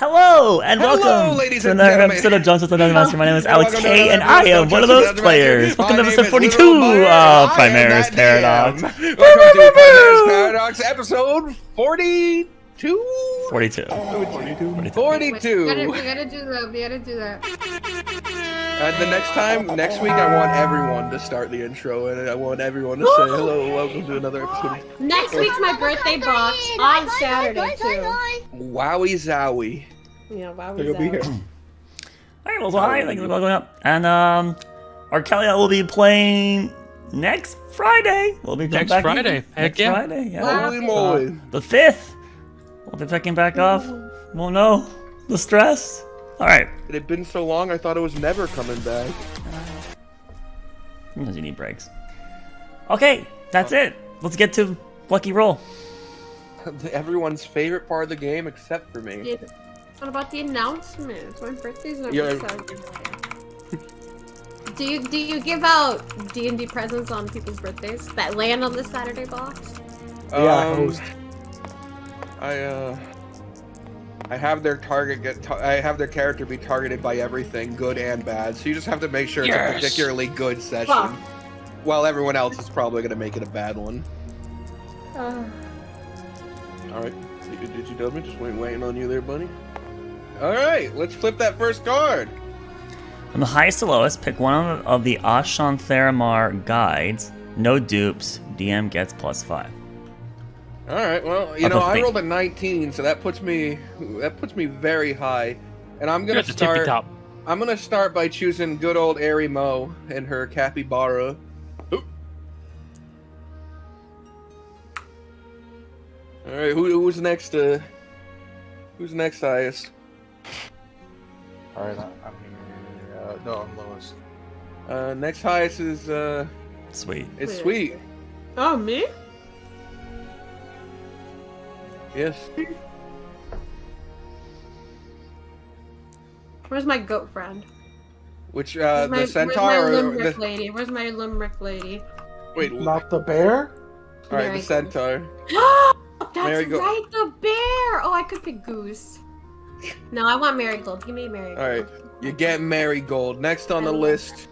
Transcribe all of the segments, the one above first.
Hello and welcome ladies to and another gentlemen. episode of Johnson's Dungeon Master. My name is Alex Welcome to K, another and I episode am of one of Johnson's those Dungeon players. Master. Welcome to My episode name is 42 Literal Meyer, of and I am Primerus that Paradox. DM. Welcome to Primerus Paradox, episode 42? 42. 42. We gotta do that. Next week, I want everyone to start the intro, and I want everyone to say hello, welcome to another episode. Next week's my birthday box on Saturday too. Wowie zowie. Yeah, wow. You'll be here. Alright, well, hi, thank you for going up. And, Arkelya will be playing next Friday. We'll be Next back Friday. in. Heck Next yeah. Friday, yeah. Holy moly. The 5th. We'll be picking back off. Won't know the stress. Alright. It had been so long, I thought it was never coming back. Sometimes you need breaks. Okay, that's it. Let's get to Lucky Roll. Everyone's favorite part of the game, except for me. Yeah. What about the announcements? My birthday's never Yeah. Saturday. Do you give out D&D presents on people's birthdays that land on the Saturday box? I have their I have their character be targeted by everything, good and bad. So you just have to make sure it's a particularly good session. Fuck. While everyone else is probably gonna make it a bad one. All right, did you tell me? Just waiting on you there, buddy. All right, let's flip that first card. From the highest to lowest, pick one of the Ashan Theramar guides. No dupes. DM gets +5. All right, well, you know, I rolled a 19, so that puts me very high, and I'm gonna start. Top. I'm gonna start by choosing good old Ari Mo and her capybara. Oop. All right, who's next? Who's next highest? Alright, I'm here. No, I'm lowest. Next highest is Sweet. it's Sweet. Oh, me? Yes. Where's my goat friend? Which Where's the centaur Where's my or limerick the lady? Where's my limerick lady? wait? Not the bear? All right, the Marigold. centaur. That's Marigold. right, the bear! Oh, I could pick Goose. No, I want Marigold. Give me Marigold. All right, you get Marigold. Next on the list,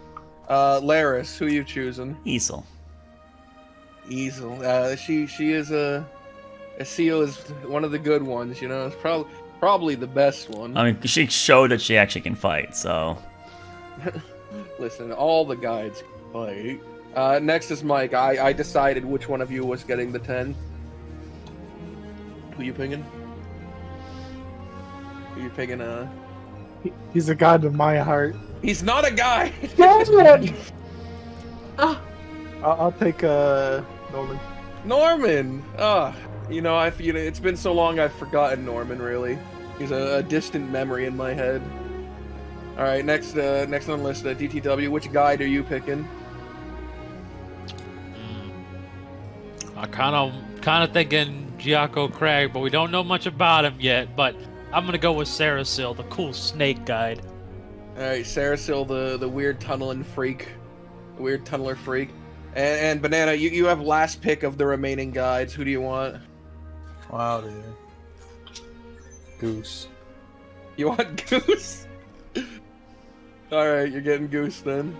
Laris. Who you choosing? Easel. Easel. She is a seal is one of the good ones. You know, it's probably the best one. I mean, she showed that she actually can fight, so. Listen, all the guides can fight. Next is Mike. I decided which one of you was getting the 10. Who you picking? Who you picking? He's a god of my heart. He's not a guy. Damn it! Oh, I'll take Norman. Norman. You know, it's been so long I've forgotten Norman. Really, he's a distant memory in my head. All right, next on the list, DTW. Which guide are you picking? I kind of thinking Giaco Craig, but we don't know much about him yet. But I'm gonna go with Sarasil, the cool snake guide. All right, Sarasil, the weird tunneling freak, the weird tunneler freak, and Banana. You have last pick of the remaining guides. Who do you want? Wow, dude. Goose. You want Goose? All right, you're getting Goose then.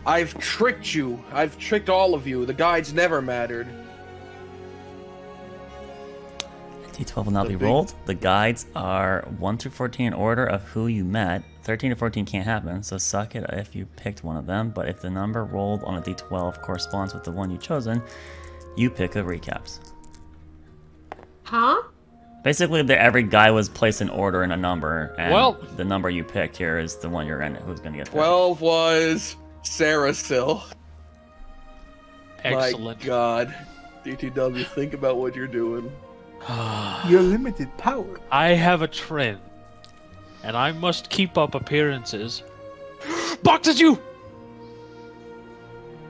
I've tricked you. I've tricked all of you. The guides never mattered. D12 will not be rolled. The guides are 1 through 14 in order of who you met. 13 to 14 can't happen, so suck it if you picked one of them. But if the number rolled on a D12 corresponds with the one you've chosen, you pick a recaps. huh? Basically, every guy was placed in order in a number, and Well- the number you picked here is the one who's gonna get picked. 12 was Sarasil. Excellent. My God, DTW, think about what you're doing. Your limited power. I have a trend, and I must keep up appearances. Boxes you!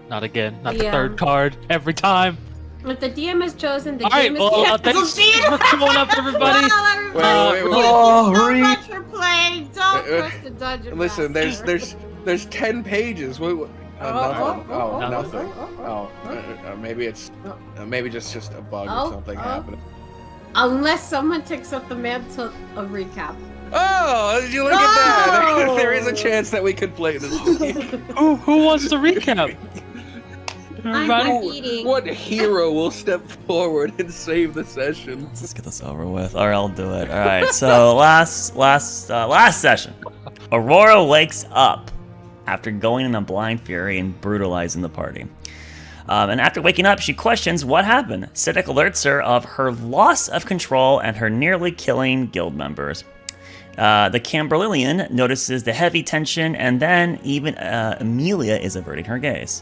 Not again. Not the Yeah. third card. Every time. If the DM is chosen, the All right, game is well, canceled. thanks for showing up, everybody. Wow, everybody. Wait. Oh, so Reed. much for playing. Don't Uh, push the dungeon. Listen, master. there's 10 pages. Nothing. Oh, No. nothing. Oh, maybe it's maybe just a bug or something happening. Unless someone takes up the mantle of recap. Oh, did you look at that? There is a chance that we could play this. Who wants to recap? I'm eating. What hero will step forward and save the session? Let's just get this over with. All right, I'll do it. All right. So last session, Aurora wakes up after going in a blind fury and brutalizing the party. And after waking up, she questions what happened. Sidek alerts her of her loss of control and her nearly killing guild members. The Camberlilian notices the heavy tension, and then even Amelia is averting her gaze.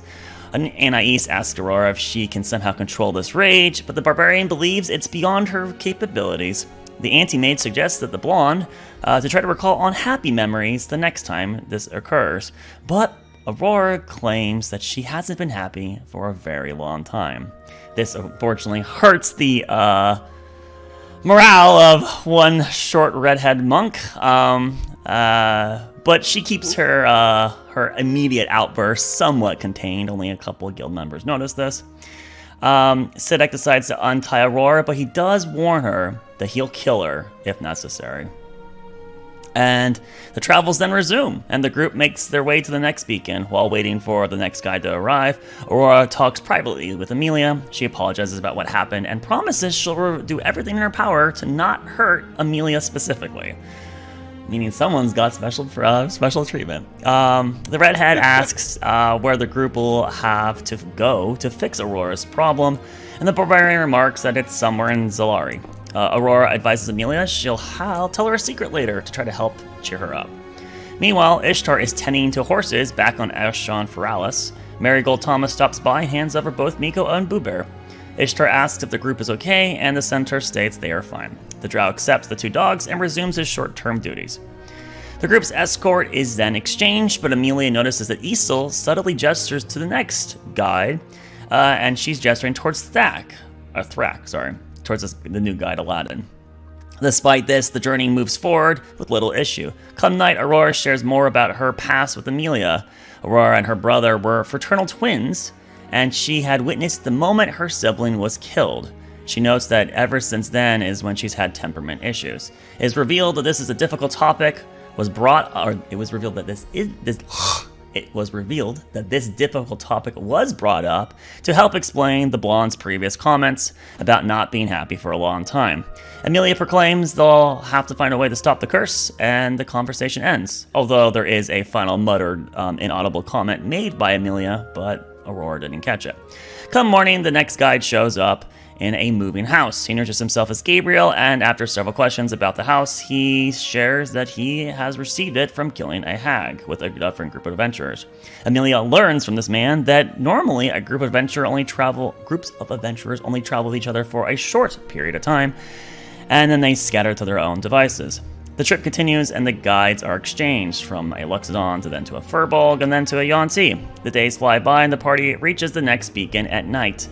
Anais asks Aurora if she can somehow control this rage, but the barbarian believes it's beyond her capabilities. The anti-maid suggests that the blonde to try to recall unhappy memories the next time this occurs, but Aurora claims that she hasn't been happy for a very long time. This unfortunately hurts the morale of one short redhead monk, but she keeps her immediate outburst somewhat contained. Only a couple of guild members notice this. Sidek decides to untie Aurora, but he does warn her that he'll kill her if necessary. And the travels then resume, and the group makes their way to the next beacon. While waiting for the next guide to arrive, Aurora talks privately with Amelia. She apologizes about what happened and promises she'll do everything in her power to not hurt Amelia specifically. Meaning someone's got special treatment. The redhead asks where the group will have to go to fix Aurora's problem, and the barbarian remarks that it's somewhere in Zalari. Aurora advises Amelia she'll tell her a secret later to try to help cheer her up. Meanwhile, Ishtar is tending to horses back on Ashon Feralis. Marigold Thomas stops by and hands over both Miko and Boobear. Ishtar asks if the group is okay, and the centaur states they are fine. The drow accepts the two dogs and resumes his short-term duties. The group's escort is then exchanged, but Amelia notices that Isel subtly gestures to the next guide, and she's gesturing towards Thrak, towards the new guide, Aladdin. Despite this, the journey moves forward with little issue. Come night, Aurora shares more about her past with Amelia. Aurora and her brother were fraternal twins, and she had witnessed the moment her sibling was killed. She notes that ever since then is when she's had temperament issues. It is revealed that this is a difficult topic. It was revealed that this difficult topic was brought up to help explain the blonde's previous comments about not being happy for a long time. Amelia proclaims they'll have to find a way to stop the curse, and the conversation ends. Although there is a final muttered, inaudible comment made by Amelia, but Aurora didn't catch it. Come morning, the next guide shows up in a moving house. He introduces himself as Gabriel, and after several questions about the house, he shares that he has received it from killing a hag with a different group of adventurers. Amelia learns from this man that normally a groups of adventurers only travel with each other for a short period of time, and then they scatter to their own devices. The trip continues, and the guides are exchanged from a Luxodon to then to a Furbolg and then to a Yonti. The days fly by, and the party reaches the next beacon at night.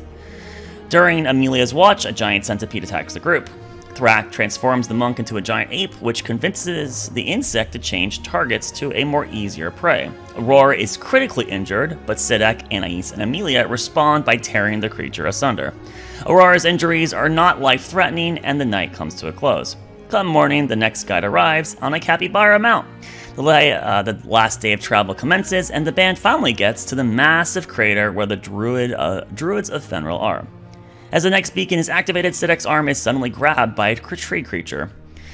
During Amelia's watch, a giant centipede attacks the group. Thrak transforms the monk into a giant ape, which convinces the insect to change targets to a more easier prey. Aurora is critically injured, but Sidek, Anais, and Amelia respond by tearing the creature asunder. Aurora's injuries are not life-threatening, and the night comes to a close. Come morning, the next guide arrives on a capybara mount. The last day of travel commences, and the band finally gets to the massive crater where the druids of Fenril are. As the next beacon is activated, Sidek's arm is suddenly grabbed by a tree creature.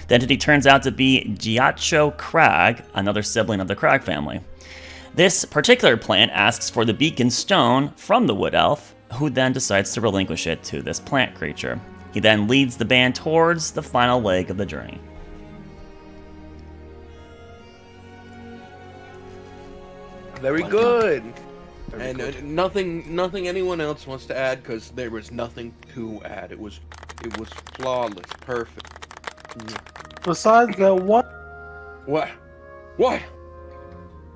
The entity turns out to be Giacho Crag, another sibling of the Crag family. This particular plant asks for the beacon stone from the wood elf, who then decides to relinquish it to this plant creature. He then leads the band towards the final leg of the journey. Very good. And nothing anyone else wants to add, because there was nothing to add. It was flawless, perfect. Besides that one. What?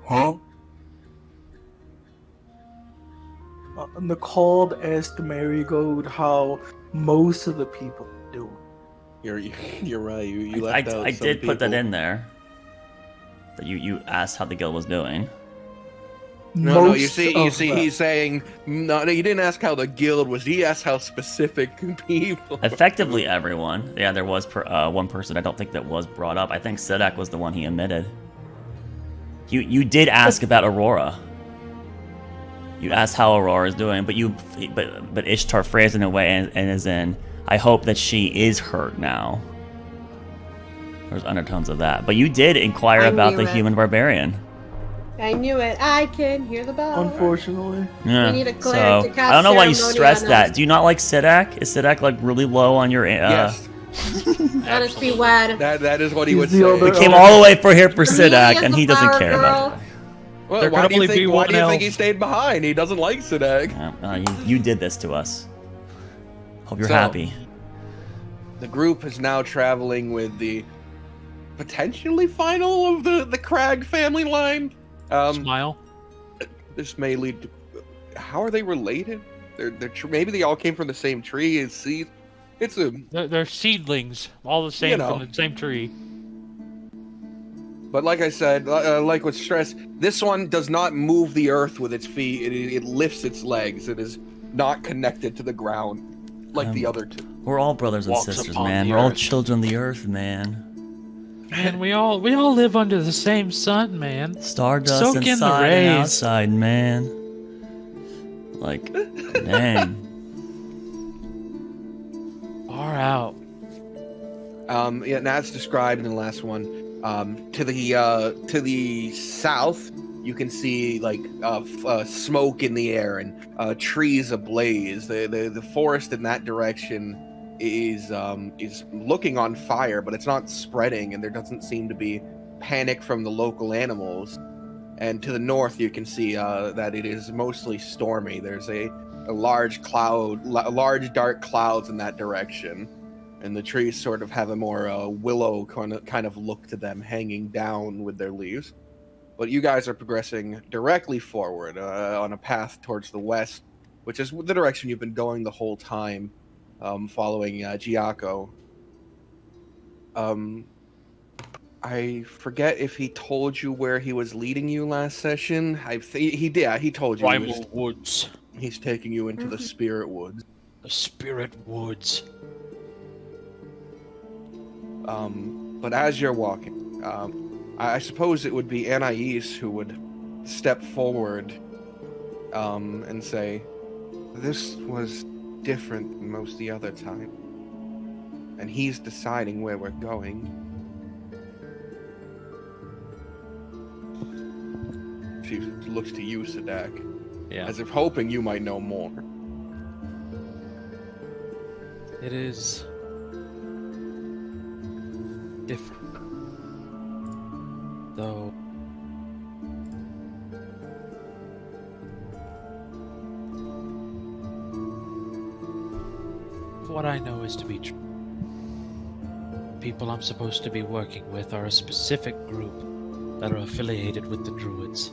Huh? Nicole asked Marigold how most of the people do. You're right. You left out I some did put that people. in there. That you asked how the guild was doing. No, you most see, of them. he's saying no. He didn't ask how the guild was. He asked how specific people. Effectively everyone. Yeah, there was one person I don't think that was brought up. I think Sidak was the one he omitted. You did ask about Aurora. You asked how Aurora is doing, but Ishtar phrased it in a way and is in, I hope that she is hurt now. There's undertones of that. But you did inquire I about knew the it. human barbarian. I knew it. I can hear the bell. Unfortunately. Yeah. We need a cleric to cast I don't know why you ceremony stress on that. us. Do you not like Sidak? Is Sidak like really low on your Yes, Let us be wed. that is what he He's would the say. other- We came all the way for here for Sidak, Me and as he a doesn't flower care about it. girl. Well, There why can do you only think? be Why one do you think he elf. stayed behind? He doesn't like Sidak. You did this to us. Hope you're So- happy. The group is now traveling with the potentially final of the Crag family line. Smile. This may lead to. How are they related? Maybe they all came from the same tree and seed. It's a. They're seedlings, all the same know. from the same tree. But like I said, like with stress, this one does not move the earth with its feet. It lifts its legs. It is not connected to the ground like the other two. We're all brothers and Walks sisters, upon man. the We're all earth. children of the earth, man. Man, we all live under the same sun, man. Stardust Soak in the inside and rays. outside, man. Like, dang. Far out. Yeah, and as described in the last one, to the south, you can see like smoke in the air and trees ablaze. The forest in that direction is looking on fire, but it's not spreading, and there doesn't seem to be panic from the local animals. And to the north, you can see that it is mostly stormy. There's a large dark clouds in that direction. And the trees sort of have a more willow kind of look to them, hanging down with their leaves. But you guys are progressing directly forward on a path towards the west, which is the direction you've been going the whole time, following Giaco. I forget if he told you where he was leading you last session. He did. Yeah, he told you. Primal woods. He's taking you into the spirit woods. The spirit woods. But as you're walking, I suppose it would be Anais who would step forward and say, "This was different than most the other time, and he's deciding where we're going." She looks to you, Sadak, Yeah. as if hoping you might know more. It is different. Though what I know is to be true. People I'm supposed to be working with are a specific group that are affiliated with the Druids.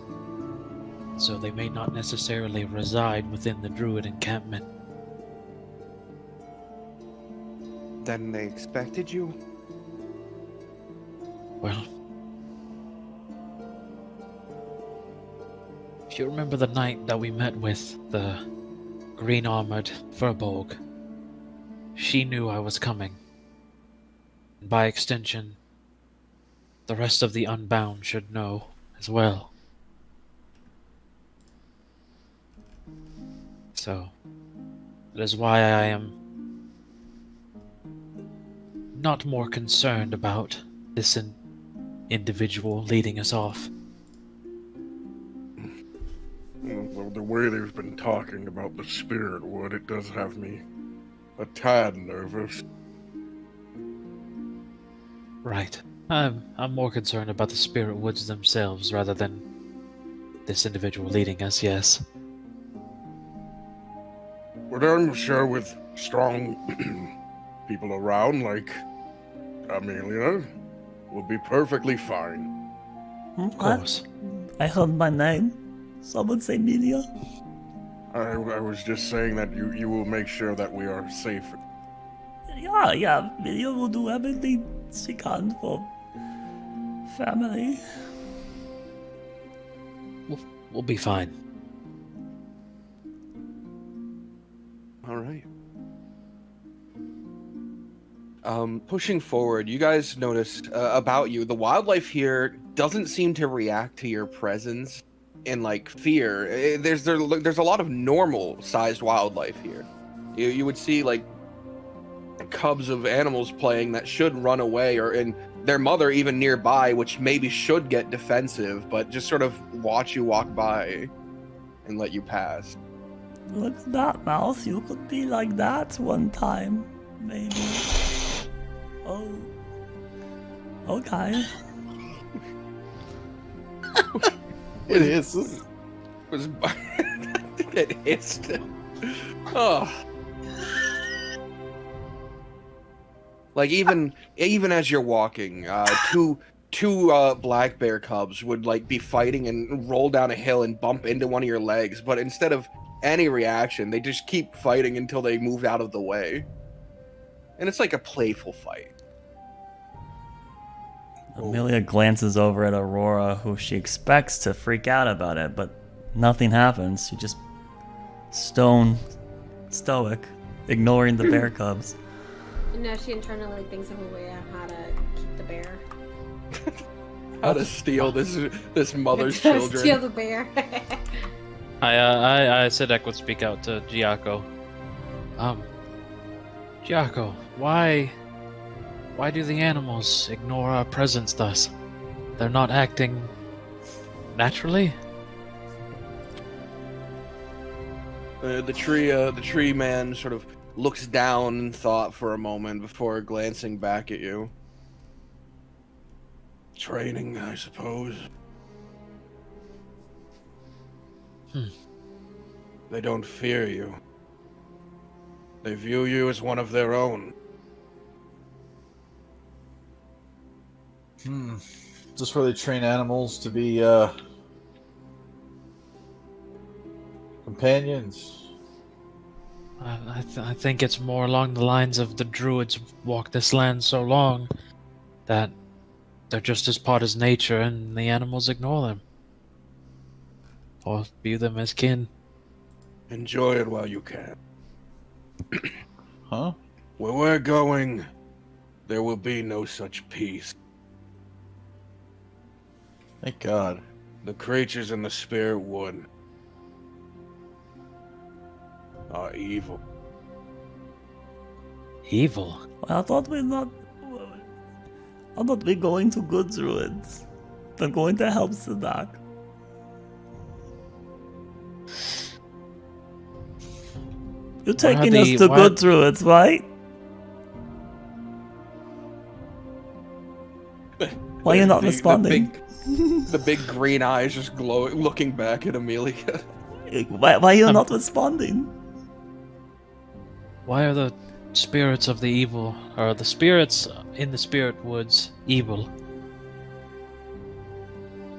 So they may not necessarily reside within the Druid encampment. Then they expected you? Well, if you remember the night that we met with the green-armored Furbolg, she knew I was coming. And by extension, the rest of the Unbound should know as well. So, that is why I am not more concerned about this individual leading us off. Well, the way they've been talking about the spirit wood, it does have me a tad nervous. Right. I'm more concerned about the spirit woods themselves rather than this individual leading us, yes. But I'm sure with strong people around like Amelia, we'll be perfectly fine. Of course. I heard my name. Someone say Melia. I was just saying that you will make sure that we are safe. Yeah, Melia will do everything she can for family. We'll be fine. All right. Pushing forward, you guys noticed about you, the wildlife here doesn't seem to react to your presence in like fear. There's a lot of normal-sized wildlife here. You would see like cubs of animals playing that should run away, or in their mother even nearby, which maybe should get defensive, but just sort of watch you walk by and let you pass. Look at that, Mouse. You could be like that one time, maybe. Oh. Okay. It is. Was it hissed. Oh. Like even as you're walking, two black bear cubs would like be fighting and roll down a hill and bump into one of your legs, but instead of any reaction, they just keep fighting until they move out of the way. And it's like a playful fight. Amelia glances over at Aurora, who she expects to freak out about it, but nothing happens. She just stoic, ignoring the bear cubs. No, she internally thinks of a way on how to keep the bear. How to steal this mother's To children. steal the bear. I said I would speak out to Giaco. Giaco, why do the animals ignore our presence thus? They're not acting naturally? The tree man sort of looks down in thought for a moment before glancing back at you. Training, I suppose. They don't fear you. They view you as one of their own. Just where they train animals to be companions. I think it's more along the lines of the druids walk this land so long that they're just as part as nature and the animals ignore them. Or view them as kin. Enjoy it while you can. Huh? Where we're going, there will be no such peace. Thank God. The creatures in the spirit wood are evil. Evil? Well, I thought we're going to good druids. They're going to help Sadak. You're taking us to good druids, right? Why are you not responding? The big green eyes just glowing, looking back at Amelia. Why are you not responding? Why are the spirits of the evil, or the spirits in the spirit woods, evil?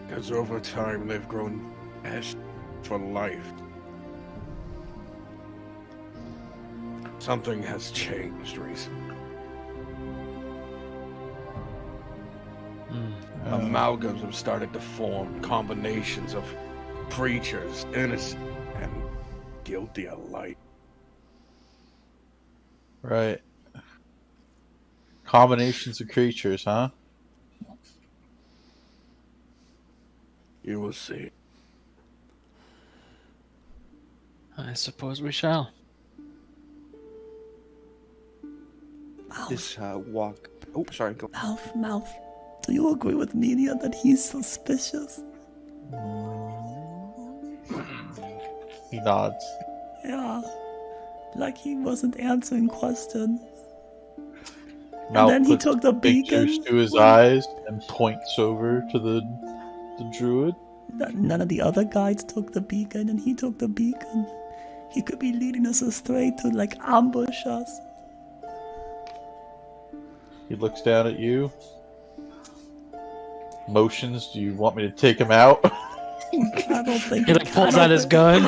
Because over time they've grown ash for life. Something has changed recently. Amalgams have started to form, combinations of creatures, innocent and guilty alike. Right. Combinations of creatures, huh? You will see. I suppose we shall. This walk. Oh, sorry. Go. Mouth. Do you agree with Media that he's suspicious? He nods. Yeah. Like he wasn't answering questions. Mal then he puts took the pictures beacon. to his eyes and points over to the druid. None of the other guides took the beacon, and he took the beacon. He could be leading us astray to, like, ambush us. He looks down at you. Motions, do you want me to take him out? I don't think He pulls out his gun.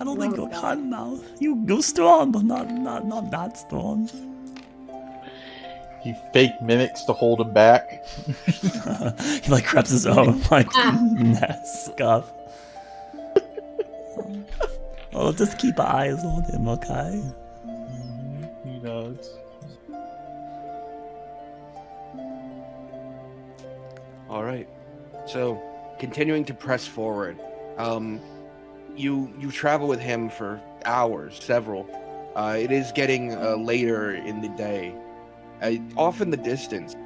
I don't think you can, Mouth. You're strong, but not that strong. He fake mimics to hold him back. He like grabs his own like scuff. Oh, just keep eyes on him, okay? He nods. All right. So, continuing to press forward, you travel with him for hours, several. It is getting later in the day. Off in the distance,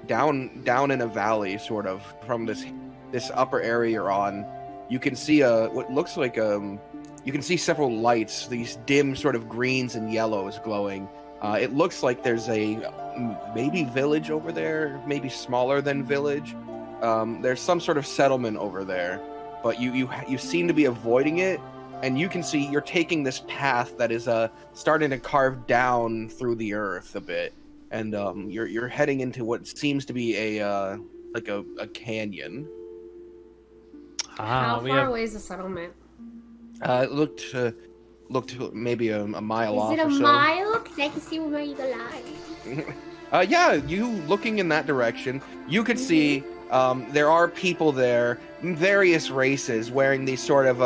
down in a valley, sort of from this upper area you're on, you can see what looks like you can see several lights, these dim sort of greens and yellows glowing. It looks like there's a maybe village over there, maybe smaller than village. There's some sort of settlement over there, but you seem to be avoiding it, and you can see you're taking this path that is starting to carve down through the earth a bit, and you're heading into what seems to be a canyon. How far away is the settlement? It looked maybe a mile off Is it or a so. mile? Because I can see where you lies. Yeah, you looking in that direction, you could see there are people there, various races, wearing these sort of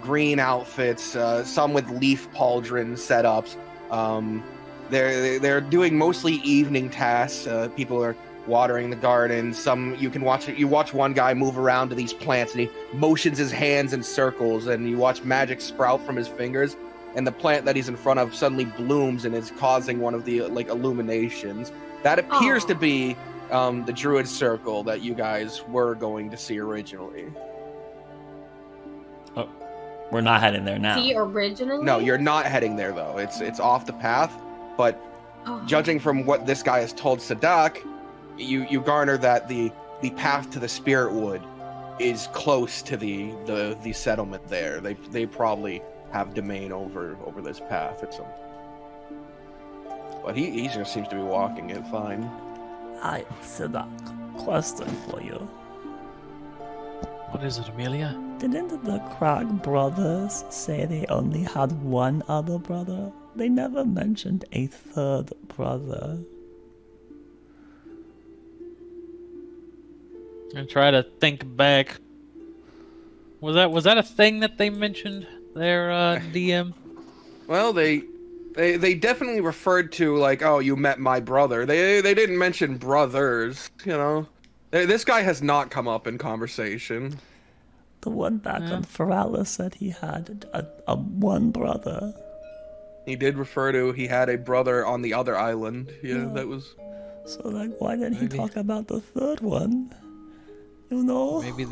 green outfits, some with leaf pauldron setups. They're doing mostly evening tasks. People are watering the garden. You watch one guy move around to these plants, and he motions his hands in circles, and you watch magic sprout from his fingers, and the plant that he's in front of suddenly blooms and is causing one of the illuminations. That appears to be the druid circle that you guys were going to see originally. Oh, we're not heading there now. See, originally? No, you're not heading there though. It's off the path, but judging from what this guy has told Sadak, you garner that the path to the Spirit Wood is close to the settlement there. They probably have domain over this path or something. But he just seems to be walking it fine. Hi, Sadak. Question for you. What is it, Amelia? Didn't the Krag brothers say they only had one other brother? They never mentioned a third brother. And try to think back. Was that a thing that they mentioned there, DM? Well, they definitely referred to like, oh, you met my brother. They didn't mention brothers, you know. This guy has not come up in conversation. The one back on Ferala said he had a one brother. He did refer to he had a brother on the other island. Yeah, that was. So like, why didn't he talk about the third one? You know? Maybe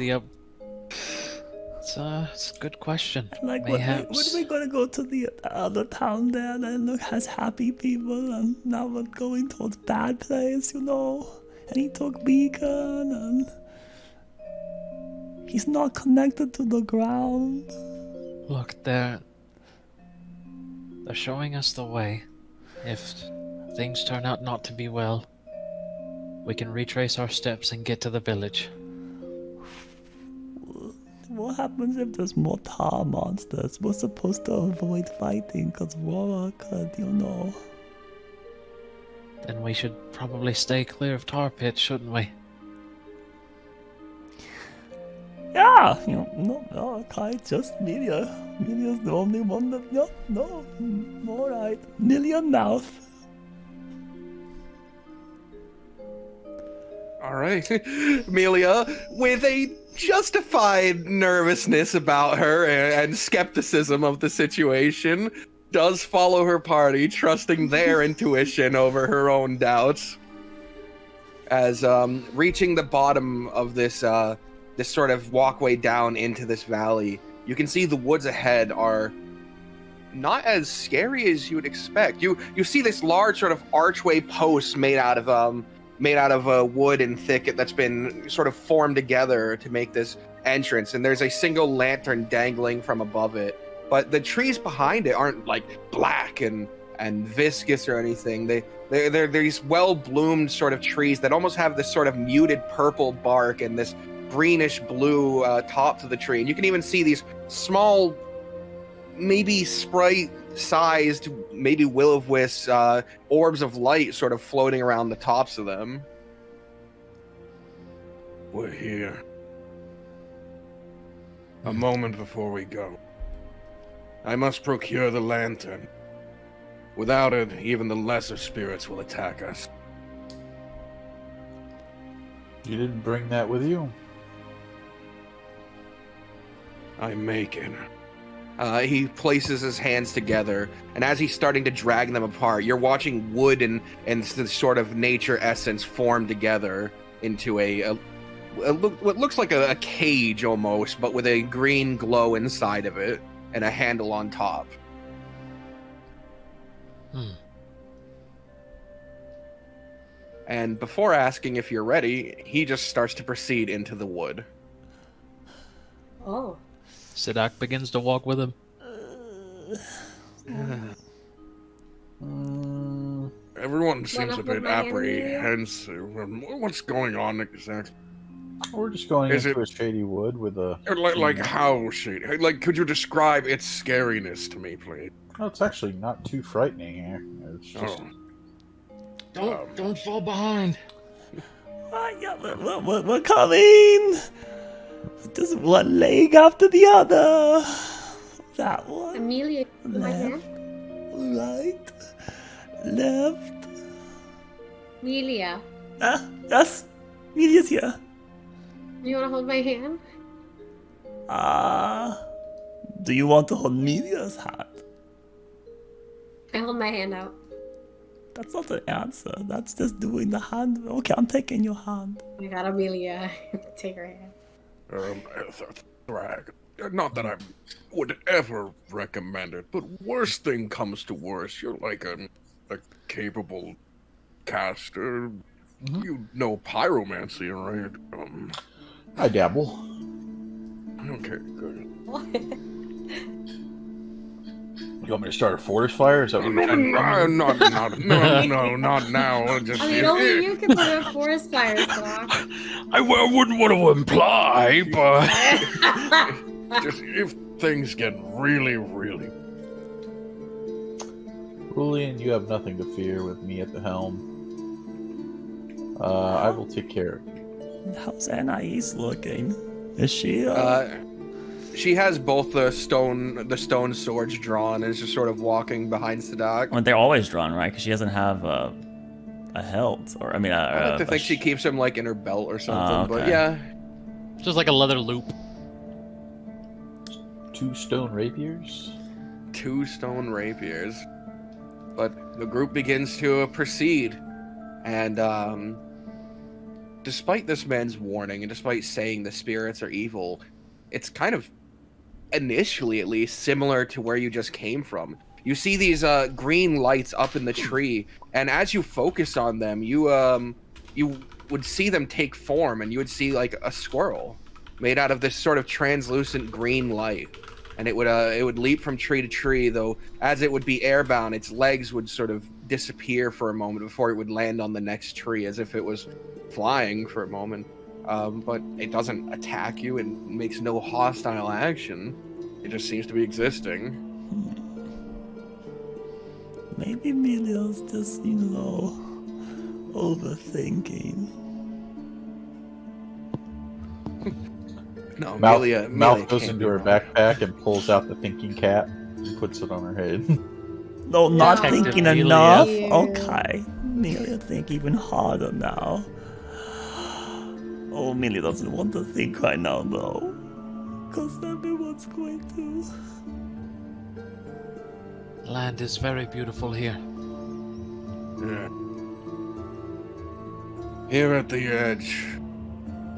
it's a good question. Like, when we gonna go to the other town there that look has happy people, and now we're going towards bad place, you know? And he took Beacon, and he's not connected to the ground. Look, they're showing us the way. If things turn out not to be well, we can retrace our steps and get to the village. What happens if there's more tar monsters? We're supposed to avoid fighting because war could, you know. Then we should probably stay clear of tar pits, shouldn't we? Yeah, you know, no, okay, just Melia. Melia's the only one that, no, alright. Melia mouth. All right, Amelia, with a justified nervousness about her and skepticism of the situation, does follow her party, trusting their intuition over her own doubts. As reaching the bottom of this sort of walkway down into this valley, you can see the woods ahead are not as scary as you would expect. You see this large sort of archway post made out of wood and thicket that's been sort of formed together to make this entrance, and there's a single lantern dangling from above it. But the trees behind it aren't like black and viscous or anything. They're these well-bloomed sort of trees that almost have this sort of muted purple bark and this greenish blue top to the tree. And you can even see these small, maybe sprite-sized, maybe will-o-wisp orbs of light sort of floating around the tops of them. We're here. A moment before we go. I must procure the lantern. Without it, even the lesser spirits will attack us. You didn't bring that with you? I make it. He places his hands together, and as he's starting to drag them apart, you're watching wood and the sort of nature essence form together into what looks like a cage almost, but with a green glow inside of it and a handle on top. And before asking if you're ready, he just starts to proceed into the wood. Oh. Sidak begins to walk with him. Everyone seems a hold bit my hand, apprehensive. What's going on exactly? We're just going Is into it- a shady wood with a... Like how shady? Like, could you describe its scariness to me, please? Oh, it's actually not too frightening here. It's just... Don't fall behind. We're coming! Just one leg after the other. That one. Amelia, hold my hand. Right. Left. Amelia, Yes. Media's here. you want to hold my hand? Do you want to hold Media's hand? I hold my hand out. That's not an answer. That's just doing the hand. Okay, I'm taking your hand. I got Amelia. Take her hand. Drag. Not that I would ever recommend it, but worst thing comes to worst, you're like a capable caster. You know pyromancy, right? I dabble. Okay, good. You want me to start a forest fire? Is that what you're saying? No, not now. Just, I mean, only you can put out forest fires, Doc. I wouldn't want to imply, but just if things get really, really... Julian, you have nothing to fear with me at the helm. I will take care of you. How's Anais looking? Is she? She has both the stone swords drawn and is just sort of walking behind Sadak. Well, they're always drawn, right? Because she doesn't have a hilt, or I mean, I like to think she keeps them like in her belt or something, but okay. yeah. Just like a leather loop. 2 stone rapiers? 2 stone rapiers. But the group begins to proceed, and despite this man's warning, and despite saying the spirits are evil, it's kind of, initially at least, similar to where you just came from. You see these green lights up in the tree, and as you focus on them, you would see them take form, and you would see like a squirrel made out of this sort of translucent green light. And it would leap from tree to tree, though as it would be airbound, its legs would sort of disappear for a moment before it would land on the next tree, as if it was flying for a moment. But it doesn't attack you and makes no hostile action. It just seems to be existing. Maybe Melia's just, overthinking. No, Mouth goes can't into be her wrong. backpack and pulls out the thinking cap and puts it on her head. No, not No. thinking Amelia. enough. Weird. Okay, Amelia think even harder now. Oh, Amelia doesn't want to think right now, though, because everyone's going to. Land is very beautiful here. Yeah. Here at the edge,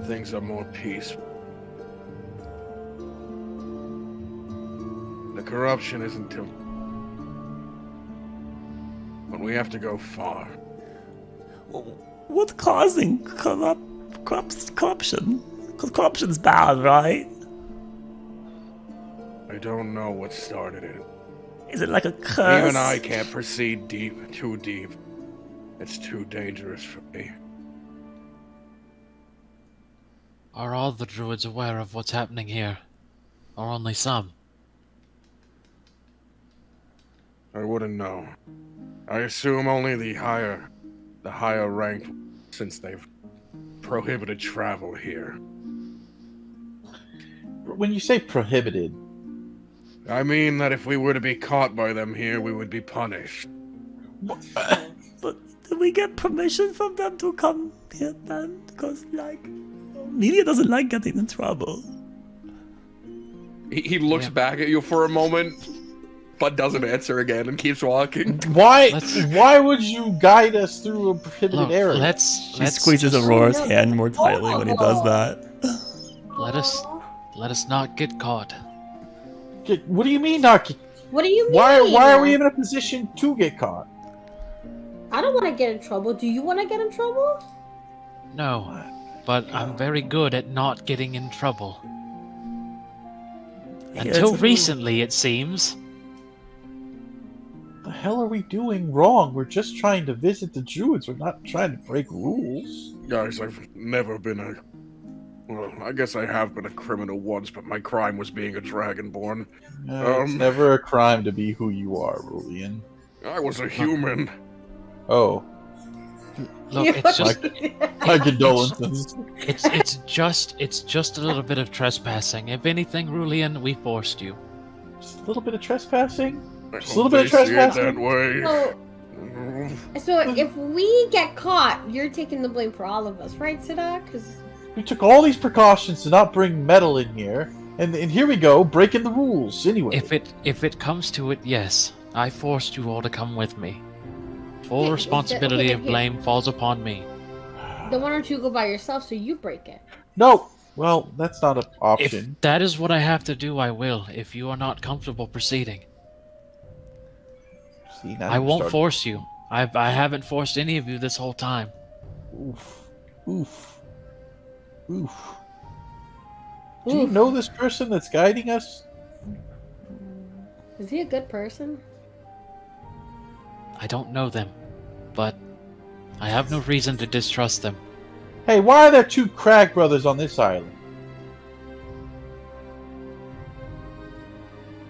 things are more peaceful. The corruption isn't too... But we have to go far. What's causing corruption? Because corruption's bad, right? I don't know what started it. Is it like a curse? Even I can't proceed too deep. It's too dangerous for me. Are all the druids aware of what's happening here? Or only some? I wouldn't know. I assume only the higher ranked, since they've prohibited travel here. When you say prohibited, I mean that if we were to be caught by them here, we would be punished. But did we get permission from them to come here then? Because, like, media doesn't like getting in trouble. He looks back at you for a moment, but doesn't answer again and keeps walking. Why would you guide us through a prohibited area? She squeezes Aurora's hand more tightly when he does that. Let us not get caught. What do you mean not get... What do you mean? Why are we in a position to get caught? I don't want to get in trouble. Do you want to get in trouble? No, but I'm very good at not getting in trouble. Until recently, it seems. What the hell are we doing wrong? We're just trying to visit the druids. We're not trying to break rules. Guys, I've never been a... Well, I guess I have been a criminal once, but my crime was being a dragonborn. It's never a crime to be who you are, Rulian. I was a human. Oh. Look, it's just My condolences. it's just a little bit of trespassing. If anything, Rulian, we forced you. Just a little bit of trespassing? Just a little They bit of see it trespassing? that way. So if we get caught, you're taking the blame for all of us, right, Sidak? Because We took all these precautions to not bring metal in here, and here we go, breaking the rules anyway. If it comes to it, yes, I forced you all to come with me. Full Yeah, responsibility okay, of here. blame falls upon me. then why don't you go by yourself so you break it? No! Well, that's not an option. If that is what I have to do, I will. If you are not comfortable proceeding, See, now I you're won't starting- force you. I haven't forced any of you this whole time. Oof. Oof. Oof. Do you know this person that's guiding us? Is he a good person? I don't know them, but I have no reason to distrust them. Hey, why are there two Crag brothers on this island?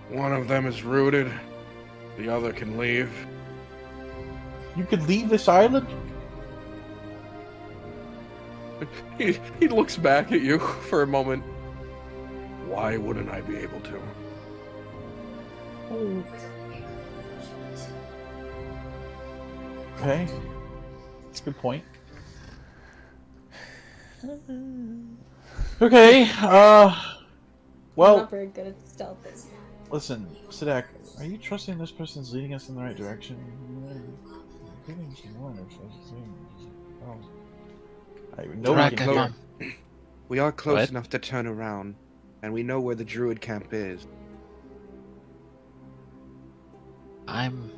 One of them is rooted. The other can leave. You could leave this island? He looks back at you for a moment. Why wouldn't I be able to? Okay. That's a good point. Okay, I'm well, not very good at stealthing. listen, Sidak, are you trusting this person's leading us in the right direction? I know we Drac, can I hear. found- We are close What? enough to turn around, and we know where the druid camp is. I'm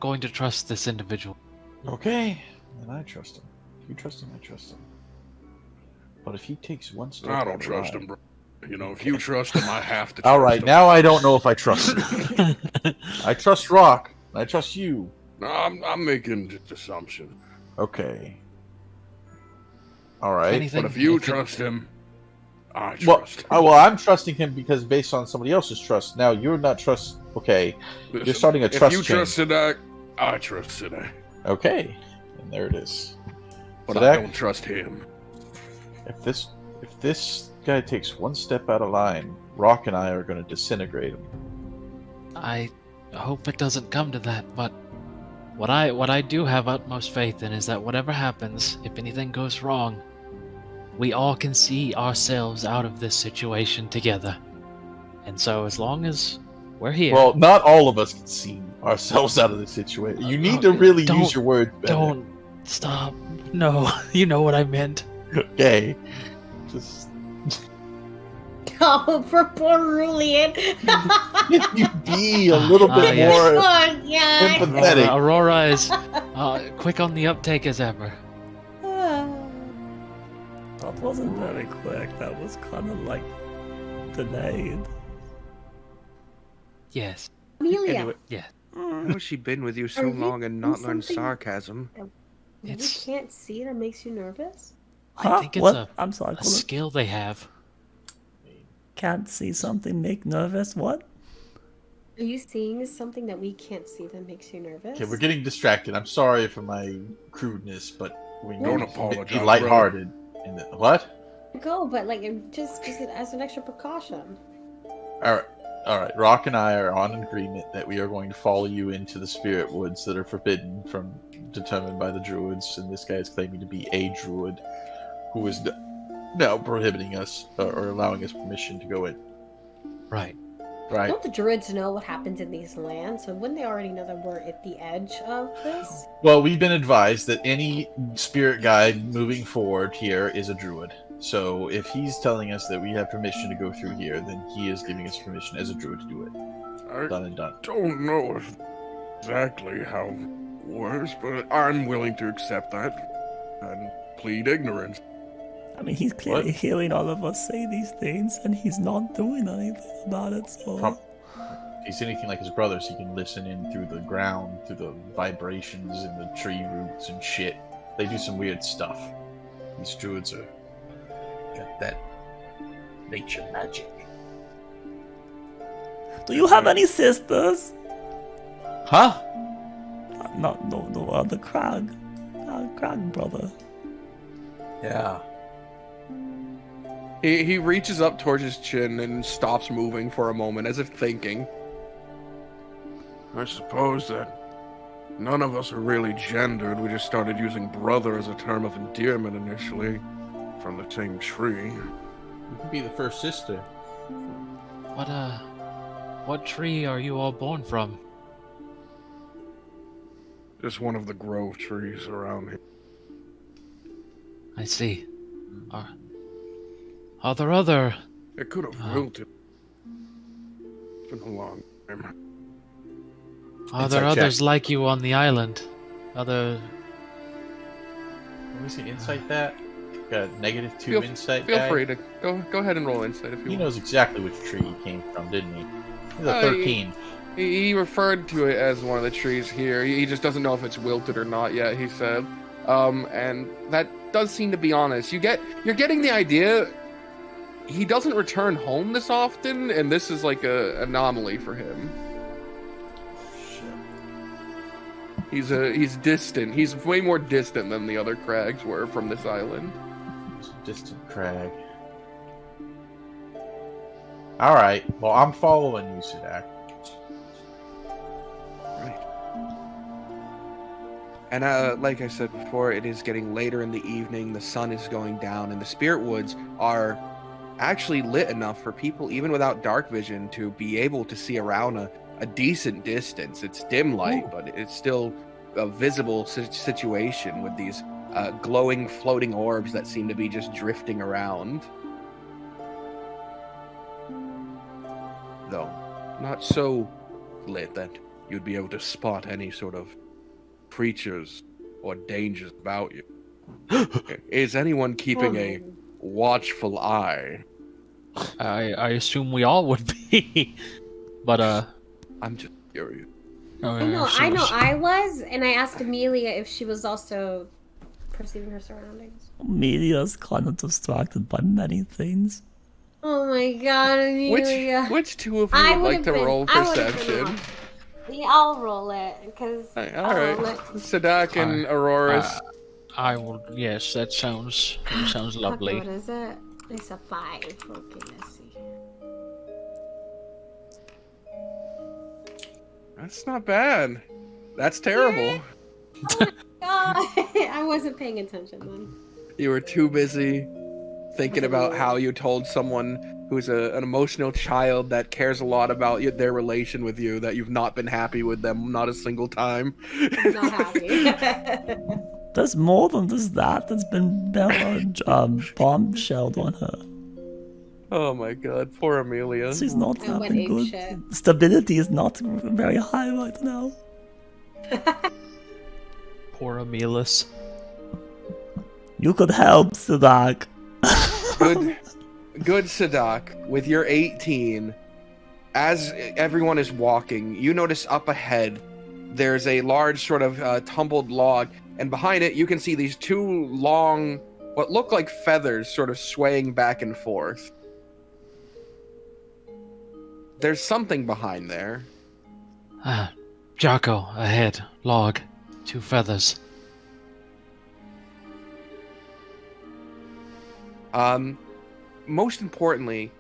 going to trust this individual. Okay, then I trust him. If you trust him, I trust him. But if he takes one step, I out don't of trust line- him, bro. You know, if you trust him, I have to trust All right, him. now I don't know if I trust you. I trust Rock. I trust you. No, I'm making just assumption. Okay. All right. Anything- But if you if it- trust him, I Well, trust him. well, I'm trusting him because based on somebody else's trust. Now you're not trust. Okay. Listen, starting a if trust you chain. trust Sidak, I trust Sidak. Okay. And there it is. But Sidak? I don't trust him. If this guy takes one step out of line, Rock and I are going to disintegrate him. I hope it doesn't come to that, but what I do have utmost faith in is that whatever happens, if anything goes wrong, we all can see ourselves out of this situation together. And so as long as we're here, Well, not all of us can see ourselves out of this situation. You need to really Don't- use your words better. don't stop. No, you know what I meant. Okay. Just Oh, for poor Rulian. you be a little bit yes. Oh, more God. empathetic. Aurora is quick on the uptake as ever. That wasn't very quick. That was kind of like delayed. Yes. Amelia, Anyway, Yeah. how has she been with you so Are you long and doing not learned something? sarcasm? you It's- can't see that makes you nervous? I think it's What? a I'm sorry. a skill they have. Can't see something make nervous. What? Are you seeing something that we can't see that makes you nervous? Okay, we're getting distracted. I'm sorry for my crudeness, but we Don't need to apologize, be lighthearted. In the, what? Go, but like just as an extra precaution. All right. Rock and I are on agreement that we are going to follow you into the spirit woods that are forbidden from determined by the druids, and this guy is claiming to be a druid who is now prohibiting us or allowing us permission to go in. Right. Right. Don't the druids know what happens in these lands? So wouldn't they already know that we're at the edge of this? Well, we've been advised that any spirit guide moving forward here is a druid. So if he's telling us that we have permission to go through here, then he is giving us permission as a druid to do it. I Done and done. don't know if exactly how it works, but I'm willing to accept that and plead ignorance. I mean, he's clearly hearing all of us say these things, and he's not doing anything about it, so... If he's anything like his brothers, he can listen in through the ground, through the vibrations and the tree roots and shit. They do some weird stuff. These druids are... got that nature magic. Do you have any sisters? Huh? No other Krag. Krag brother. Yeah. He reaches up towards his chin and stops moving for a moment, as if thinking. I suppose that none of us are really gendered. We just started using brother as a term of endearment initially, from the same tree. You could be the first sister. What tree are you all born from? Just one of the grove trees around here. I see. Are there other... It could have wilted. It's been a long time. Are there Insight others check. like you on the island? Other... Let me see, insight that. Got a -2 Feel- insight Feel guy. free to go ahead and roll insight if you He want. knows exactly which tree he came from, didn't he? He's a Uh, 13. He referred to it as one of the trees here. He just doesn't know if it's wilted or not yet, he said. And that does seem to be honest. You're getting the idea he doesn't return home this often, and this is like a anomaly for him. He's distant. He's way more distant than the other crags were from this island. He's a distant crag. Alright, well, I'm following you, Sudak. Right. And like I said before, it is getting later in the evening. The sun is going down, and the spirit woods are actually lit enough for people, even without dark vision, to be able to see around a decent distance. It's dim light, but it's still a visible situation with these glowing, floating orbs that seem to be just drifting around. Though not so lit that you'd be able to spot any sort of creatures or dangers about you. Is anyone keeping a watchful eye? I assume we all would be. But, I'm just curious. I know I was, and I asked Amelia if she was also perceiving her surroundings. Amelia's kind of distracted by many things. Oh my god, Amelia. Which two of you I would like to roll I would've been perception? off. Yeah, I'll roll it, because... Alright. Sadak and Auroras. I will. Yes, that sounds lovely. What is it? It's a 5. Okay, let's see. That's not bad. That's terrible. God, I wasn't paying attention then. You were too busy thinking about how you told someone who's an emotional child that cares a lot about their relation with you that you've not been happy with them not a single time. Not happy. There's more than just that. There's been bombshelled on her. Oh my god, poor Amelia. She's not I went having good. apeshit. Stability is not very high right now. Poor Amelis. You could help, Sadak. Good Sadak, with your 18, as everyone is walking, you notice up ahead there's a large sort of tumbled log, and behind it you can see these two long, what look like feathers sort of swaying back and forth. There's something behind there. Jocko, ahead. Log. 2 feathers. Most importantly,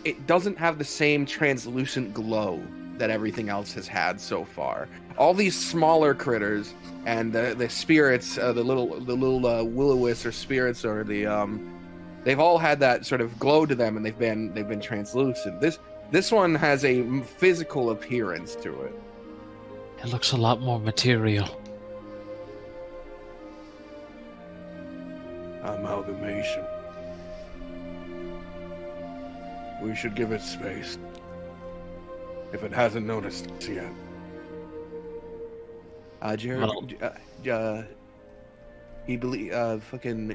it doesn't have the same translucent glow that everything else has had so far. All these smaller critters and the spirits, the little will-o-wisps or spirits, or they've all had that sort of glow to them, and they've been translucent. This one has a physical appearance to it. It looks a lot more material. Amalgamation. We should give it space. If it hasn't noticed us yet. Fucking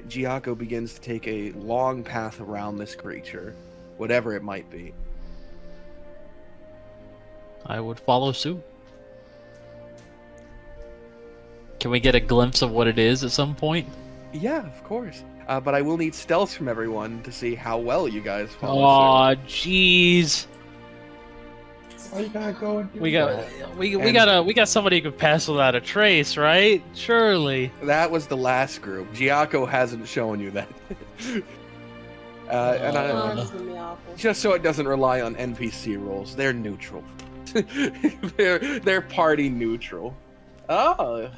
Giaco begins to take a long path around this creature, whatever it might be. I would follow suit. Can we get a glimpse of what it is at some point? Yeah, of course. But I will need stealth from everyone to see how well you guys follow Aw, jeez. Why you gotta go and do We that? got somebody who could pass without a trace, right? Surely. suit. That was the last group. Giaco hasn't shown you that. Oh, this is gonna be awful. Just so it doesn't rely on NPC rolls, they're neutral. they're party neutral. Oh,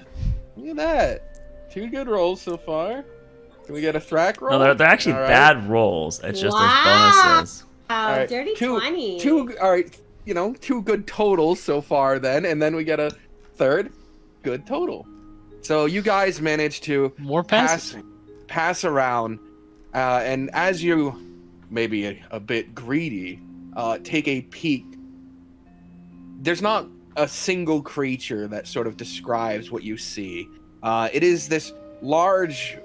look at that! 2 good rolls so far. Can we get a thrack roll? No, they're actually All right. bad rolls. It's just there's Wow. bonuses. Wow, All right, dirty two- 20. All right, 2 good totals so far then, and then we get a third good total. So you guys managed to More passes. pass around, and as you, maybe a bit greedy, take a peek. There's not a single creature that sort of describes what you see. It is this large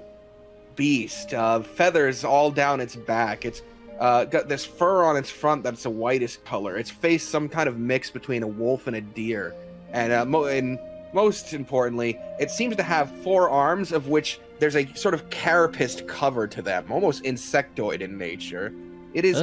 beast, feathers all down its back. It's got this fur on its front that's the whitest color. Its face some kind of mix between a wolf and a deer. And most importantly, it seems to have 4 arms, of which there's a sort of carapaced cover to them, almost insectoid in nature. It is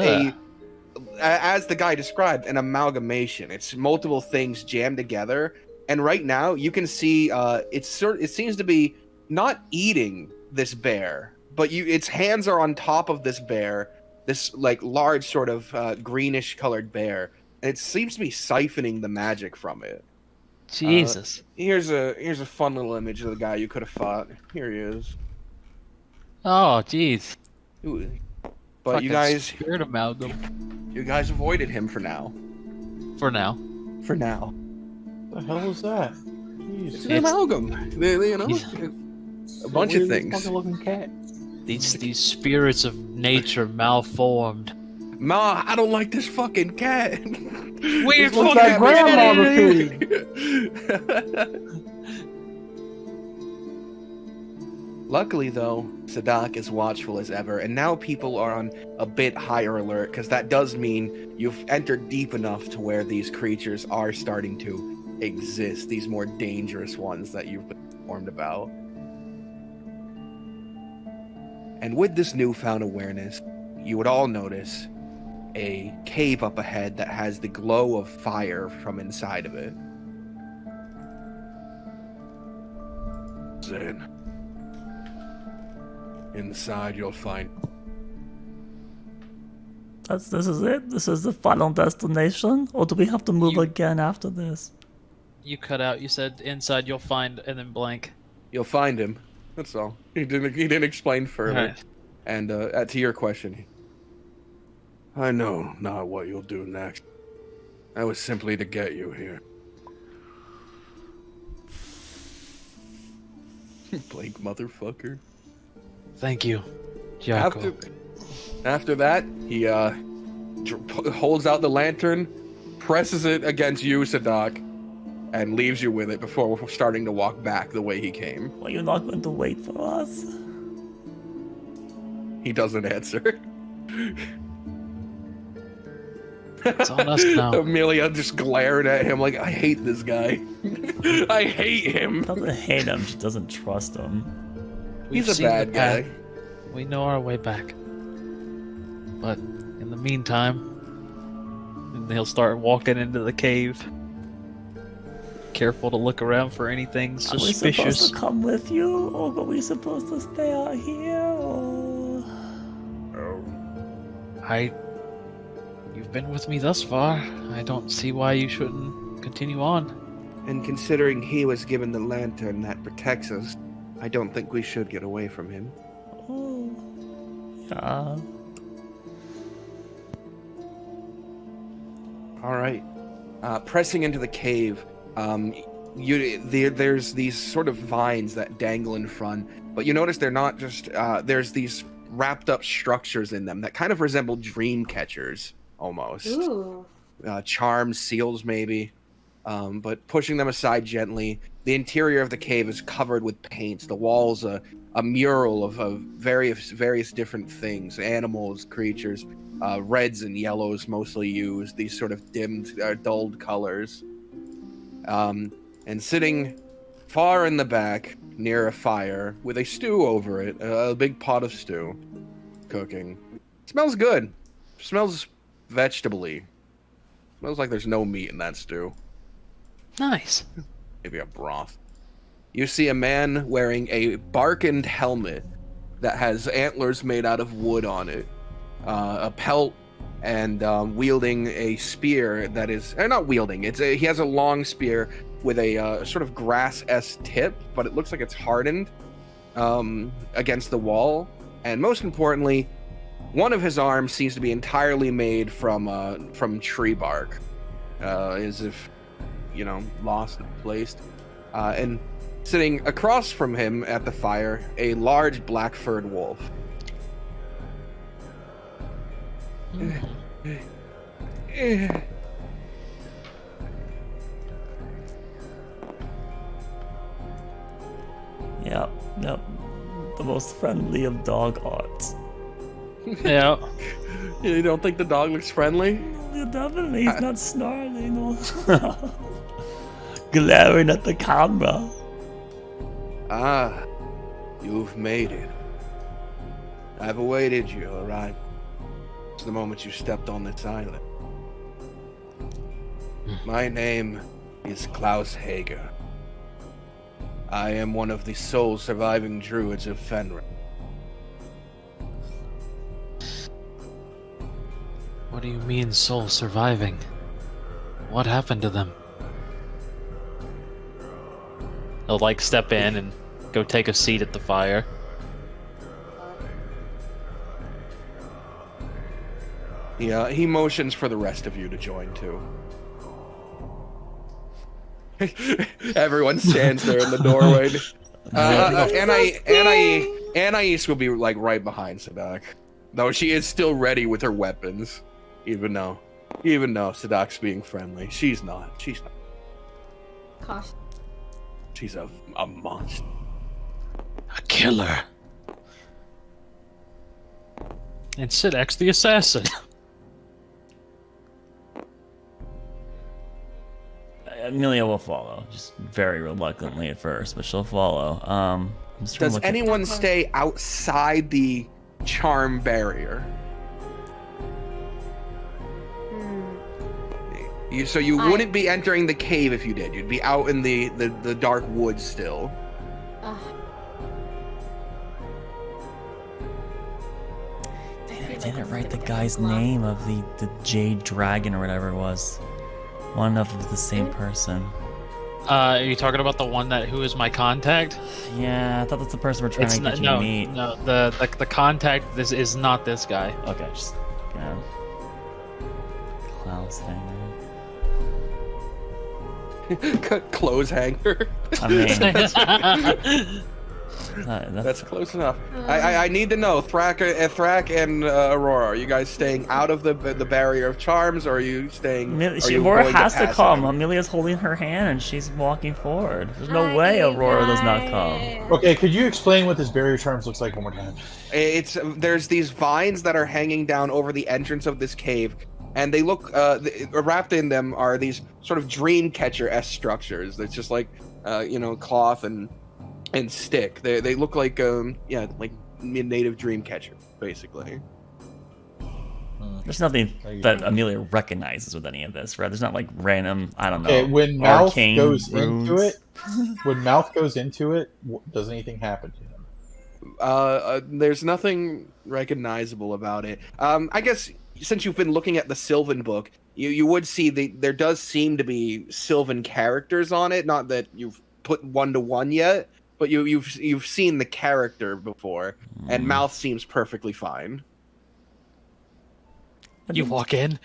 as the guy described, an amalgamation. It's multiple things jammed together. And right now, you can see it seems to be not eating this bear, but its hands are on top of this bear, this like large sort of greenish colored bear, and it seems to be siphoning the magic from it. Jesus. Here's a fun little image of the guy you could have fought. Here he is. Oh, jeez. But Fucking you guys spirit amalgam. avoided him for now. For now. For now. What the hell was that? It's Jeez. an amalgam. A bunch of Weird things. fucking looking cat. These spirits of nature malformed. Ma, I don't like this fucking cat. Weird Looks fucking like grandma cat. Luckily, though, Sadak is watchful as ever, and now people are on a bit higher alert, because that does mean you've entered deep enough to where these creatures are starting to exist, these more dangerous ones that you've been informed about. And with this newfound awareness, you would all notice a cave up ahead that has the glow of fire from inside of it. Then, inside you'll find This is it? This is the final destination? Or do we have to move You- again after this? You cut out. You said inside you'll find, and then blank. You'll find him. That's all. He didn't explain further. Alright. And to your question, I know not what you'll do next. That was simply to get you here. Blank motherfucker. Thank you, Jaco. After that, he holds out the lantern, presses it against you, Sadak, and leaves you with it before starting to walk back the way he came. Well, you're not going to wait for us? He doesn't answer. It's on us now. Amelia just glared at him like, I hate this guy. I hate him. She doesn't hate him, she doesn't trust him. We've He's a seen the bad guy. path. We know our way back. But in the meantime, he'll start walking into the cave. Careful to look around for anything Are we suspicious. supposed to come with you? Or are we supposed to stay out here? Or... You've been with me thus far. I don't see why you shouldn't continue on. And considering he was given the lantern that protects us, I don't think we should get away from him. Oh, yeah. All right. Pressing into the cave, there's these sort of vines that dangle in front, but you notice they're not just, there's these wrapped up structures in them that kind of resemble dream catchers, almost. Ooh. Charms, seals, maybe. But pushing them aside gently, the interior of the cave is covered with paints. The walls, a mural of various different things, animals, creatures, reds and yellows mostly used, these sort of dimmed, dulled colors. And sitting far in the back, near a fire, with a stew over it, a big pot of stew, cooking. Smells good. Smells vegetable-y. Smells like there's no meat in that stew. Nice. Maybe a broth. You see a man wearing a barkened helmet that has antlers made out of wood on it, a pelt, and wielding a spear that is not wielding. He has a long spear with a sort of grass-esque tip, but it looks like it's hardened against the wall. And most importantly, one of his arms seems to be entirely made from tree bark, as if, lost and placed. And sitting across from him at the fire, a large black-furred wolf. Yep. The most friendly of dog arts. Yeah. You don't think the dog looks friendly? Yeah, definitely, he's not snarling or glaring at the camera. Ah, you've made it. I've awaited you, alright? It's the moment you stepped on this island. My name is Klaus Hager. I am one of the sole surviving druids of Fenrir. What do you mean, soul surviving? What happened to them? He'll step in and go take a seat at the fire. Yeah, he motions for the rest of you to join too. Everyone stands there in the doorway. Anais will be right behind Sadak, though she is still ready with her weapons, even though Sadak's being friendly. She's not. Caution. She's a monster. A killer. And Sidak's the assassin. Amelia will follow, just very reluctantly at first, but she'll follow. Does anyone stay outside the charm barrier? So you wouldn't be entering the cave if you did. You'd be out in the dark woods still. Damn, I didn't write the guy's name of the Jade Dragon or whatever it was. One of the same person. Are you talking about the one who is my contact? Yeah, I thought that's the person we're trying to get you to meet. No, the contact is not this guy. Okay, just Klaus Hanger. Clothes hanger. I mean, that's close enough. I need to know, Thrak and Aurora, are you guys staying out of the barrier of charms, or are you staying? Aurora has to come. Amelia's holding her hand and she's walking forward. There's no way Aurora does not come. Okay, could you explain what this barrier of charms looks like one more time? There's these vines that are hanging down over the entrance of this cave, and they look wrapped in them are these sort of dream catcher-esque structures. It's just cloth and stick. They look like native dream catcher, basically. There's nothing that Amelia recognizes with any of this, right? There's not random, I don't know. Okay, when Mouth goes into it, does anything happen to him? There's nothing recognizable about it. I guess since you've been looking at the Sylvan book, you would see there does seem to be Sylvan characters on it. Not that you've put 1-to-1 yet, but you've seen the character before, and Mouth seems perfectly fine. You walk in.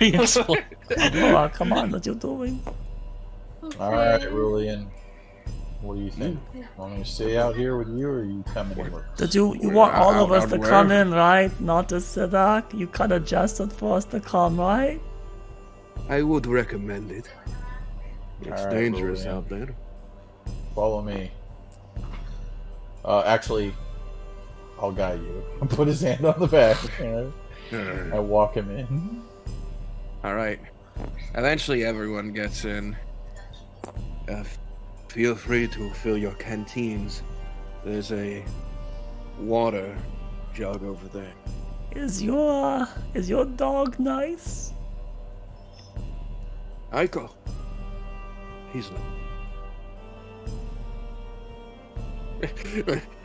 He explodes. Oh, come on, what you doing? Alright, Rulian. What do you think? Want me to stay out here with you, or are you coming in with us? Did you want all of us Out to where? come in, right? Not just Sidak? You kind of gestured for us to come, right? I would recommend it. It's Alright, dangerous Rulian. out there. Follow me. Actually, I'll guide you. I'll put his hand on the back. I walk him in. All right. Eventually, everyone gets in. Feel free to fill your canteens. There's a water jug over there. Is your dog nice? Aiko. He's not.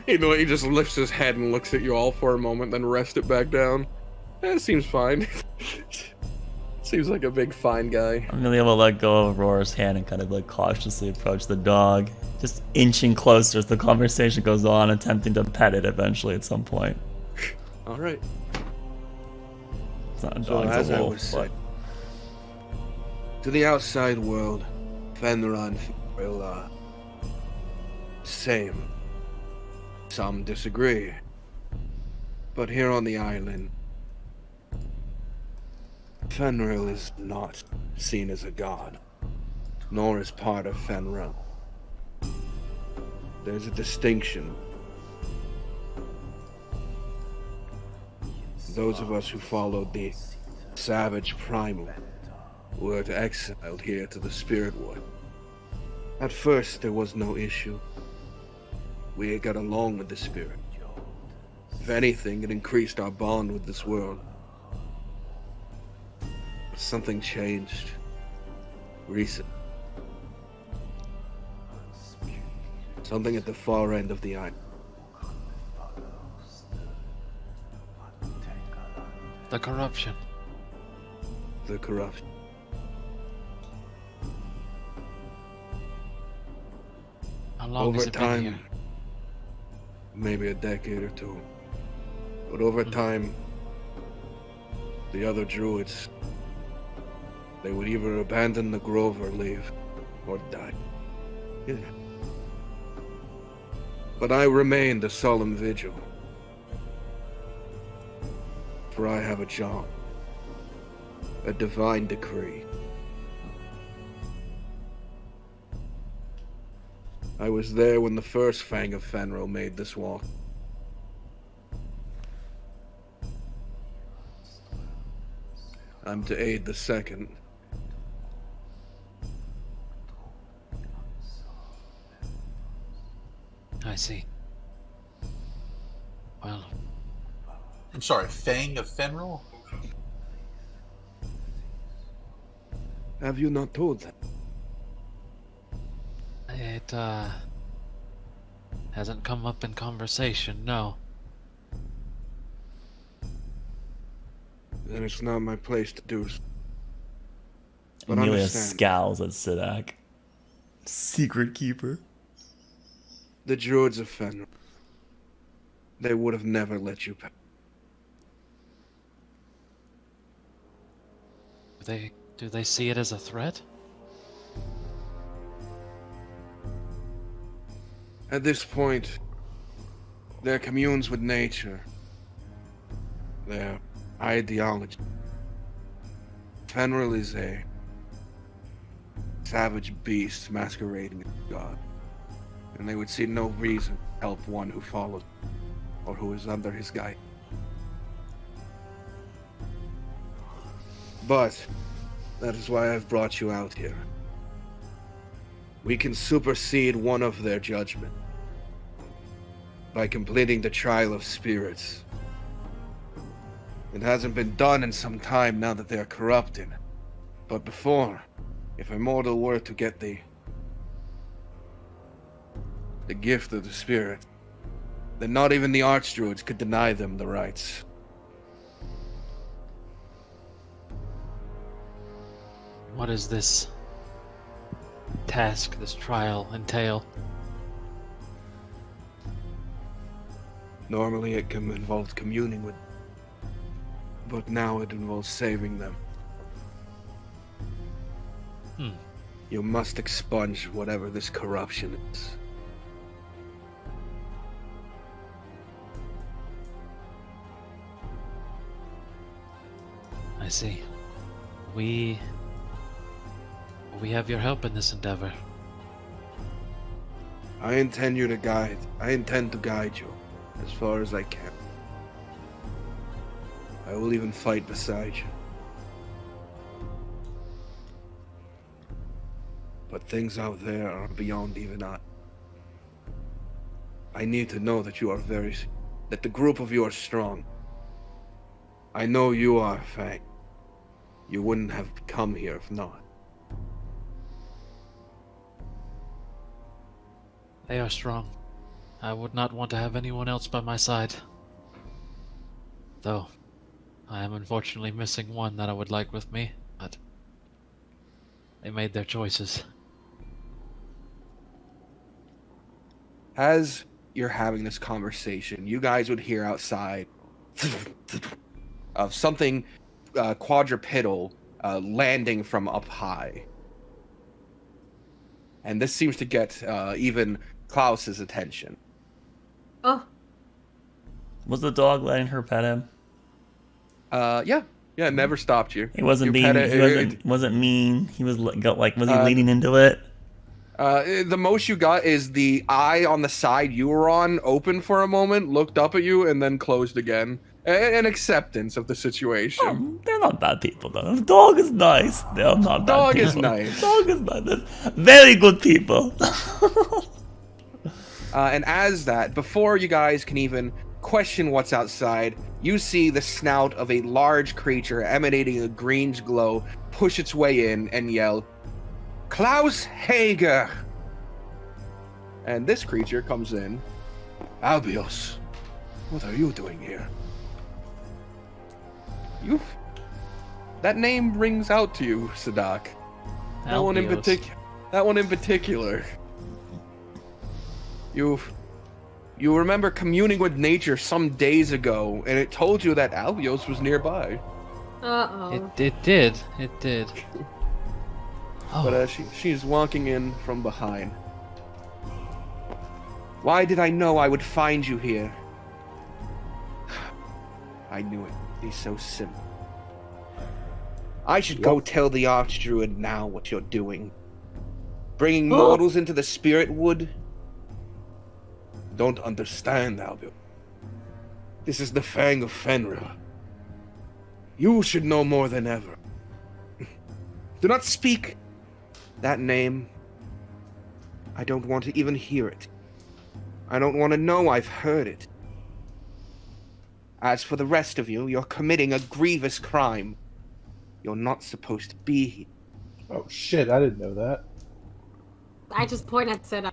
You know, he just lifts his head and looks at you all for a moment, then rests it back down. It seems fine. Seems like a big fine guy. Amelia will let go of Aurora's hand and kind of like cautiously approach the dog, just inching closer as the conversation goes on, attempting to pet it eventually at some point. All right. It's not a So dog, as it's a I wolf, was but saying, to the outside world, Fenrir and will same. Some disagree, but here on the island, Fenrir is not seen as a god, nor as part of Fenrir. There's a distinction. Those of us who followed the savage primal were exiled here to the Spirit Wood. At first, there was no issue. We got along with the Spirit. If anything, it increased our bond with this world. But something changed recently. Something at the far end of the island. The corruption. The corruption. How long Over has it been time, here? maybe a decade or two. But over time, the other druids, they would either abandon the grove or leave, or die. Yeah. But I remained a solemn vigil. For I have a job. A divine decree. I was there when the first Fang of Fenrir made this walk. I'm to aid the second. I see. Well, I'm sorry, Fang of Fenrir? Have you not told them? it hasn't come up in conversation, no. Then it's not my place to do so. But Amelia understand, scowls at Sidak. Secret keeper. the druids of Fenrir, they would have never let you pass. Do they see it as a threat? At this point, their communes with nature, their ideology. Fenrir is a savage beast masquerading as God, and they would see no reason to help one who follows or who is under his guidance. But that is why I've brought you out here. We can supersede one of their judgment by completing the trial of spirits. It hasn't been done in some time now that they are corrupted. But before, if a mortal were to get the gift of the spirit, then not even the Archdruids could deny them the rights. What does this task, this trial, entail? Normally it can involve communing with, but now it involves saving them. You must expunge whatever this corruption is. I see. We have your help in this endeavor. I intend to guide you as far as I can. I will even fight beside you. But things out there are beyond even I. I need to know that that the group of you are strong. I know you are, Fang. You wouldn't have come here if not. They are strong. I would not want to have anyone else by my side. Though, I am unfortunately missing one that I would like with me, but they made their choices. As you're having this conversation, you guys would hear outside of something quadrupedal landing from up high. And this seems to get even Klaus's attention. Oh. Was the dog letting her pet him? Yeah, it never stopped you. He wasn't You being. pet it, He wasn't mean. He was like. Was he leaning into it? The most you got is the eye on the side you were on opened for a moment, looked up at you, and then closed again. An acceptance of the situation. Oh, they're not bad people, though. The dog is nice. They're not bad Dog people. is nice. Dog is nice. They're very good people. And as that, before you guys can even question what's outside, you see the snout of a large creature emanating a greenish glow push its way in and yell, "Klaus Hager!" And this creature comes in. "Albios, what are you doing here?" That name rings out to you, Sadak. That one in particular. You remember communing with nature some days ago, and it told you that Albios was nearby. Uh-oh. It did. Oh. But she's walking in from behind. "Why did I know I would find you here? I knew it would be so simple. I should go tell the Archdruid now what you're doing. Bringing mortals into the Spirit Wood? Don't understand, Albio. This is the Fang of Fenrir. You should know more than ever. Do not speak that name. I don't want to even hear it. I don't want to know I've heard it. As for the rest of you, you're committing a grievous crime. You're not supposed to be here." Oh shit, I didn't know that. I just point at Sid.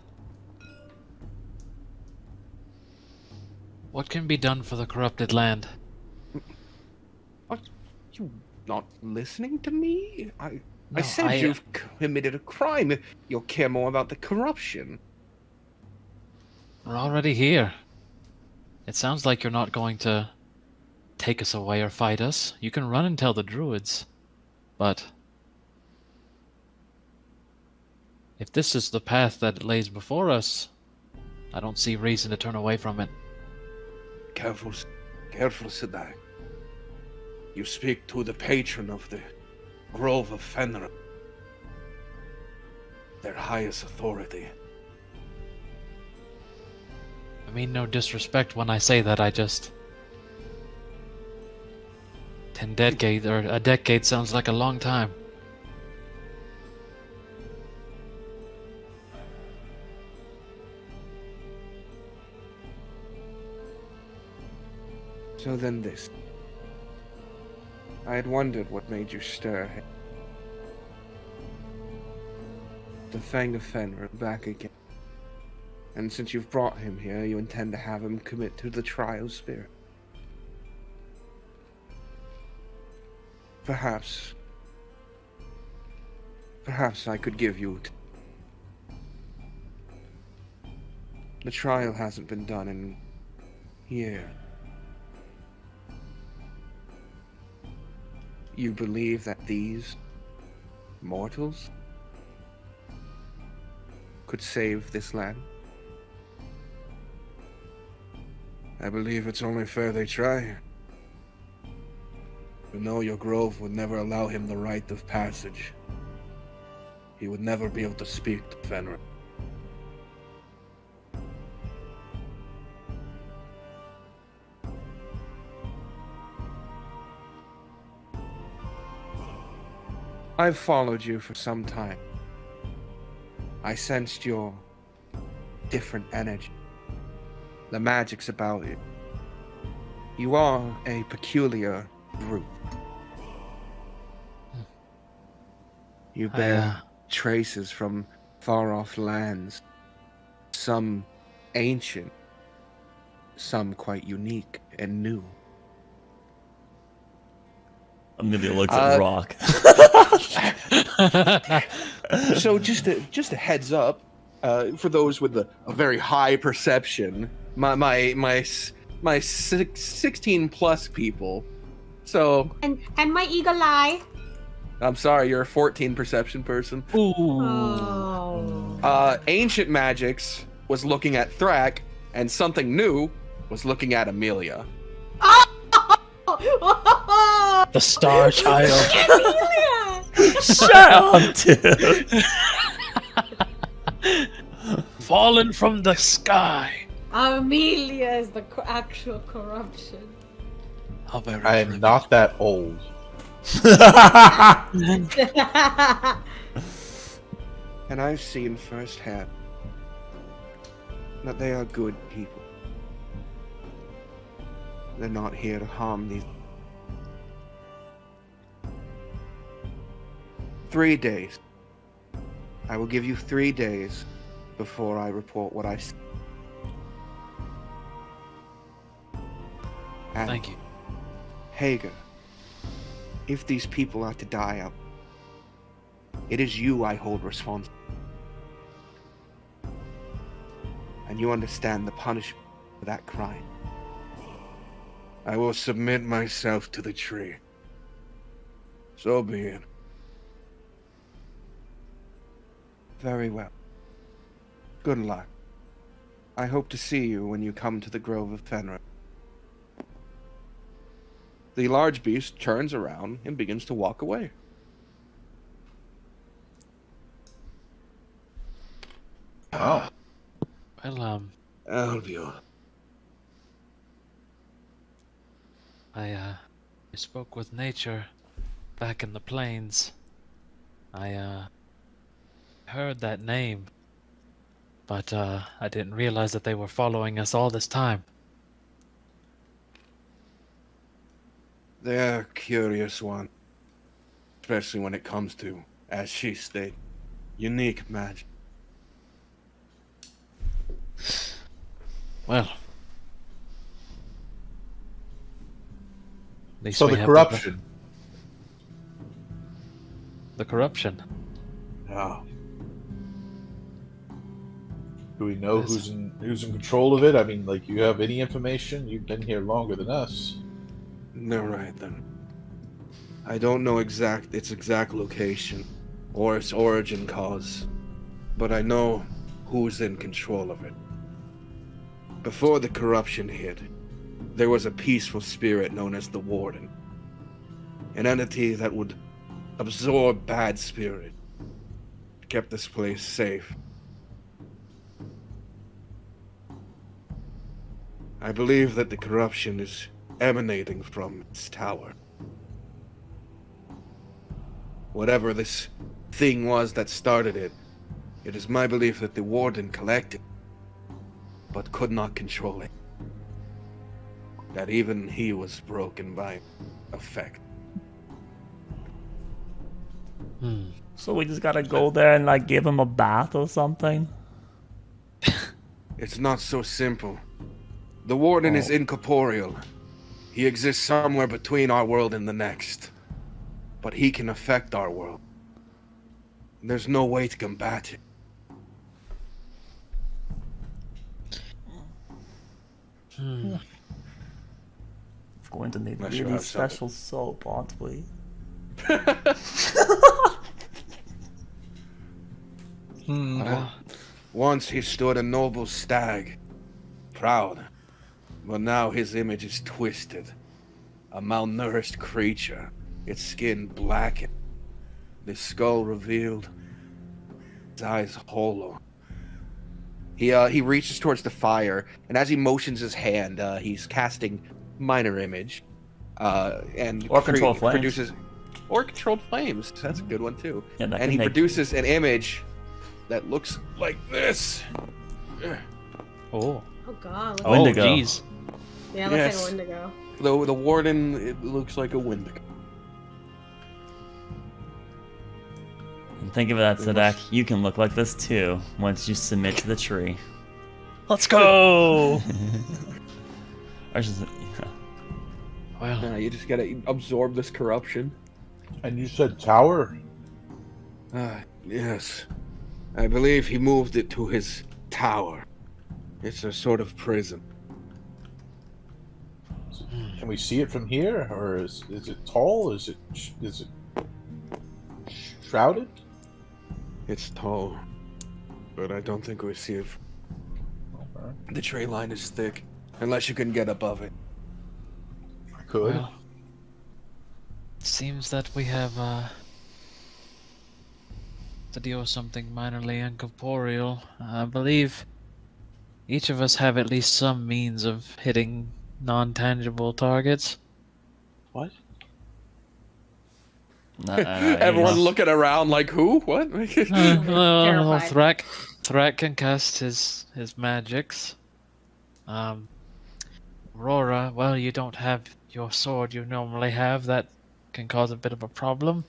What can be done for the corrupted land? Are you not listening to me? I No, said you've committed a crime. You'll care more about the corruption. We're already here. It sounds like you're not going to take us away or fight us. You can run and tell the druids. But if this is the path that lays before us, I don't see reason to turn away from it. Careful, Sadak. You speak to the patron of the Grove of Fenrir, their highest authority. I mean no disrespect when I say that, I just... a decade sounds like a long time. So then this. I had wondered what made you stir. The Fang of Fenrir back again. And since you've brought him here, you intend to have him commit to the trial spirit. Perhaps I could give you... The trial hasn't been done in years. You believe that these mortals could save this land? I believe it's only fair they try. You know your grove would never allow him the rite of passage. He would never be able to speak to Fenrir. I've followed you for some time. I sensed your different energy. The magic's about you. You are a peculiar group. You bear traces from far-off lands. Some ancient, some quite unique and new. Amelia looks at Rock. So just a heads up, for those with a very high perception, my 16 plus people. So And my eagle eye. I'm sorry, you're a 14 perception person. Oh. Ancient Magics was looking at Thrak, and something new was looking at Amelia. The Star Child. Shut up, dude. Fallen from the sky. Amelia is the actual corruption. How very I am true. not that old. And I've seen firsthand that they are good people. They're not here to harm these. 3 days. I will give you 3 days before I report what I see. And Thank you. Hager, if these people are to die out, it is you I hold responsible. And you understand the punishment for that crime. I will submit myself to the tree. So be it. Very well. Good luck. I hope to see you when you come to the Grove of Fenrir. The large beast turns around and begins to walk away. Oh. Well, Albion. I spoke with nature back in the plains. I heard that name, but I didn't realize that they were following us all this time. They're a curious one. Especially when it comes to, as she stated, unique magic. Well, at least So we the have corruption. The corruption. Oh. Do we know Yes. who's in control of it? I mean, like, you have any information? You've been here longer than us. All right then. I don't know its exact location or its origin cause, but I know who's in control of it. Before the corruption hit, there was a peaceful spirit known as the Warden. An entity that would absorb bad spirit. Kept this place safe. I believe that the corruption is emanating from its tower. Whatever this thing was that started it, it is my belief that the Warden collected, but could not control it. That even he was broken by effect. So we just gotta go there and like give him a bath or something. It's not so simple. The Warden is incorporeal. He exists somewhere between our world and the next. But he can affect our world. There's no way to combat it. We're going to need Unless you really have something. special soap, aren't we? Once he stood a noble stag, proud, but now his image is twisted. A malnourished creature, its skin blackened, his skull revealed, his eyes hollow. He reaches towards the fire, and as he motions his hand, he's casting minor image, and Or controlled flames. produces, or controlled flames. That's a good one too. Yeah, that And can he make- produces an image that looks like this. Oh. Oh god. Oh, Wendigo. Jeez. Yeah, it looks Yes. like a Wendigo. The Warden, it looks like a Wendigo. And think of that, Sadak. You can look like this too once you submit to the tree. Let's go. Or just, Well, Nah, you just gotta absorb this corruption. And you said tower? Yes. I believe he moved it to his tower. It's a sort of prison. Can we see it from here, or is it tall? Is it shrouded? It's tall, but I don't think we see it. Okay. The tree line is thick, unless you can get above it. I could. well. Seems that we have to deal with something minorly incorporeal. I believe each of us have at least some means of hitting non-tangible targets. What? Everyone looking around like, who? What? Terrified. Thrak can cast his magics. Aurora, well, you don't have your sword you normally have. That can cause a bit of a problem.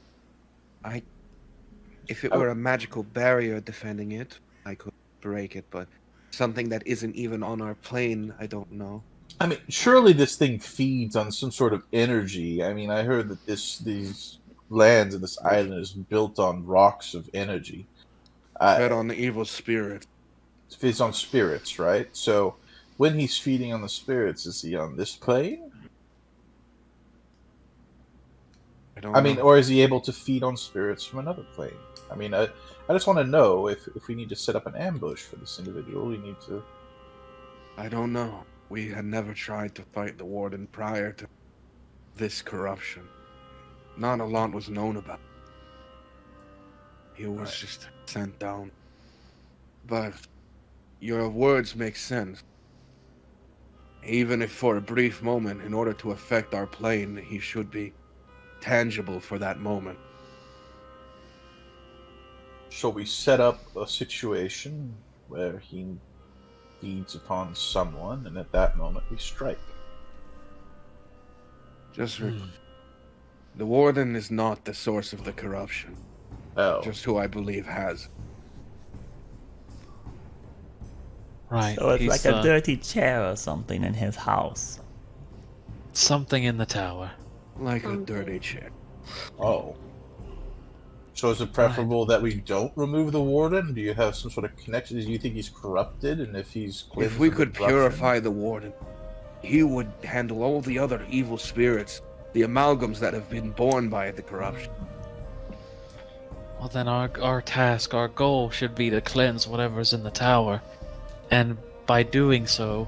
If it were a magical barrier defending it, I could break it, but something that isn't even on our plane, I don't know. I mean, surely this thing feeds on some sort of energy. I mean, I heard that these lands and this island is built on rocks of energy. Fed on the evil spirit. It feeds on spirits, right? So when he's feeding on the spirits, is he on this plane? I don't I mean, know. or is he able to feed on spirits from another plane? I mean, I just want to know if we need to set up an ambush for this individual, we need to... I don't know. We had never tried to fight the Warden prior to this corruption. Not a lot was known about it. He was just sent down. But your words make sense. Even if for a brief moment, in order to affect our plane, he should be tangible for that moment. Shall we set up a situation where he feeds upon someone, and at that moment we strike? The Warden is not the source of the corruption. Oh. Just who I believe has. Right. So it's he's, like a dirty chair or something in his house. something in the tower. Like a dirty chick. Oh. So is it preferable that we don't remove the Warden? Do you have some sort of connection? Do you think he's corrupted? And if he's cleansed If we of could corruption- purify the Warden, he would handle all the other evil spirits, the amalgams that have been born by the corruption. Well, then our task, our goal should be to cleanse whatever's in the tower. And by doing so,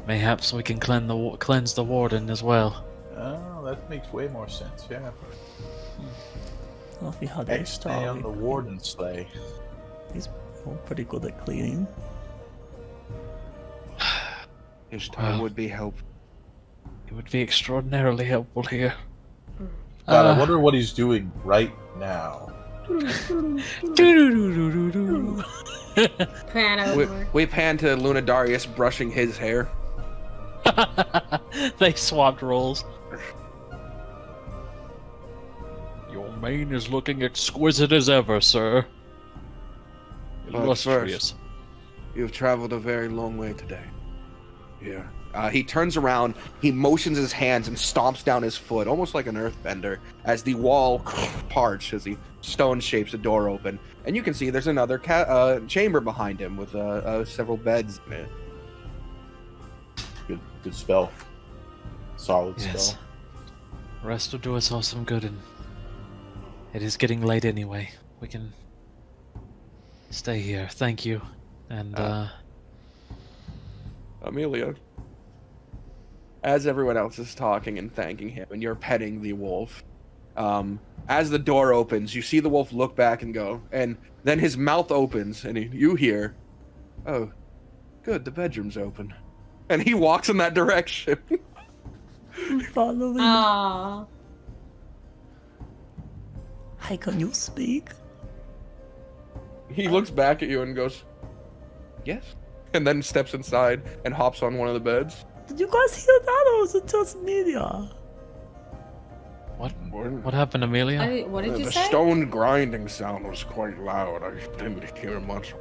mayhaps we can cleanse the Warden as well. Oh, that makes way more sense, yeah. Well, if we had a Stay on the Warden sleigh. He's pretty good at cleaning. His time Wow. would be helpful. It would be extraordinarily helpful here. God, I wonder what he's doing right now. Pan over. We pan to Lunadarius brushing his hair. They swapped roles. Your mane is looking exquisite as ever, sir. But Illustrious. You've traveled a very long way today. Yeah. He turns around, he motions his hands and stomps down his foot, almost like an earthbender, as the wall parts, as he stone shapes a door open. And you can see there's another chamber behind him with several beds in it. Good spell. Solid Yes. spell. Rest will do us all some good, and it is getting late anyway. We can stay here. Thank you. And, Amelia, as everyone else is talking and thanking him, and you're petting the wolf, as the door opens, you see the wolf look back and go, and then his mouth opens, and you hear, "Oh, good, the bedroom's open," and he walks in that direction. Following. Aww. Hi, can you speak? He looks back at you and goes, "Yes," and then steps inside and hops on one of the beds. Did you guys hear that, or was it just Amelia? what happened, Amelia? What did you The say? stone grinding sound was quite loud. I didn't hear much.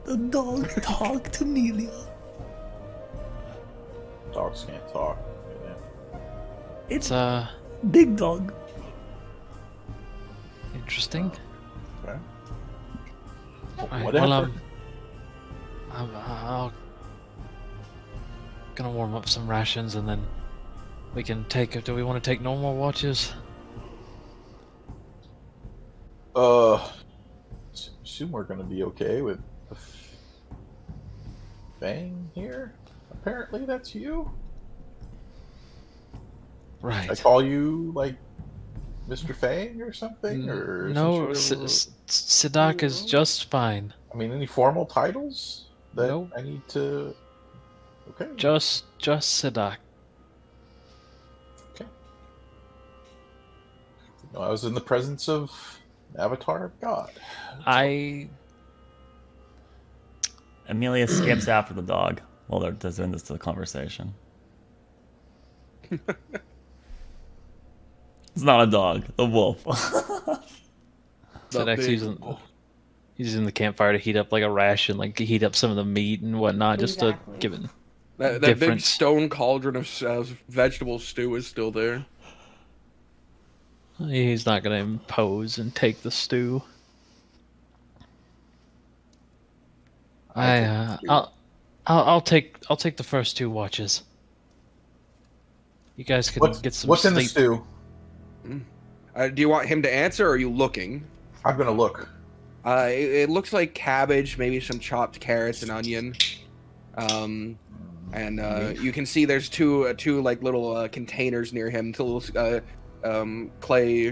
The dog talked to Amelia. Dogs can't talk. Yeah. It's It's, big dog. interesting. Okay. Alright, Whatever. well, I'll gonna warm up some rations and then we can take. Do we want to take no more watches? Assume we're gonna be okay with the Fang here. Apparently, that's you. Right. I call you like Mr. Fang or something, or No, some sort of- Sidak is just fine. I mean, any formal titles that Nope. I need to? Okay. Just Sidak. No, I was in the presence of an avatar of God. Amelia skips after the dog while they're doing this to the conversation. It's not a dog, the wolf. Sidak's using the campfire to heat up like a ration, like heat up some of the meat and whatnot, just Exactly. to give it That big difference. stone cauldron of vegetable stew is still there. He's not gonna impose and take the stew. I'll take the first 2 watches. You guys can get some What's sleep. in the stew? Do you want him to answer, or are you looking? I'm gonna look. It looks like cabbage, maybe some chopped carrots and onion. And you can see there's two like little containers near him, 2 little clay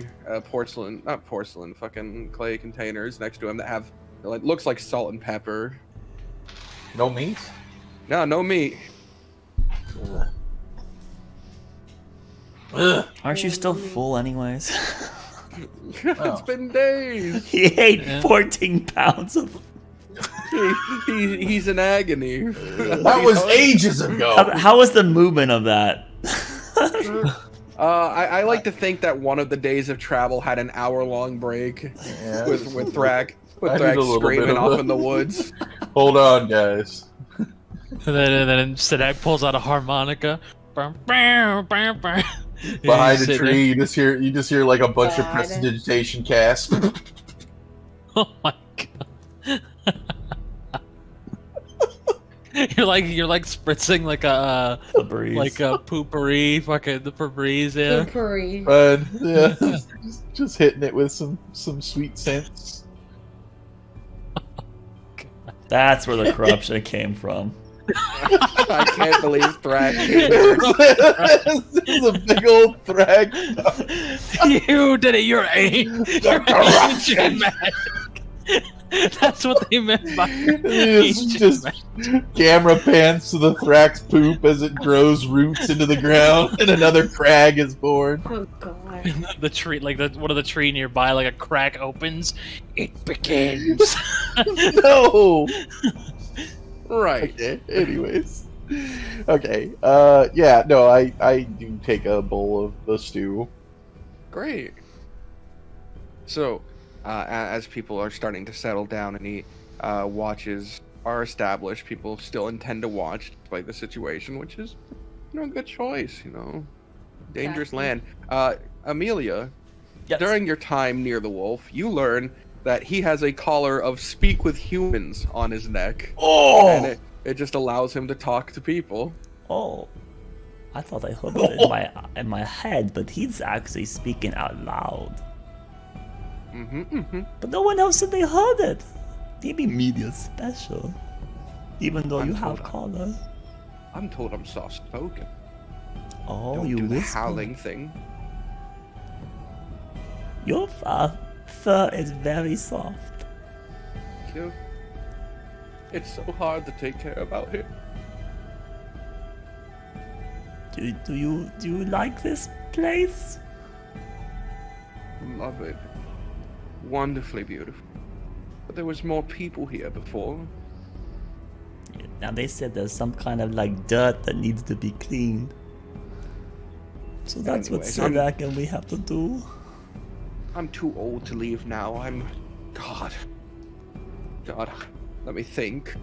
fucking clay containers next to him that have like looks like salt and pepper. No meat. No meat. Aren't you still full anyways? It's been days. He ate 14 pounds of... He's in agony. That was ages ago. How was the movement of that? I like to think that one of the days of travel had an hour-long break Yeah. with Thrak I need a little screaming bit of off a- in the woods. Hold on, guys. And then Sidak pulls out a harmonica. Behind He's a sitting tree, you just hear like a bunch of God. prestidigitation cast. there. Oh my god! you're like spritzing like a Febreze. like a poopery, fucking the Febreze, yeah. Poopery. But yeah, just hitting it with some sweet scents. That's where the corruption came from. I can't believe Thrak. This is a big old Thrag. You did it. You're ancient magic. That's what they meant by It's ancient just magic. camera pans to the Thrax poop as it grows roots into the ground, and another crag is born. Oh god. The tree, like one of the tree nearby, like a crack opens. It begins. No. Right. Okay. Anyways. Okay. Yeah. No. I do take a bowl of the stew. Great. So, as people are starting to settle down and eat, watches are established. People still intend to watch despite the situation, which is, a good choice. Dangerous land. Amelia, Yes. during your time near the wolf, you learn that he has a collar of "Speak with Humans" on his neck, and it just allows him to talk to people. Oh, I thought I heard it in my head, but he's actually speaking out loud. But no one else said they heard it. Maybe media special, even though you have color. I'm told I'm soft-spoken. Oh, Don't you do the whisper. howling thing. Your fur is very soft. Thank you. It's so hard to take care of out here. Do you like this place? Love it. Wonderfully beautiful. But there was more people here before. Now they said there's some kind of like dirt that needs to be cleaned. So that's what Anyways, Sidak and we have to do. I'm too old to leave now. God, let me think.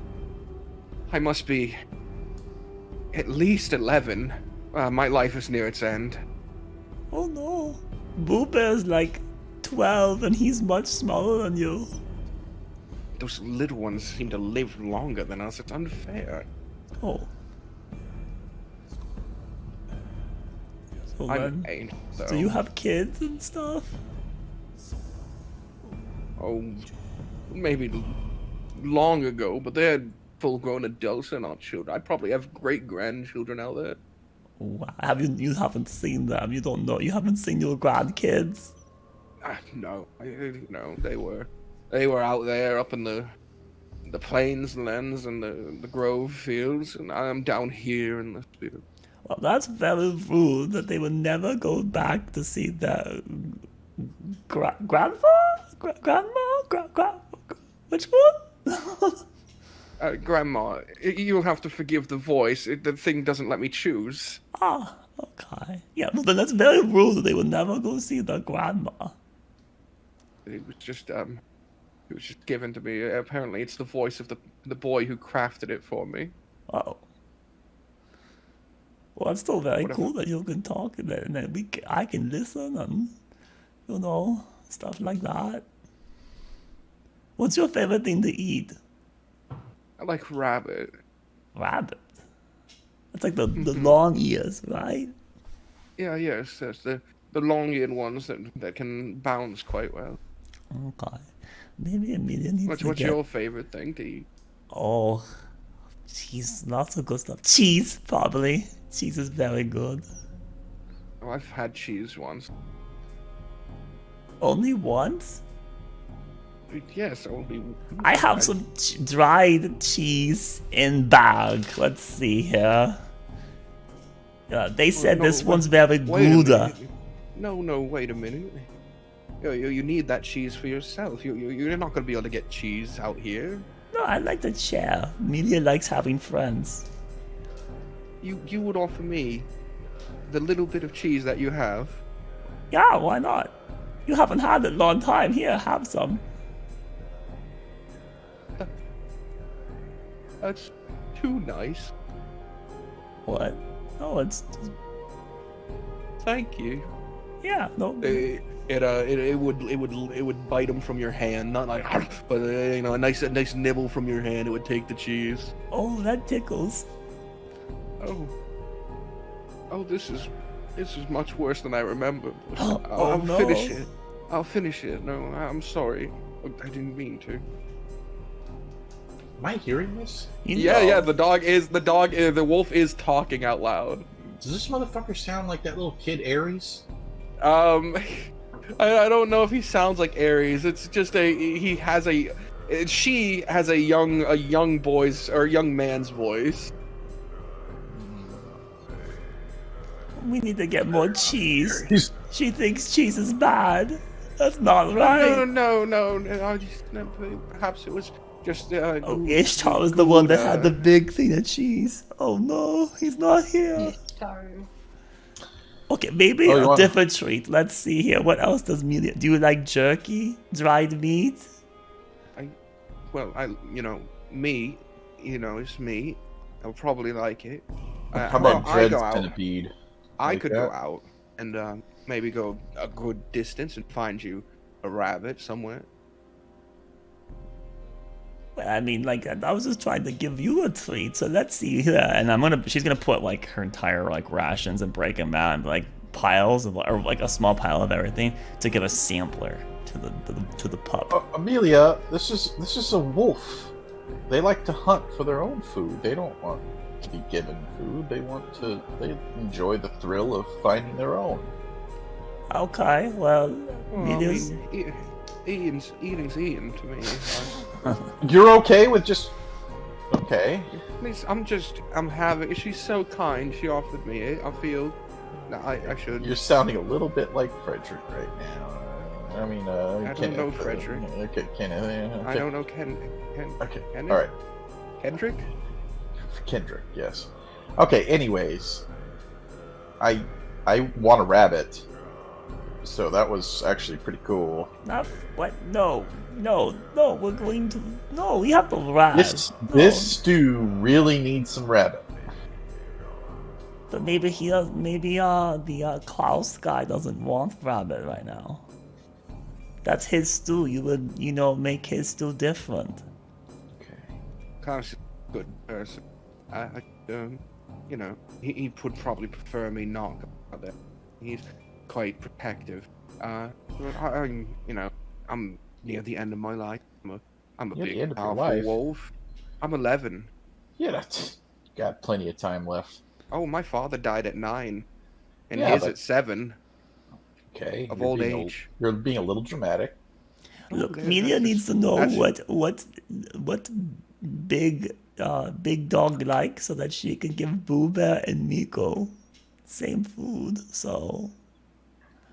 I must be at least 11. My life is near its end. Oh no. Boo Bear's like 12 and he's much smaller than you. Those little ones seem to live longer than us. It's unfair. Oh. So I'm then, an do though. you have kids and stuff? Oh, maybe long ago, but they're full-grown adults and not children. I probably have great-grandchildren out there. Wow. You haven't seen them. You don't know. You haven't seen your grandkids. No, they were out there up in the plains lands and the grove fields, and I'm down here in the field. Well, that's very rude that they would never go back to see their grandma? Which one? Grandma, you'll have to forgive the voice. The thing doesn't let me choose. Ah, okay. Yeah, well then that's very rude that they would never go see their grandma. It was just given to me. Apparently, it's the voice of the boy who crafted it for me. Oh. Well, it's still very Whatever. cool that you can talk and then I can listen and, stuff like that. What's your favorite thing to eat? I like rabbit. Rabbit. It's like the long ears, right? Yeah, yes, that's the long-eared ones that can bounce quite well. Okay. Maybe Amelia needs to What's get... your favorite thing to eat? Oh, cheese. Lots of good stuff. Cheese, probably. Cheese is very good. Oh, I've had cheese once. Only once? Yes, only. I have some dried cheese in bag. Let's see here. They said no, this one's very Wait a good. minute. No, wait a minute. You need that cheese for yourself. You're not gonna be able to get cheese out here. No, I like to share. Amelia likes having friends. You would offer me the little bit of cheese that you have. Yeah, why not? You haven't had it a long time. Here, have some. That's too nice. What? Oh, it's just... Thank you. Yeah, no. It would bite them from your hand, not like, but a nice nibble from your hand. It would take the cheese. Oh, that tickles. Oh, this is much worse than I remember. Oh, I'll no. finish it. I'll finish it. No, I'm sorry. I didn't mean to. Am I hearing this? Yeah. The wolf is talking out loud. Does this motherfucker sound like that little kid Ares? I don't know if he sounds like Ares. It's just she has a young boy's or young man's voice. We need to get more cheese. She thinks cheese is bad. That's not right. No. Perhaps it was just. Ishtar was the one that had the big thing of cheese. Oh no, he's not here. Darn. Okay, maybe Oh, you a want- different treat. Let's see here. What else does Amelia? Do you like jerky? Dried meat? well, me, it's me. I'll probably like it. How about I Dread go out. Centipede? I Like could that? go out and maybe go a good distance and find you a rabbit somewhere. Well, I mean, like, I was just trying to give you a treat, so let's see here. And she's gonna put, like, her entire, like, rations and break them out into, like, piles of, or, like, a small pile of everything to give a sampler to the pup. Amelia, this is a wolf. They like to hunt for their own food. They don't want to be given food. They enjoy the thrill of finding their own. Okay, well, Well, it is. eating's eating to me. You're okay with just... Okay. I'm having. She's so kind. She offered me it. I feel. I should. You're sounding a little bit like Frederick right now. I mean, I don't know Frederick. Okay, Kenneth. Okay. I don't know Okay, Kenneth? all right. Kendrick? Kendrick, yes. Okay, anyways. I want a rabbit. So that was actually pretty cool. Not what? No, we're going to. No, we have to ride. This stew really needs some rabbit. But maybe he does. Maybe the Klaus guy doesn't want rabbit right now. That's his stew. You would, make his stew different. Klaus is a good person. He would probably prefer me not go out there. He's quite protective. I'm near the end of my life. I'm a big, powerful wolf. I'm 11. Yeah, that's got plenty of time left. Oh, my father died at 9, and Yeah, his but- at 7. Okay. Of you're old being age. You're being a little dramatic. Look, Okay, Melia that's- needs to know that's- what big dog like, so that she can give Boo Bear and Miko same food. So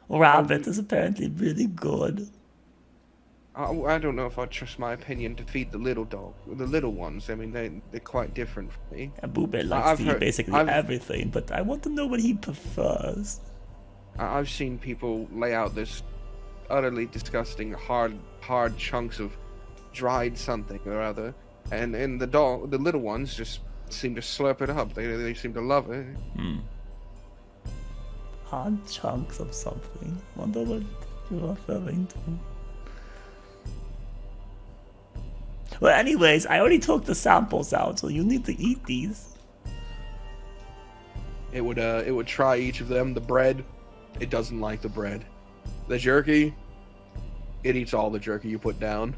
rabbit is apparently really good. I don't know if I trust my opinion to feed the little ones. I mean, they're quite different from me. And Boo Bear likes I've to eat heard- basically I've- everything, but I want to know what he prefers. I've seen people lay out this utterly disgusting, hard chunks of dried something or other, and the little ones just seem to slurp it up. They seem to love it. Hard chunks of something. Wonder what you're referring to. Well, anyways, I already took the samples out, so you need to eat these. It would try each of them. The bread, it doesn't like the bread. The jerky, it eats all the jerky you put down.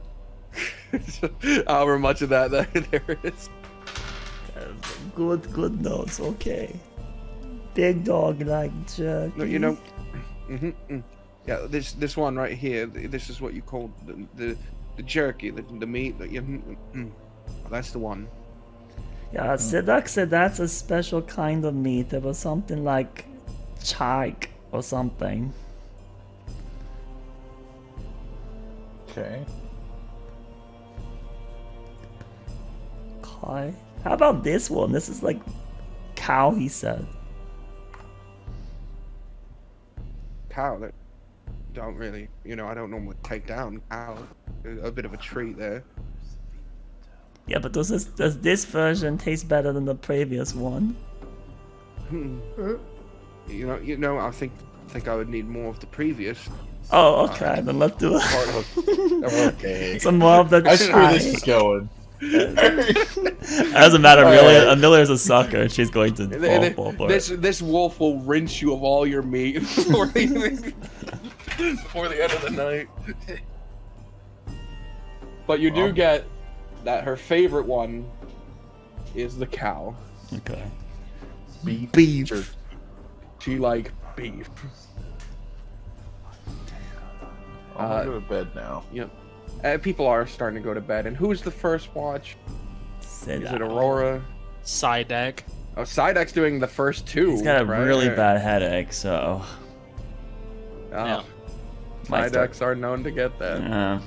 However much of that there is. Good notes, okay. Big dog like jerky. No, yeah. This one right here. This is what you call the jerky, the meat. That's the one. Yeah, Sidak said that's a special kind of meat. It was something like chike or something. Okay. Okay. How about this one? This is like cow, he said. Cow that don't really, I don't normally take down cow. A bit of a treat there. Yeah, but does this version taste better than the previous one? I think I would need more of the previous. Oh, okay. Then let's do it. Okay. Some more of the I see where this chike. is going. It doesn't matter. Amelia's a sucker, and she's going to fall for it. This wolf will rinse you of all your meat before the end of the night. But you do get that her favorite one is the cow. Okay. Beef. She like beef. I'm gonna go to bed now. Yep. People are starting to go to bed. And who's the first watch? Is it Aurora? Psyduck. Oh, Psyduck's doing the first two. He's got a right? really bad headache, so. Oh. Yeah. Psyducks are known to get that. Yeah.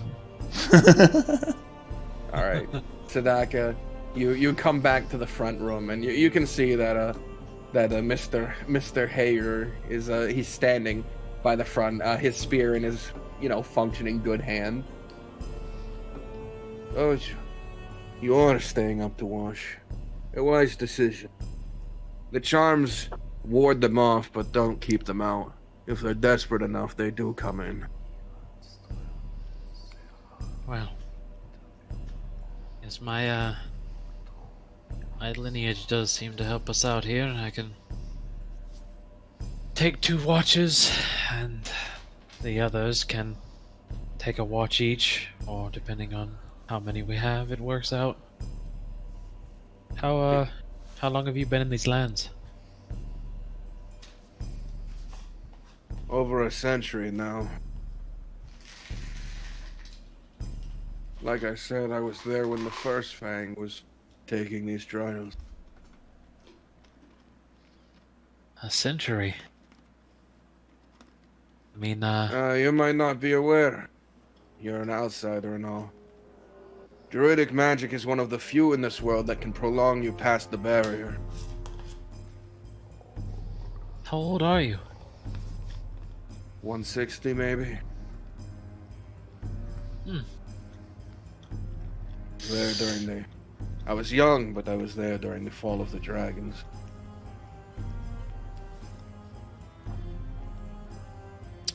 All right, Sadaka, you come back to the front room, and you can see that Mr. Hayer is he's standing by the front, his spear in his functioning good hand. Oh, You are staying up to wash. A wise decision. The charms ward them off, but don't keep them out. If they're desperate enough, they do come in. Well, yes, my lineage does seem to help us out here. I can take 2 watches, and the others can take a watch each, or depending on how many we have, it works out. How long have you been in these lands? Over a century now. Like I said, I was there when the first Fang was taking these trials. A century? I mean, You might not be aware. You're an outsider and all. Druidic magic is one of the few in this world that can prolong you past the barrier. how old are you? 160, maybe? There during the... I was young, but I was there during the fall of the dragons.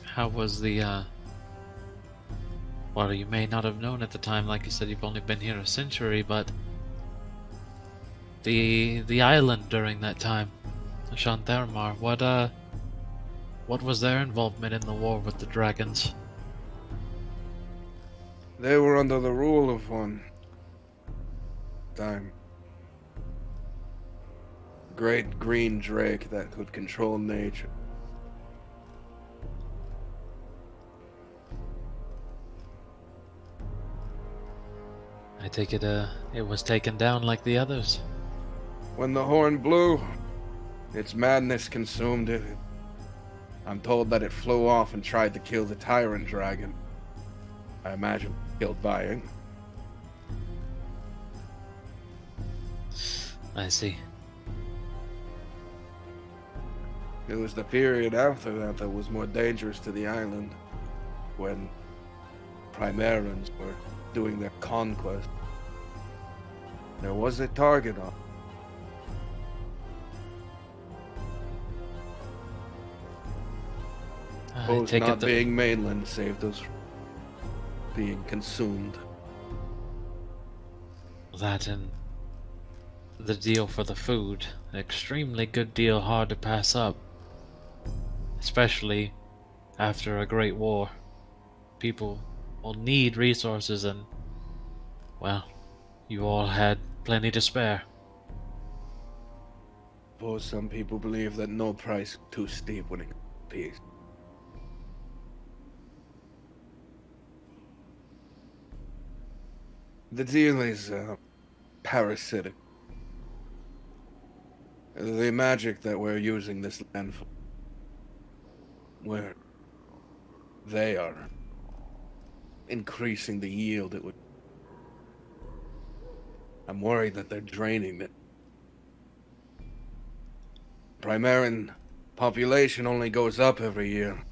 How was the, well, you may not have known at the time, like you said, you've only been here a century, but the island during that time, Shantharmar, what was their involvement in the war with the dragons? They were under the rule of one time. Great green drake that could control nature. I take it, it was taken down like the others. When the horn blew, its madness consumed it. I'm told that it flew off and tried to kill the tyrant dragon. I imagine killed by it. I see. It was the period after that that was more dangerous to the island, when Primerans were doing their conquest. There was a target on. I Suppose take not it that being mainland saved us from being consumed. that and the deal for the food, extremely good deal, hard to pass up. Especially after a great war. People will need resources and, well, you all had plenty to spare. Suppose some people believe that no price is too steep when it comes to peace. The deal is parasitic. The magic that we're using this land for, where they are increasing the yield, it would. I'm worried that they're draining it. Primaran population only goes up every year.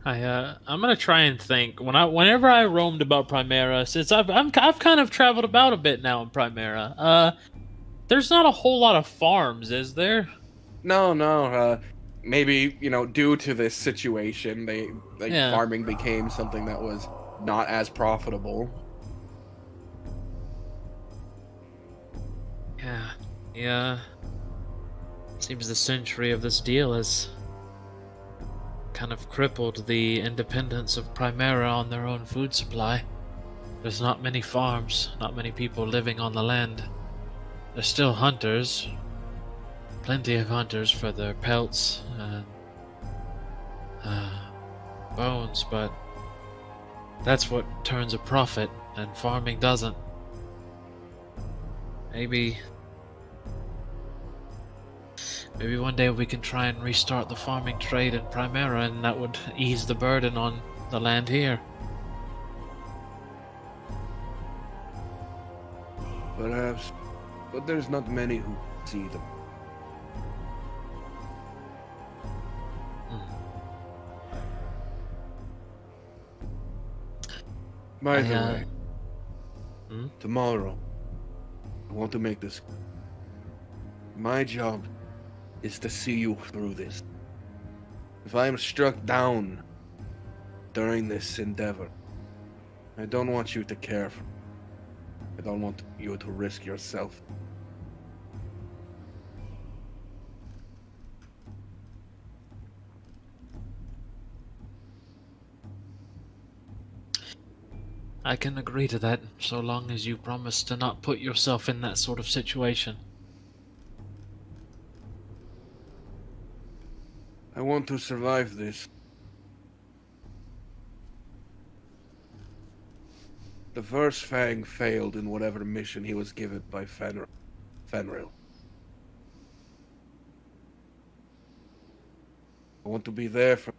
I'm gonna try and think. Whenever I roamed about Primera, since I've kind of traveled about a bit now in Primera. There's not a whole lot of farms, is there? No. Maybe due to this situation, Yeah. farming became something that was not as profitable. Yeah. Seems the century of this deal has kind of crippled the independence of Primera on their own food supply. There's not many farms, not many people living on the land. There's still hunters, plenty of hunters for their pelts and bones, but that's what turns a profit, and farming doesn't. Maybe one day we can try and restart the farming trade in Primera, and that would ease the burden on the land here. Perhaps, but there's not many who see them. By the I, way, hmm? tomorrow, I want to make this. My job is to see you through this. If I am struck down during this endeavor, I don't want you to care for. I don't want you to risk yourself. I can agree to that, so long as you promise to not put yourself in that sort of situation. I want to survive this. The first Fang failed in whatever mission he was given by Fenrir. I want to be there for.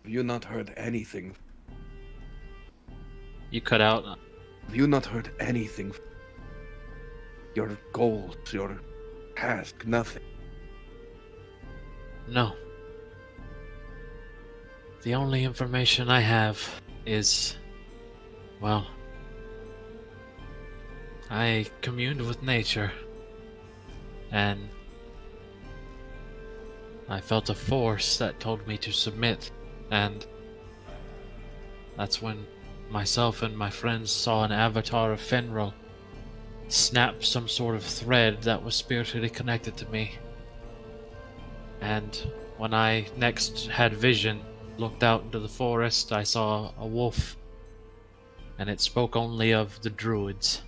Have you not heard anything? You cut out. Have you not heard anything? Your goals, your task, nothing. No. The only information I have is, well, I communed with nature, and I felt a force that told me to submit, and that's when myself and my friends saw an avatar of Fenrir snap some sort of thread that was spiritually connected to me. And when I next had vision, looked out into the forest, I saw a wolf, and it spoke only of the druids.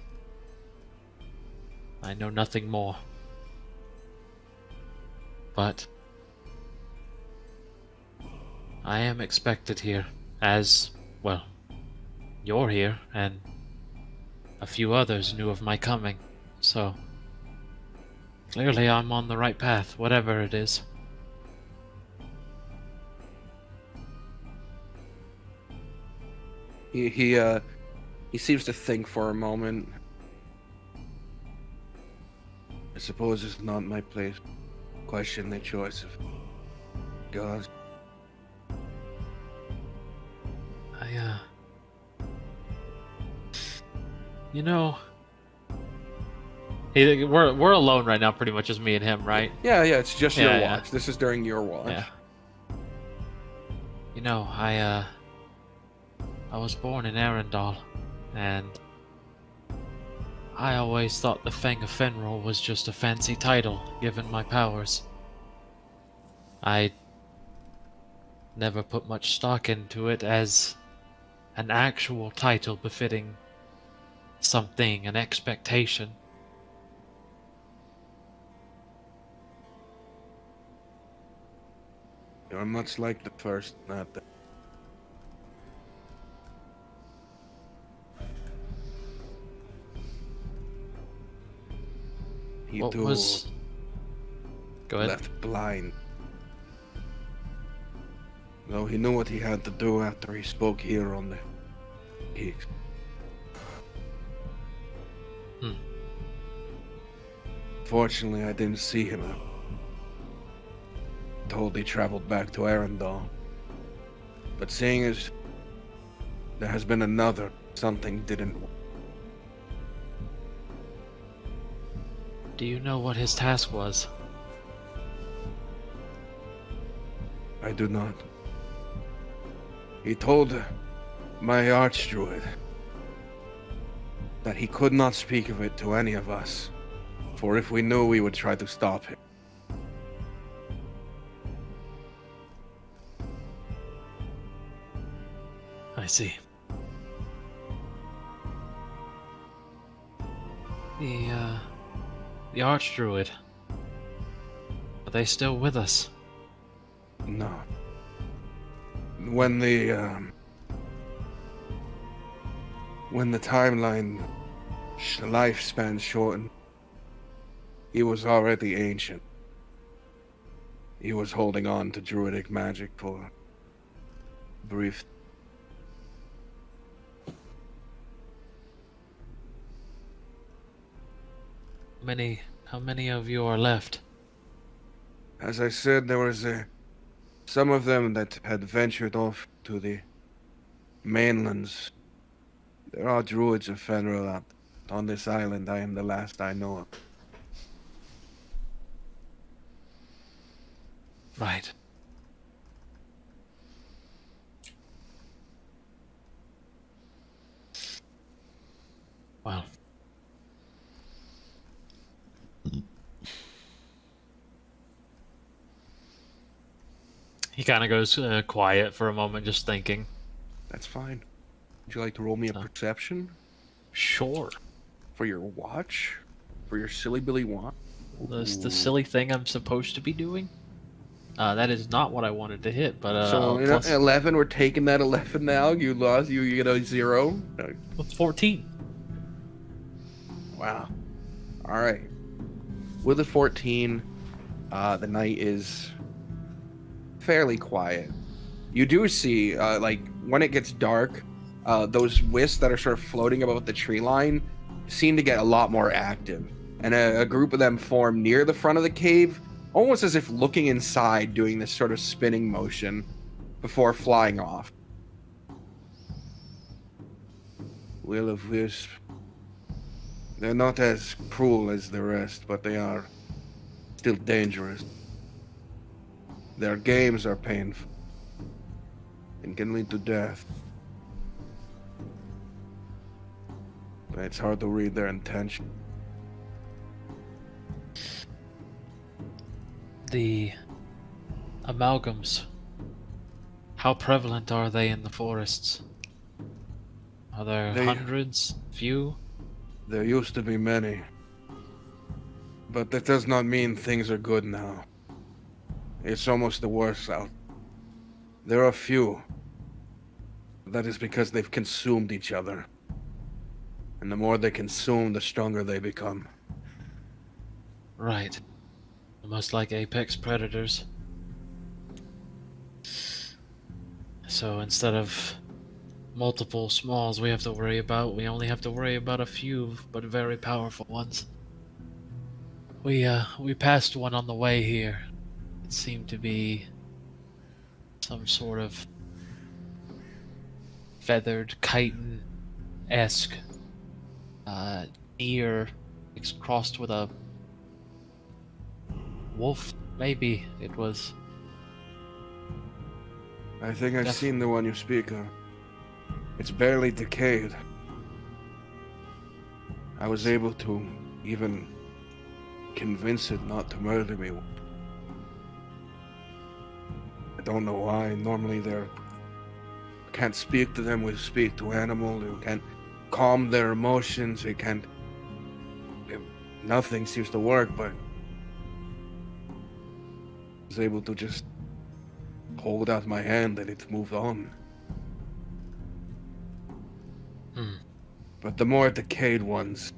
I know nothing more. But I am expected here, as, well, you're here, and a few others knew of my coming, so clearly I'm on the right path, whatever it is. He seems to think for a moment. I suppose it's not my place to question the choice of God. You know, hey, we're alone right now, pretty much, just me and him, right? Yeah, it's just your Yeah. watch. This is during your watch. Yeah. You know, I was born in Arendal, and I always thought the Fang of Fenrir was just a fancy title, given my powers. I never put much stock into it as an actual title befitting something, an expectation. You're much like the first, not the. He What too was... Go ahead. left blind. Though he knew what he had to do after he spoke here on the peaks. Fortunately, I didn't see him. Told he traveled back to Arendal. But seeing as there has been another, something didn't. Do you know what his task was? I do not. He told my archdruid that he could not speak of it to any of us, for if we knew, we would try to stop him. I see. The Archdruid. Are they still with us? No. When the timeline lifespan shortened, he was already ancient. He was holding on to druidic magic for a brief. How many of you are left? As I said, there was a Some of them that had ventured off to the mainlands. There are druids of Fenrir out on this island. I am the last I know of. Right. Well. He kind of goes quiet for a moment, just thinking. That's fine. Would you like to roll me a perception? Sure. For your watch? For your silly Billy watch? That's the silly thing I'm supposed to be doing? That is not what I wanted to hit, but so plus 11, we're taking that 11 now. You lost, you get a 0. with 14. Wow. Alright. With a 14, the night is fairly quiet. You do see, like, when it gets dark, those wisps that are sort of floating above the tree line seem to get a lot more active. And a group of them form near the front of the cave, almost as if looking inside, doing this sort of spinning motion before flying off. Will of Wisp. They're not as cruel as the rest, but they are still dangerous. Their games are painful and can lead to death. But it's hard to read their intention. The amalgams. How prevalent are they in the forests? Are there hundreds? Few? There used to be many. But that does not mean things are good now. It's almost the worst out. There are few. That is because they've consumed each other. And the more they consume, the stronger they become. Right. Almost like apex predators. So instead of multiple smalls we have to worry about, we only have to worry about a few, but very powerful ones. We passed one on the way here. It seemed to be some sort of feathered chitin-esque ear crossed with a wolf, maybe it was. I think I've seen the one you speak of. It's barely decayed. I was able to even convince it not to murder me. I don't know why. Normally they're... can't speak to them, we speak to animals. We can't calm their emotions. We can't... nothing seems to work, but... I was able to just hold out my hand and it moved on. But the more decayed ones,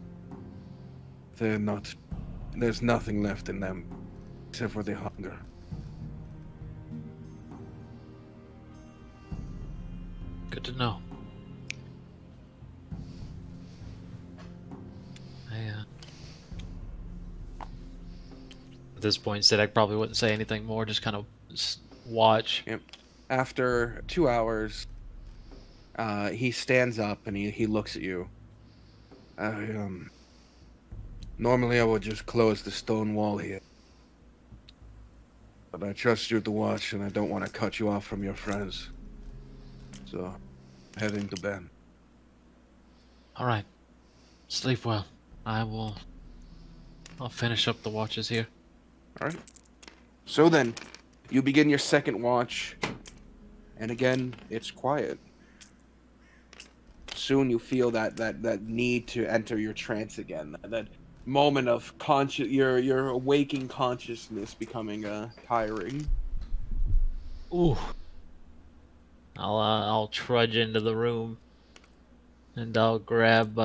they're not... there's nothing left in them except for the hunger. Good to know. At this point, Sidek probably wouldn't say anything more, just kind of watch. Yep. After 2 hours, he stands up and he looks at you. Normally I would just close the stone wall here. But I trust you to watch and I don't want to cut you off from your friends. So, heading to bed. Alright. Sleep well. I'll finish up the watches here. Alright. So then, you begin your second watch, and again, it's quiet. Soon you feel that need to enter your trance again. That moment of your waking consciousness becoming tiring. Ooh. I'll trudge into the room, and I'll grab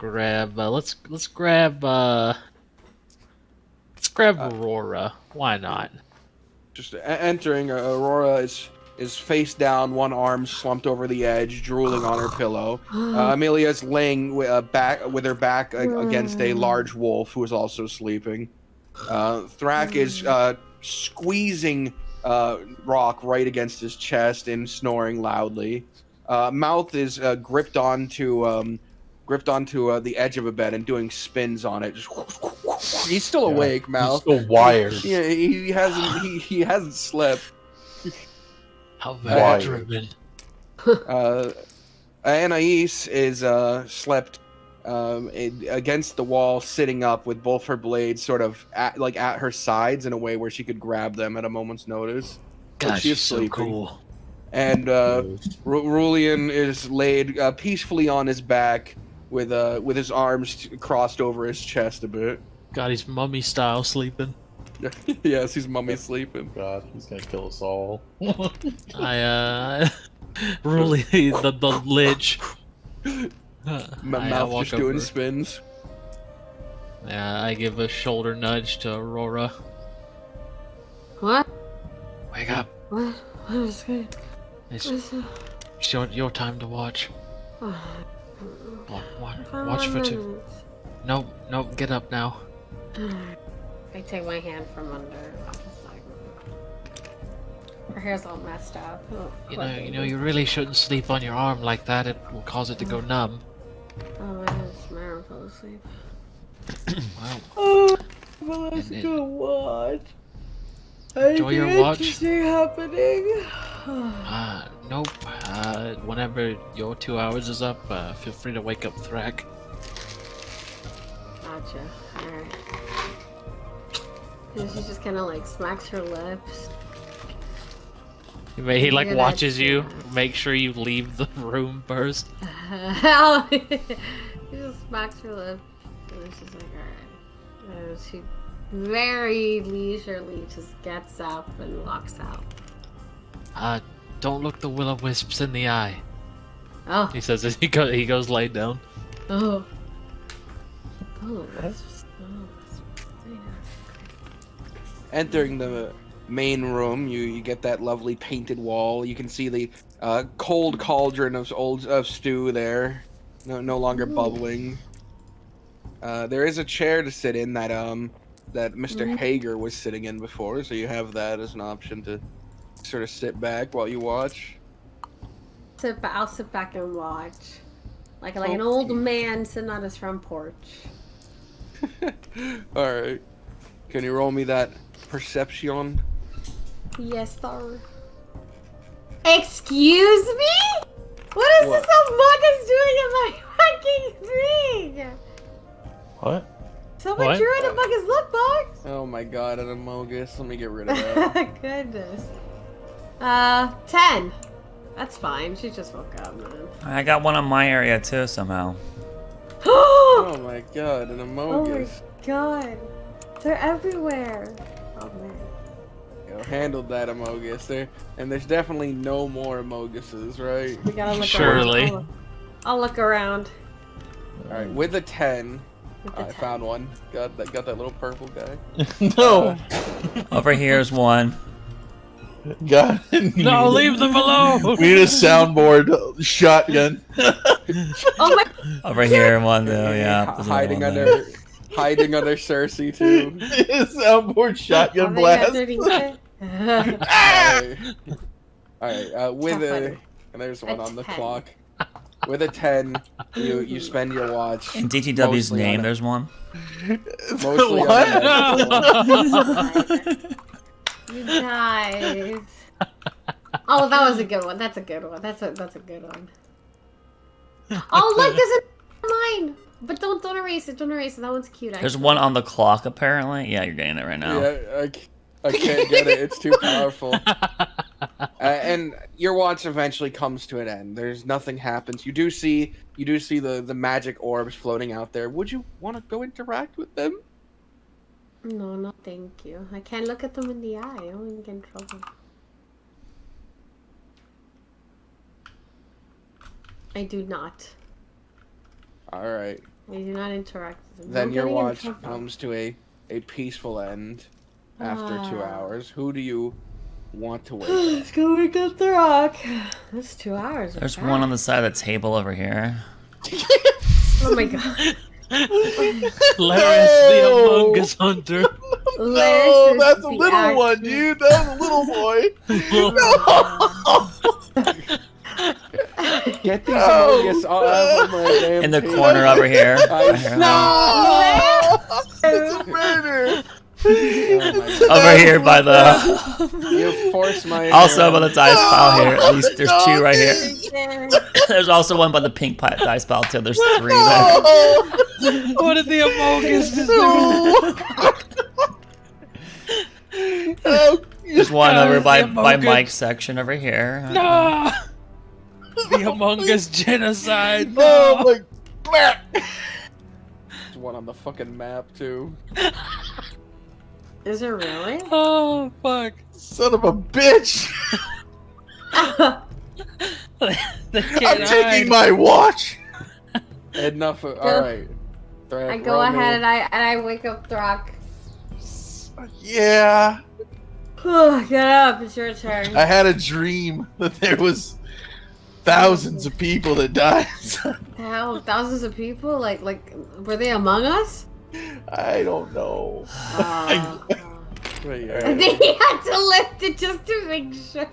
let's grab Aurora. Why not? Just entering, Aurora is face down, one arm slumped over the edge, drooling on her pillow. Amelia's laying with her back against a large wolf who is also sleeping. Thrak is squeezing Rock right against his chest and snoring loudly. Mouth is gripped onto the edge of a bed and doing spins on it. He's still awake, Mouth. He's still wired. Yeah, he hasn't slept. How very driven. Anais is slept against the wall, sitting up with both her blades sort of at her sides in a way where she could grab them at a moment's notice. God, she's so sleeping. cool. And Rulian is laid peacefully on his back with his arms crossed over his chest a bit. God, he's mummy style sleeping. Yes, he's mummy sleeping. God, he's gonna kill us all. Really, the lich. Mouth just doing spins. Yeah, I give a shoulder nudge to Aurora. What? Wake up. What is it? It's your time to watch. Watch for 2. No, get up now. I take my hand from under. Her hair's all messed up. Oh, You know, you really shouldn't sleep on your arm like that. It will cause it to go numb. Oh, I just Mara fell asleep. Well, Let's go watch. Enjoy your watch. Anything happening? Nope. Whenever your 2 hours is up, feel free to wake up Thrak. Gotcha. Alright. And she just kind of like smacks her lips. He like Yeah, watches that's- you, make sure you leave the room first. She just smacks her lips. And she's like, alright. And she very leisurely just gets up and walks out. Don't look the will-o-wisps in the eye. Oh. He says as he goes lay down. Oh. Oh, that's Entering the main room, you get that lovely painted wall. You can see the cold cauldron of stew there, no longer bubbling. There is a chair to sit in that Mr. Hager was sitting in before, so you have that as an option to sort of sit back while you watch. I'll sit back and watch. Like an old man sitting on his front porch. Alright. Can you roll me that perception? Yes, sir. Excuse me? What is What? this Amogus doing in my fucking thing? What? Someone What? drew an Amogus lookbox? Oh my god, an Amogus. Let me get rid of that. Goodness. 10. That's fine. She just woke up, man. I got one on my area too somehow. Oh my god, an Oh Amogus. my god. They're everywhere. Oh man. Handled that Amogus there, and there's definitely no more Amoguses, right? We gotta look Surely. around. I'll look around. All right, with a 10, With the I 10. found one. Got that little purple guy. No! Over here's one. God. No, leave them alone! We need a soundboard shotgun. Oh my. Over here one though, yeah. there's another hiding one under hiding under Cersei too. Soundboard shotgun blast. Underneath it. Alright, with Tough a fighter. and there's one A on the 10. clock. With a 10, you spend your watch. In DTW's mostly name, on there's one. mostly What? on You guys. Oh, that was a good one. That's a good one. That's a good one. Oh, look, there's mine. But don't erase it. Don't erase it. That one's cute. There's actually. one on the clock apparently. Yeah, you're getting it right now. Yeah, I can't get it. It's too powerful. And your watch eventually comes to an end. There's nothing happens. You do see the magic orbs floating out there. Would you want to go interact with them? No, thank you. I can't look at them in the eye. I don't want to get in trouble. I do not. All right. I do not interact with them. Then No your getting in watch trouble. comes to a peaceful end after 2 Ah. hours. Who do you want to wake up? Let's go wake up the rock. That's 2 hours. There's one on the side of the table over here. Oh my god. Larry's the Among Us hunter. No, Laris that's is a the little one, actor. dude. That was a little boy. Get these No. Among Us off of my damn In the table. corner over here. I Right here. No! It's a murder. Over here by the. You forced my Also by hand. the dice pile here. At least there's No, 2 right here. dude. There's also one by the pink dice pile too. There's 3 there. No! What did the Among Us do? No! There's one over by Among Us. Mike's section over here. No! The Among Us genocide. Oh No! my! There's one on the fucking map too. Is it really? Oh fuck! Son of a bitch! They can't I'm taking hide. my watch. Enough. All right. I go ahead and I wake up Thrak. Yeah. Get up, it's your turn. I had a dream that there was thousands of people that died. Hell, thousands of people? Like, were they among us? I don't know. I Wait, think he had to lift it just to make sure.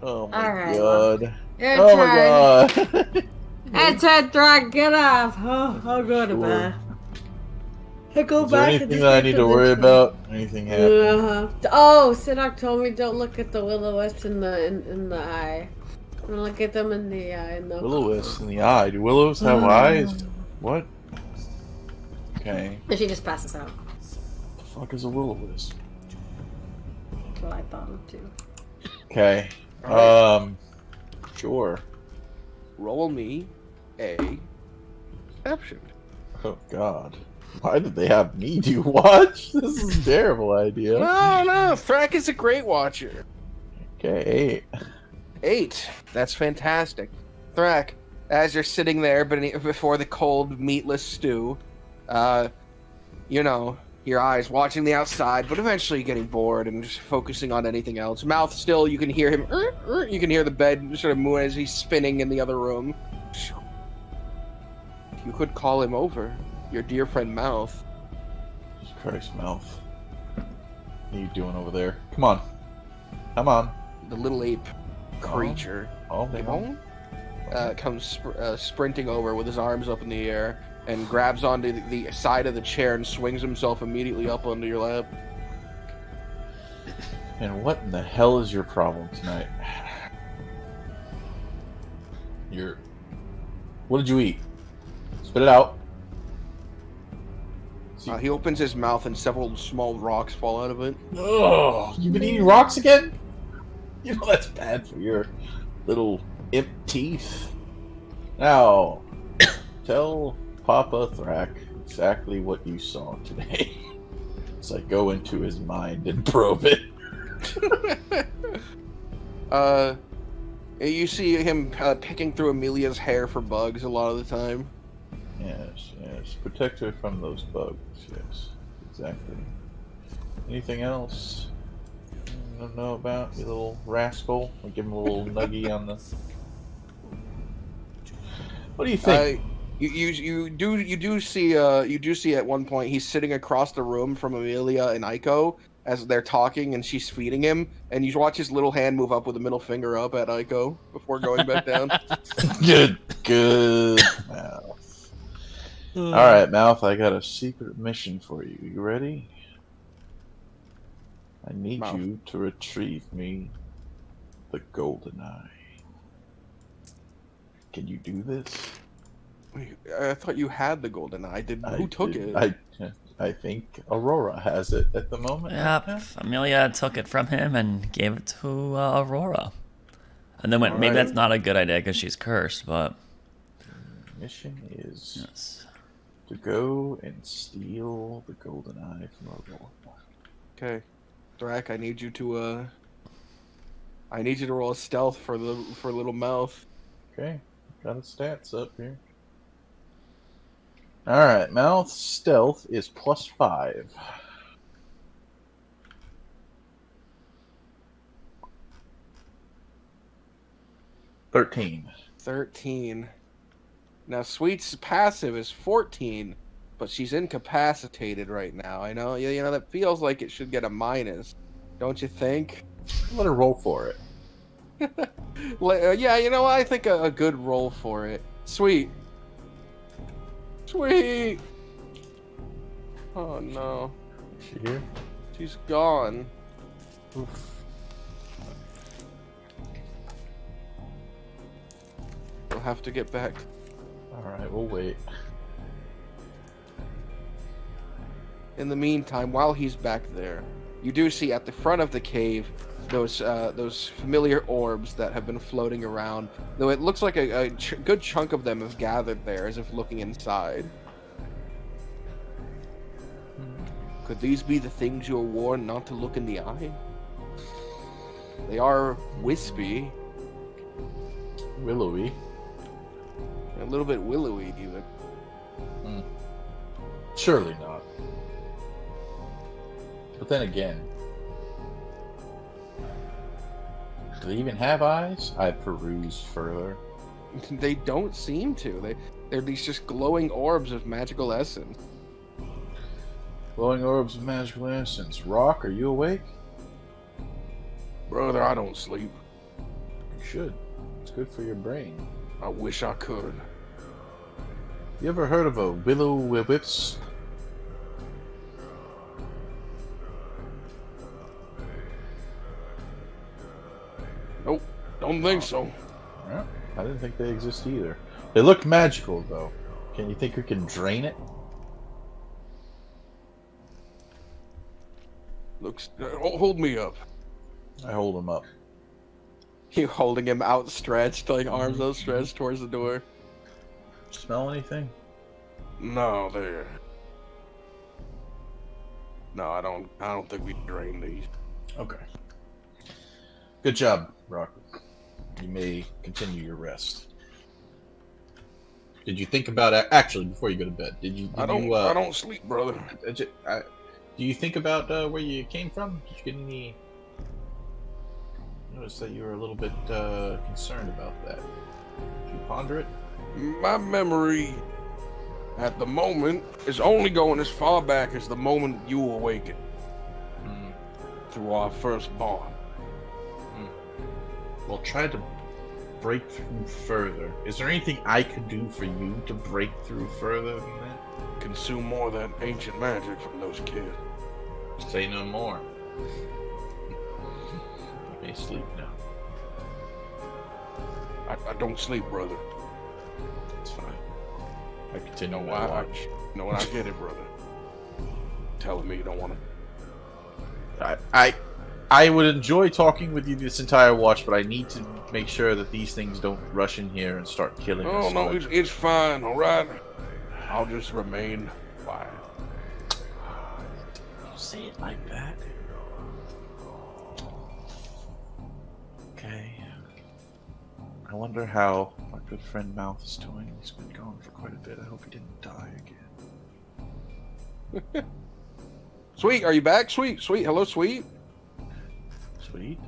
Oh my Alright, god. Your Oh my turn. god. It's a Thrak, get off. Oh, I'll go to Sure. bed. I go Is there back and anything just that I get need the to worry list. about? Anything happen? Uh-huh. Oh, Sidok told me don't look at the will-o-wisp in the eye. Don't look at them in the eye. In the... Will-o-wisps in the eye. Do willows have eyes? What? Okay. And she just passes out. What the fuck is a will-o-wisp? That's what I thought of too. Okay. Sure. Roll me a perception. Oh god. Why did they have me do watch? This is a terrible idea. No, Thrak is a great watcher. Okay, 8. That's fantastic. Thrak, as you're sitting there before the cold, meatless stew, you know, your eyes watching the outside, but eventually getting bored and just focusing on anything else. Mouth still, you can hear him. You can hear the bed sort of move as he's spinning in the other room. You could call him over. Your dear friend Mouth. Jesus Christ, Mouth. What are you doing over there? Come on. Come on. The little ape creature. Oh, they won't. Comes sprinting over with his arms up in the air and grabs onto the side of the chair and swings himself immediately up onto your lap. And what in the hell is your problem tonight? What did you eat? Spit it out. He opens his mouth and several small rocks fall out of it. Ugh, you've been eating rocks again? You know that's bad for your little imp teeth. Now, tell Papa Thrak exactly what you saw today. As I go into his mind and probe it. You see him picking through Amelia's hair for bugs a lot of the time. Yes. Protect her from those bugs. Yes, exactly. Anything else you don't know about, you little rascal? I'll give him a little nuggie on the... What do you think? You do see at one point he's sitting across the room from Amelia and Aiko as they're talking and she's feeding him, and you watch his little hand move up with the middle finger up at Aiko before going back down. Good. Mouth. Alright, Mouth, I got a secret mission for you. You ready? I need Mouth. you to retrieve me the golden eye. Can you do this? I thought you had the golden eye. Who took it? I think Aurora has it at the moment. Yep, Amelia took it from him and gave it to Aurora. And then went, maybe Alright. that's not a good idea because she's cursed, but... Mission is Yes. to go and steal the golden eye from Aurora. Okay, Thrak, I need you to roll a stealth for little Mouth. Okay, got its stats up here. Alright, Mouth's stealth is +5. +13. 13. Now Sweet's passive is 14, but she's incapacitated right now. I know, you know, that feels like it should get a minus, don't you think? Let her roll for it. Yeah, you know, I think a good roll for it. Sweet. Sweet. Oh no. Is she here? She's gone. Oof. We'll have to get back. Alright, we'll wait. In the meantime, while he's back there, you do see at the front of the cave those familiar orbs that have been floating around. Though it looks like a good chunk of them have gathered there, as if looking inside. Could these be the things you were warned not to look in the eye? They are wispy. Willowy. A little bit willowy, even. Surely not. But then again, do they even have eyes? I peruse further. They don't seem to. They're these just glowing orbs of magical essence. Glowing orbs of magical essence. Rock, are you awake? Brother, I don't sleep. You should. It's good for your brain. I wish I could. You ever heard of a will-o-wisp? Nope, don't think so. Yeah, I didn't think they exist either. They look magical, though. Can you think we can drain it? Looks. Hold me up. I hold him up. You holding him outstretched, like arms outstretched towards the door. Smell anything? No, there. No, I don't think we drain these. Okay. Good job, Rock. You may continue your rest. Did you think about it? Actually, before you go to bed, I don't sleep, brother. Do you think about where you came from? Did you get any? Notice that you were a little bit concerned about that. Did you ponder it? My memory at the moment is only going as far back as the moment you awakened. Through our first bond. Well, try to break through further. Is there anything I could do for you to break through further than that? Consume more of that ancient magic from those kids. Say no more. You may sleep now. I don't sleep, brother. It's fine. I continue No, my watch. No, I get it, brother. Telling me you don't want to. I would enjoy talking with you this entire watch, but I need to make sure that these things don't rush in here and start killing us. Oh no, it's fine. All right. I'll just remain quiet. Don't say it like that. Okay. I wonder how my good friend Mouth is doing. He's been gone for quite a bit. I hope he didn't die again. Sweet, are you back? Sweet. Hello, Sweet. Sweet.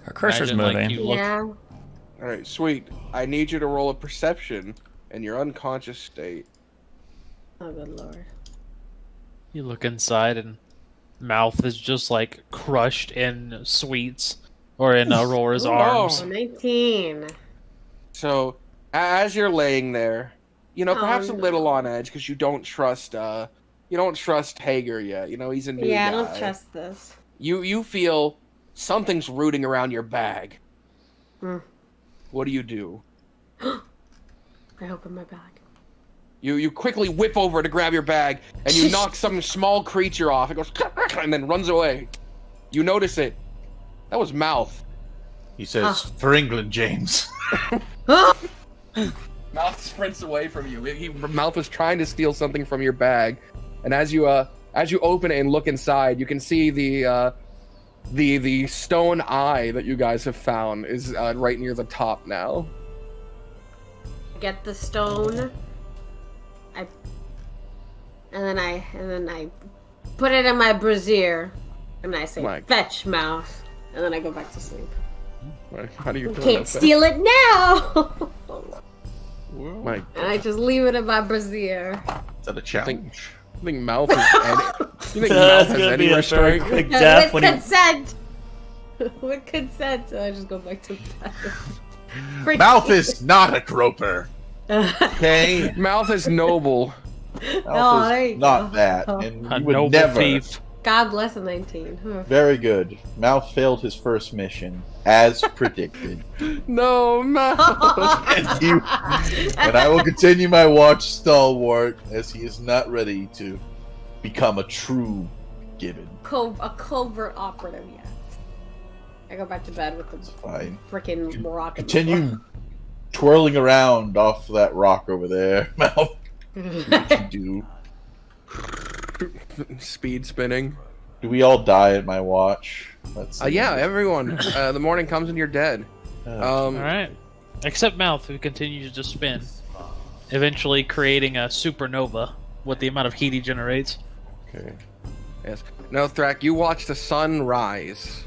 Her cursor's Imagine, moving. like, you look- Yeah. All right, Sweet. I need you to roll a perception in your unconscious state. Oh, good lord. You look inside and Mouth is just like crushed in Sweets or in Aurora's Oh. arms. 19. So, as you're laying there, you know, perhaps a no. little on edge because you don't trust Hager yet. You know, he's a new Yeah, I guy. don't trust this. You feel something's rooting around your bag. Hmm. What do you do? I open my bag. You quickly whip over to grab your bag, and you knock some small creature off. It goes, and then runs away. You notice it. That was Mouth. He says, "For England, James." Mouth sprints away from you. Mouth is trying to steal something from your bag, and as you open it and look inside, you can see the stone eye that you guys have found is right near the top now. Get the stone. And then I put it in my brassiere, and I say, Mike. "Fetch, Mouth," and then I go back to sleep. How do you You throw can't that steal it now. back? Mike, And I just leave it in my brassiere. Is that a challenge? I think Mouth is any. You think That's Mouth has gonna any be a very restraint? quick death With when he... consent. With consent. I just go back to that. Mouth is not a groper. Okay. Mouth is noble. Mouth Oh, there is you not go. that, Oh. and A you would noble never. thief. God bless a 19. Huh. Very good. Mouth failed his first mission, as predicted. No, Mouth. And I will continue my watch stalwart, as he is not ready to become a true gibbon. A covert operative yet. I go back to bed with the Fine. freaking rock. Continue twirling around off that rock over there, Mouth. What you do? Speed spinning. Do we all die at my watch? Let's see. Yeah, everyone. The morning comes and you're dead. All right. Except Mouth, who continues to spin, eventually creating a supernova with the amount of heat he generates. Okay. Yes. No, Thrak, you watch the sun rise.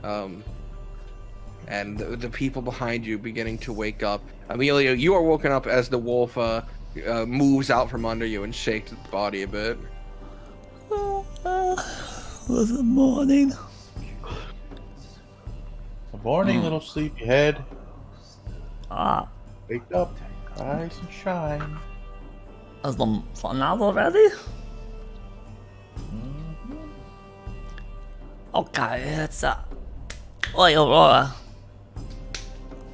And the people behind you beginning to wake up. Amelia, you are woken up as the wolf moves out from under you and shakes its body a bit. Was it morning? Good morning, little sleepyhead. Ah, Wake up, rise and shine. is the sun out already? Okay, it's Oi, Aurora.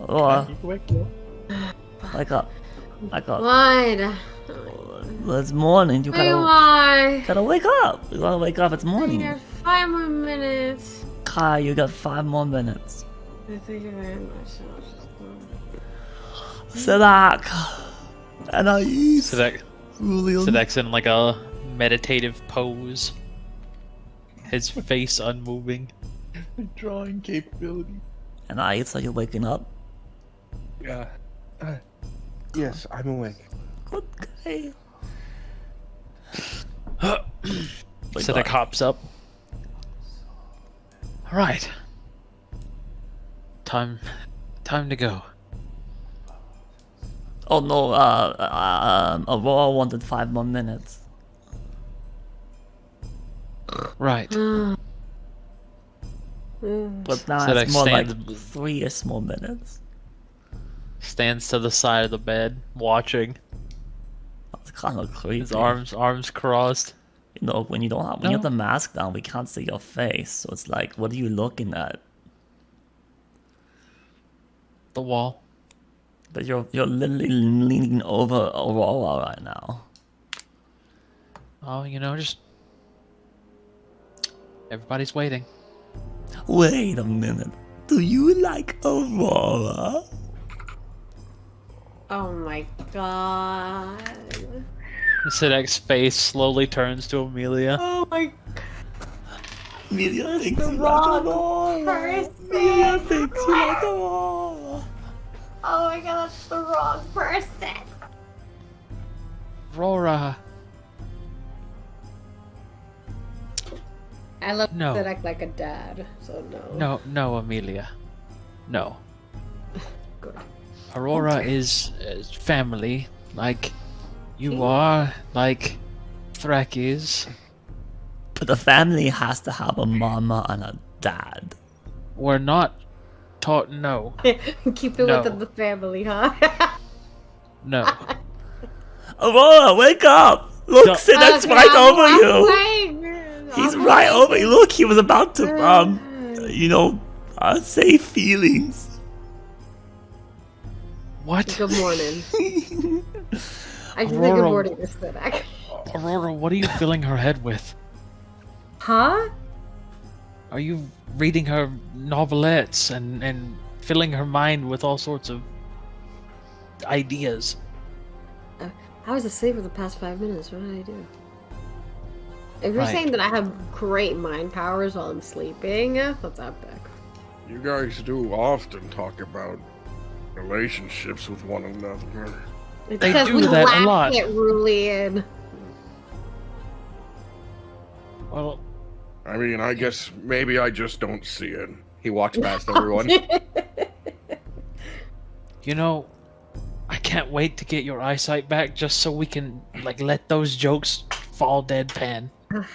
Aurora, You can wake up. wake up. Wake up. What? It's morning. You Wait, why? gotta wake up. You gotta wake up. It's I morning. got 5 more minutes. Kai, you got 5 more minutes. Thank you very much. Sadak. And I eat. Julian. Sidek's in like a meditative pose. His face unmoving. Drawing capability. And I eat, so you're waking up. Yeah. Yes, I'm awake. Good guy. Sidek hops up. All right. Time to go. Oh no, Aurora wanted 5 more minutes. Right. But now So it's that more like stands- 3 more minutes. Stands to the side of the bed, watching. That's kind of creepy. His arms crossed. You know, when you don't have, when you have the mask down, we can't see your face. So it's like, what are you looking at? The wall. But you're literally leaning over Aurora right now. Oh, just everybody's waiting. Wait a minute. Do you like Aurora? Oh my god. Sidek's face slowly turns to Amelia. Oh my Amelia thinks the you like wrong Aurora. person. Amelia thinks you like Aurora. Oh my god, that's the wrong person. Aurora. I look No. at Sidek like a dad, so no. No, Amelia. No. Good. Aurora is family, like you are, like Thrak is. But the family has to have a mama and a dad. We're not taught no. Keep it No. within the family, huh? No. Aurora, wake up! Look, No. Sidek's Okay, right I'm over you. awake. He's I'm right awake. over you. Look, he was about to, say feelings. What? Good morning. I just think good Aurora. morning to Sidek. Aurora, what are you filling her head with? Huh? Are you reading her novelettes and filling her mind with all sorts of ideas? I was asleep for the past 5 minutes. What did I do? If you're Right. saying that I have great mind powers while I'm sleeping, that's epic. You guys do often talk about relationships with one another. It's They because do we that a laugh lot. it Rulian. Well, I mean, I guess maybe I just don't see it. He walks past everyone. I can't wait to get your eyesight back just so we can like let those jokes fall deadpan.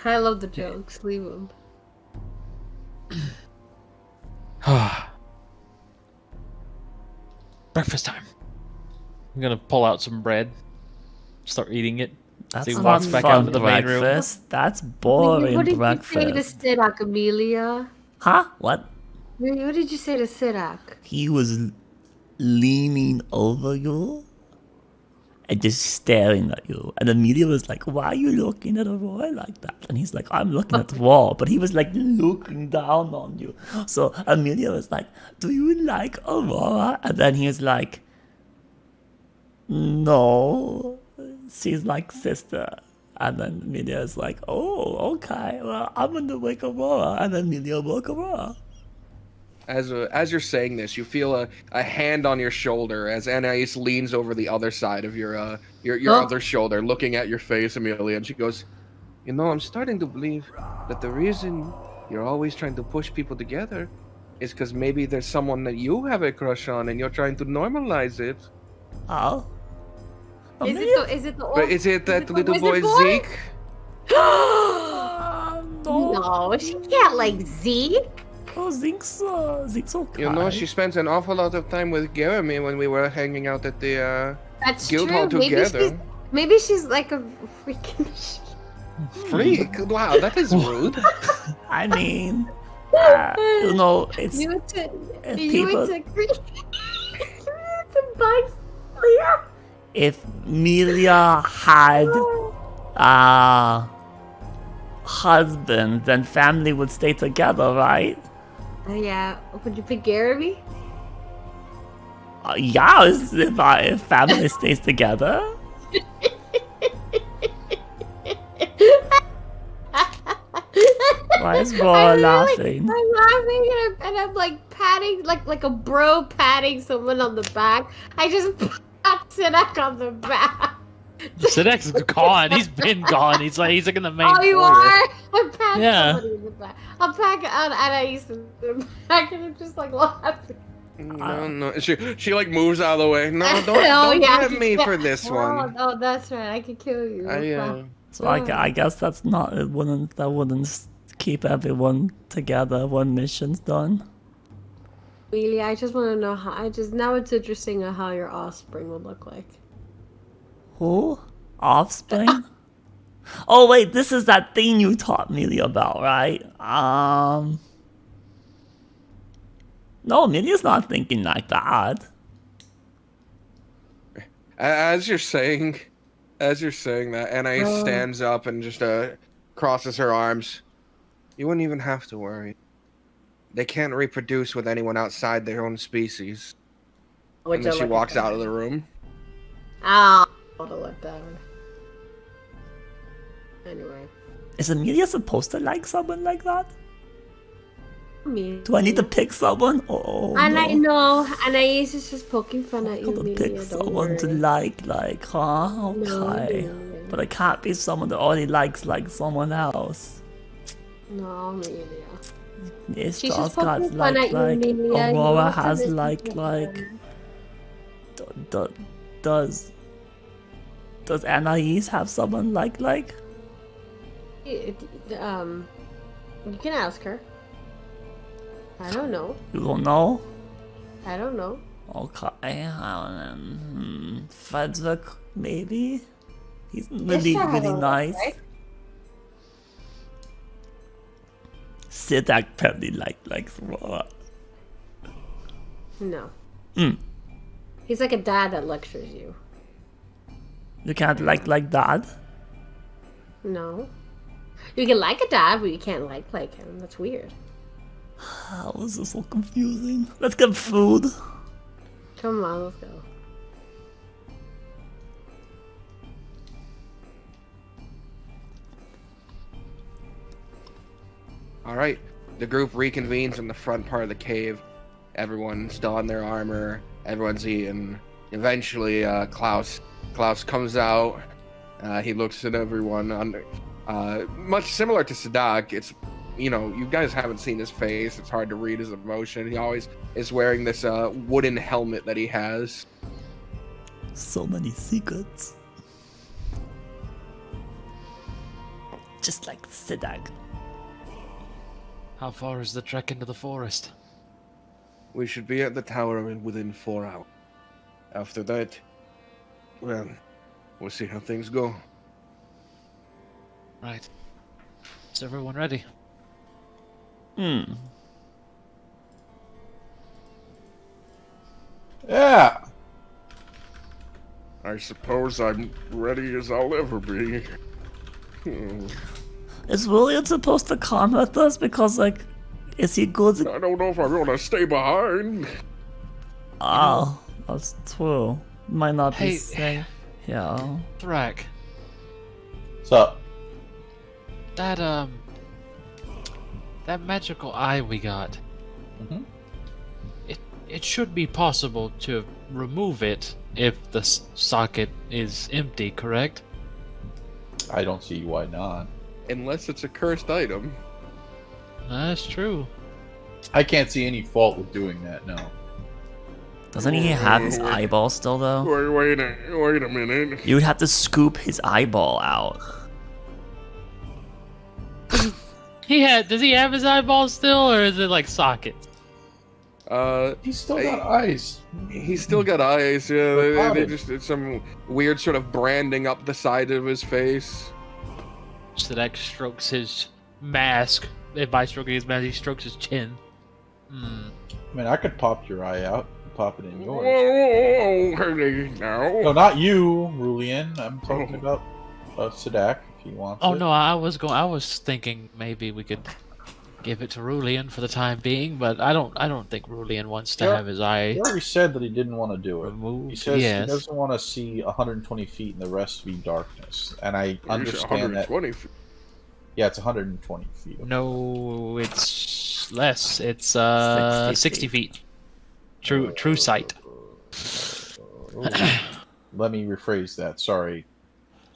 I love the jokes. Leave them. Breakfast time. I'm gonna pull out some bread, start eating it. That's he not walks back out fun into the main room. breakfast. That's boring What did breakfast. you say to Sidak, Amelia? Huh? What? What did you say to Sidak? He was leaning over you and just staring at you. And Amelia was like, why are you looking at Aurora like that? And he's like, I'm looking at the wall. But he was like looking down on you. So Amelia was like, do you like Aurora? And then he was like, no, she's like sister. And then Amelia is like, oh, okay, well, I'm gonna wake Aurora. And then Amelia woke Aurora. As you're saying this, you feel a hand on your shoulder as Anais leans over the other side of your other shoulder, looking at your face, Amelia, and she goes, "You know, I'm starting to believe that the reason you're always trying to push people together is because maybe there's someone that you have a crush on, and you're trying to normalize it." Oh. Is it the old, But is it that the little wizard boy Zeke? No, she can't like Zeke. Oh, Zeke's okay. You know, she spends an awful lot of time with Jeremy when we were hanging out at the That's guild true. hall together. Maybe she's like a freaking Freak? Wow, that is rude. I mean, you know, it's You went to people. bugs, Leah. If Melia had husband, then family would stay together, right? Yeah, would you pick Jeremy? Yeah, if family stays together. Why is Laura laughing? I'm laughing and I'm like patting, like a bro patting someone on the back. I just pat Sidak on the back. Sidek's gone. He's been gone. He's like in the main. Oh, you foyer. are? I'm patting Yeah. somebody in the back. I'm patting on Anais in the back and I'm just like laughing. No. She like moves out of the way. No, don't yeah. grab me for this one. Oh, that's right. I could kill you. So I guess that's not. That wouldn't keep everyone together when mission's done. Really, I just want to know how. Now it's interesting how your offspring would look like. Who? Offspring? Oh wait, this is that thing you taught me about, right? No, Amelia's not thinking like that. As you're saying that, Anais stands up and just crosses her arms. You wouldn't even have to worry. They can't reproduce with anyone outside their own species. And then she walks out of the room. Ah, I want to look down. Anyway. Is Amelia supposed to like someone like that? Me. Do I need to pick someone? Oh, And no. I know, Anais is just poking fun at you, I gotta Amelia. pick Don't someone to worry. like, huh? Okay. No. But I can't be someone that already likes like someone else. No, Amelia. It's She's just just got poking fun at you, Amelia. You Aurora want to has listen like to does Anais have someone like? You can ask her. I don't know. You don't know? I don't know. Okay, Frederick maybe? He's really nice. Right? Sidak probably likes Aurora. No. Mm. He's like a dad that lectures you. You can't like dad? No. You can like a dad, but you can't like him. That's weird. How is this so confusing? Let's get food. Come on, let's go. All right. The group reconvenes in the front part of the cave. Everyone's still in their armor. Everyone's eating. Eventually, Klaus comes out. He looks at everyone. Much similar to Sidak, it's, you guys haven't seen his face. It's hard to read his emotion. He always is wearing this wooden helmet that he has. So many secrets. Just like Sidag. How far is the trek into the forest? We should be at the tower within 4 hours. After that, well, we'll see how things go. Right. Is everyone ready? Yeah. I suppose I'm ready as I'll ever be. Is William supposed to come with us? Because, like, is he good? I don't know if I'm gonna stay behind. Oh, that's true. Might not be Hey. safe. Yeah. Thrak, What's up? that magical eye we got. Mhm. It should be possible to remove it if the socket is empty, correct? I don't see why not. Unless it's a cursed item. That's true. I can't see any fault with doing that. No. Doesn't he have his eyeball still, though? Wait a minute. You would have to scoop his eyeball out. Does he have his eyeball still, or is it like sockets? He's still got eyes. He's still got eyes. Yeah, they just did some weird sort of branding up the side of his face. Sidak strokes his mask. If by stroking his mask, he strokes his chin. I mean, I could pop your eye out and pop it in yours. Whoa, now. No, not you, Rulian. I'm talking about Sidak, if he wants Oh it. no, I was thinking maybe we could give it to Rulian for the time being, but I don't think Rulian wants to Yeah. have his eye He already said that he didn't want to do it. removed. He says Yes. he doesn't want to see 120 feet and the rest be darkness. And I understand that. 120 feet. Yeah, it's 120 feet. No, it's less. It's 60 60 feet. True sight. Let me rephrase that. Sorry.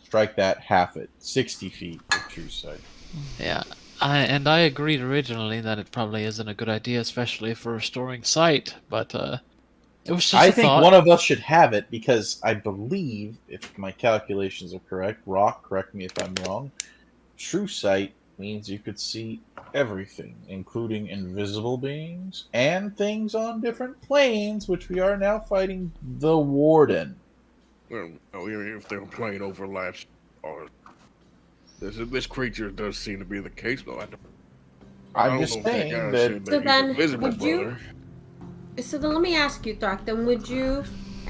Strike that, half it. 60 feet of true sight. Yeah. I agreed originally that it probably isn't a good idea, especially for restoring sight, but it was just I a think thought. one of us should have it because I believe, if my calculations are correct, Rock, correct me if I'm wrong, true sight means you could see everything, including invisible beings and things on different planes, which we are now fighting the Warden. Well, if they're playing overlaps, or this creature does seem to be the case, though. I'm just saying that. So then, invisible, would you- brother. So then let me ask you, Thrak, then would you,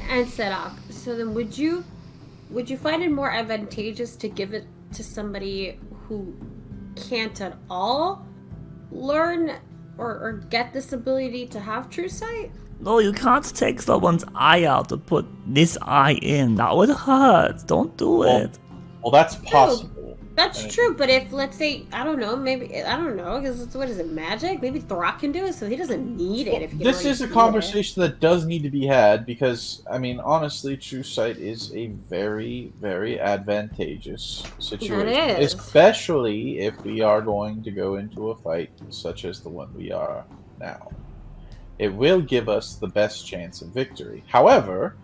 and Sedok, so then would you find it more advantageous to give it to somebody who can't at all learn or get this ability to have true sight? No, you can't take someone's eye out to put this eye in. That would hurt. Don't do it. Well, that's possible. That's true, but if, let's say, I don't know, because what is it, magic? Maybe Thrak can do it, so he doesn't need it if he can This already is a do conversation that does need to be had because, I mean, honestly, true sight is a very, very advantageous situation. That is. Especially if we are going to go into a fight such as the one we are now. It will give us the best chance of victory. However,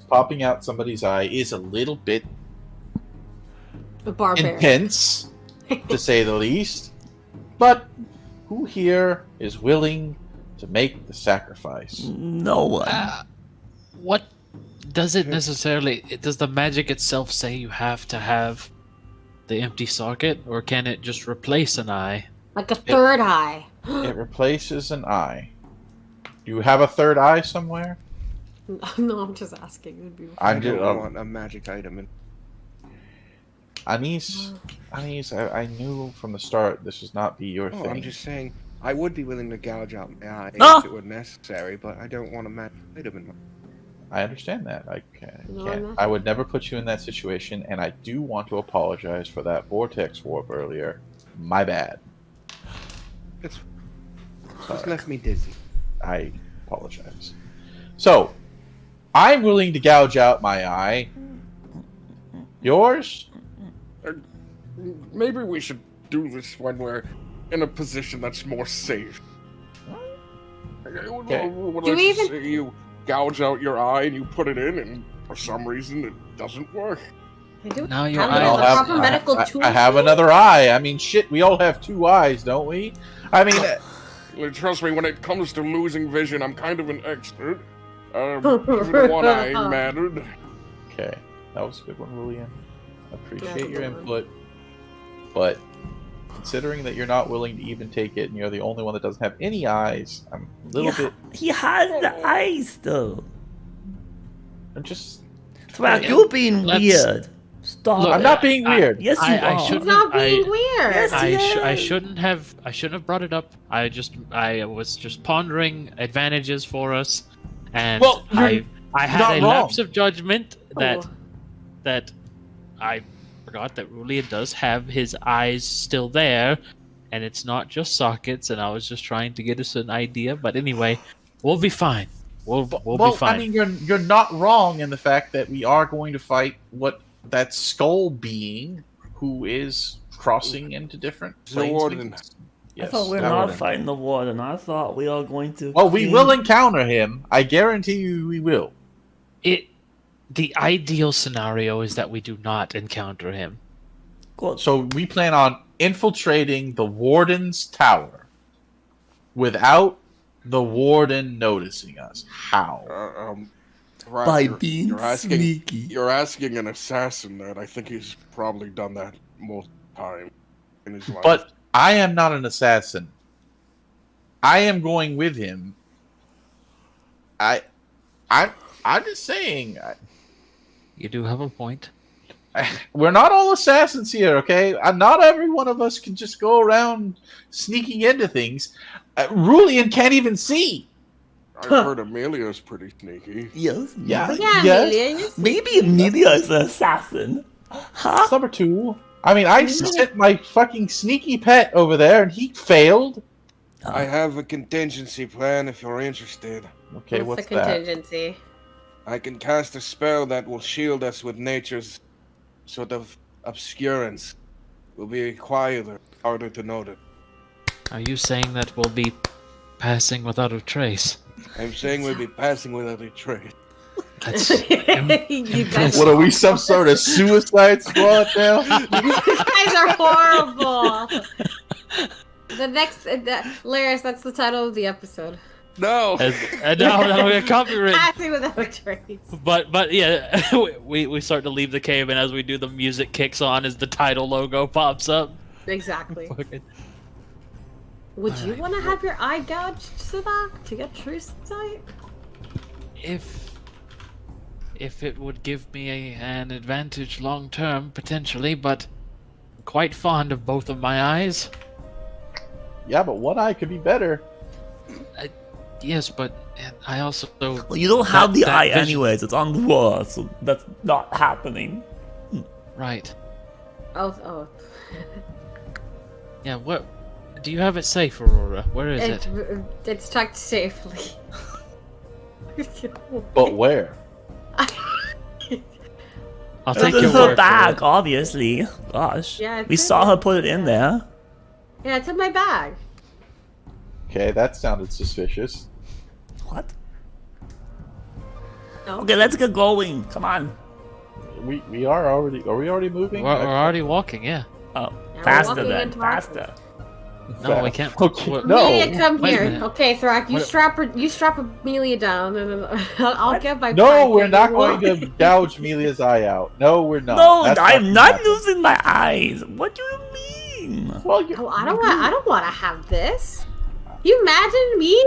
popping out somebody's eye is a little bit it. A barbarian. intense, to say the least. But who here is willing to make the sacrifice? No one. What does it necessarily? Does the magic itself say you have to have the empty socket, or can it just replace an eye? Like a third eye. It replaces an eye. Do you have a third eye somewhere? No, I'm just asking. It would be I don't want a magic item. Anise, I knew from the start this would not be your Oh, thing. I'm just saying, I would be willing to gouge out my eye Ah! if it were necessary, but I don't want a magic item in my. I understand that. I No, can't. I'm not. I would never put you in that situation, and I do want to apologize for that vortex warp earlier. My bad. It's just Sorry. left me dizzy. I apologize. So, I'm willing to gouge out my eye. Yours? Maybe we should do this when we're in a position that's more safe. Okay. Let's Do we just even- say you gouge out your eye and you put it in, and for some reason, it doesn't work. I do Now you're have I the don't proper medical tools. I have another eye. I mean, shit, we all have 2 eyes, don't we? I mean, Trust me, when it comes to losing vision, I'm kind of an expert. Even one eye mattered. okay, that was a good one, William. I appreciate That's a your good one. input, but considering that you're not willing to even take it, and you're the only one that doesn't have any eyes, I'm a little bit. He has the eyes though. I'm just. Thrak, Yeah. you're being Let's- weird. Stop. Look, I'm not being weird. Yes, you I are. He's shouldn't- not being I- weird. Yes, I yes. shouldn't have brought it up. I was just pondering advantages for us, and Well, you're I had not a wrong. lapse of judgment that Oh. that I forgot that Rulian does have his eyes still there, and it's not just sockets. And I was just trying to get us an idea. But anyway, we'll be fine. We'll well, be fine. I mean, you're not wrong in the fact that we are going to fight what that skull being who is crossing into different The planes. warden. I thought we were that not warden. fighting the warden. I thought we are going to. Well, we clean- will encounter him. I guarantee you, we will. The ideal scenario is that we do not encounter him. Cool. So we plan on infiltrating the warden's tower without the warden noticing us. How? Right, By you're- being you're asking, sneaky. You're asking an assassin that. I think he's probably done that multiple times in his life. But I am not an assassin. I am going with him. I'm just saying. You do have a point. We're not all assassins here, okay? Not every one of us can just go around sneaking into things. Rulian can't even see. I've heard Amelia's pretty sneaky. Yes. Yeah. Yeah, Yes. Amelia, you're Maybe Amelia is an assassin. Huh? That's number 2. I mean, I sent my fucking sneaky pet over there, and he failed. I have a contingency plan if you're interested. Okay, What's what's the that? contingency? I can cast a spell that will shield us with nature's sort of obscurance. Will be quieter, harder to notice. Are you saying that we'll be passing without a trace? I'm saying we'll be passing without a trace. That's You guys, What are we, some sort of suicide squad now? you guys are horrible. The next, Laris, that's the title of the episode. No! and now we're copyright. Passing without a trace. But yeah, we start to leave the cave, and as we do, the music kicks on as the title logo pops up. Exactly. Fucking- Would you want to have your eye gouged, Sadak, to get true sight? If it would give me an advantage long term, potentially, but I'm quite fond of both of my eyes. Yeah, but one eye could be better. Yes, but I also Well, you don't have the that eye vision- anyways. It's on the wall, so that's not happening. right. Oh. Yeah. What? Do you have it safe, Aurora? Where is it? It's tucked safely. But where? I'll It's take in your her word for bag, it. obviously. Gosh. Yeah, it's We in saw there. her put it in there. Yeah, it's in my bag. Okay, that sounded suspicious. What? No. Okay, let's get going. Come on. We are already. Are we already moving? We're already walking. Yeah. Oh, we're faster walking then. and talking. Faster. No, we can't. Okay, what- no. Amelia, come Wait a here. minute. Okay, Thrak, you What- strap Amelia down, and then I'll get my. No, pack we're and not we'll going to gouge Amelia's eye out. No, we're not. No, That's I'm gonna not happen. losing my eyes. What do you mean? Well, you, Oh, I don't want to have this. You imagine me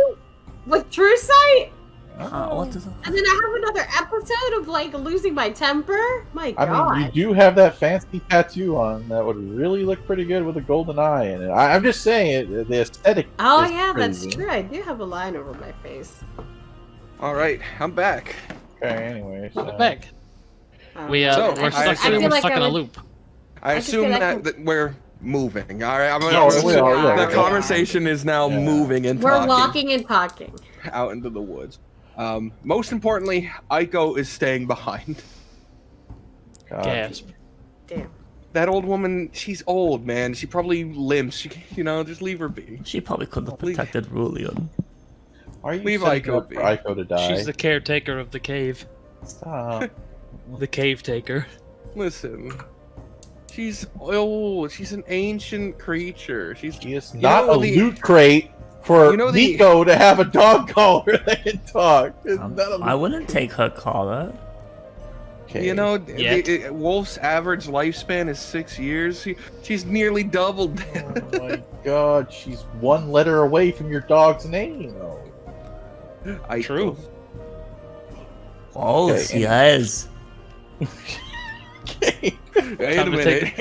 with true sight, What is it? and then I have another episode of like losing my temper. My I God. mean, you do have that fancy tattoo on that would really look pretty good with a golden eye in it. I'm just saying, the aesthetic. Oh is yeah, that's crazy. true. I do have a line over my face. Alright, I'm back. Okay, anyway. So. Back. We So, we're I stuck, feel we're like stuck I in a would- loop. I just assume feel like that we're moving. Alright, I'm No, we are, yeah, the yeah. conversation is now Yeah. moving and We're talking walking and talking. out into the woods. Most importantly, Aiko is staying behind. God. Gasp. Damn. That old woman, she's old, man. She probably limps. She, just leave her be. She probably could have protected Rulian. Are you Leave setting Aiko up be. for Aiko to die? She's the caretaker of the cave. Stop. The cave taker. Listen. She's old. She's an ancient creature. She is not a loot crate for You know the- Nico to have a dog collar that can talk. It's not a I wouldn't take her collar. Okay. You know, Yet. Wolf's average lifespan is 6 years. She's nearly doubled. Oh my god, she's one letter away from your dog's name. I True. Oh, Okay, she has. Okay. Wait a Time to minute.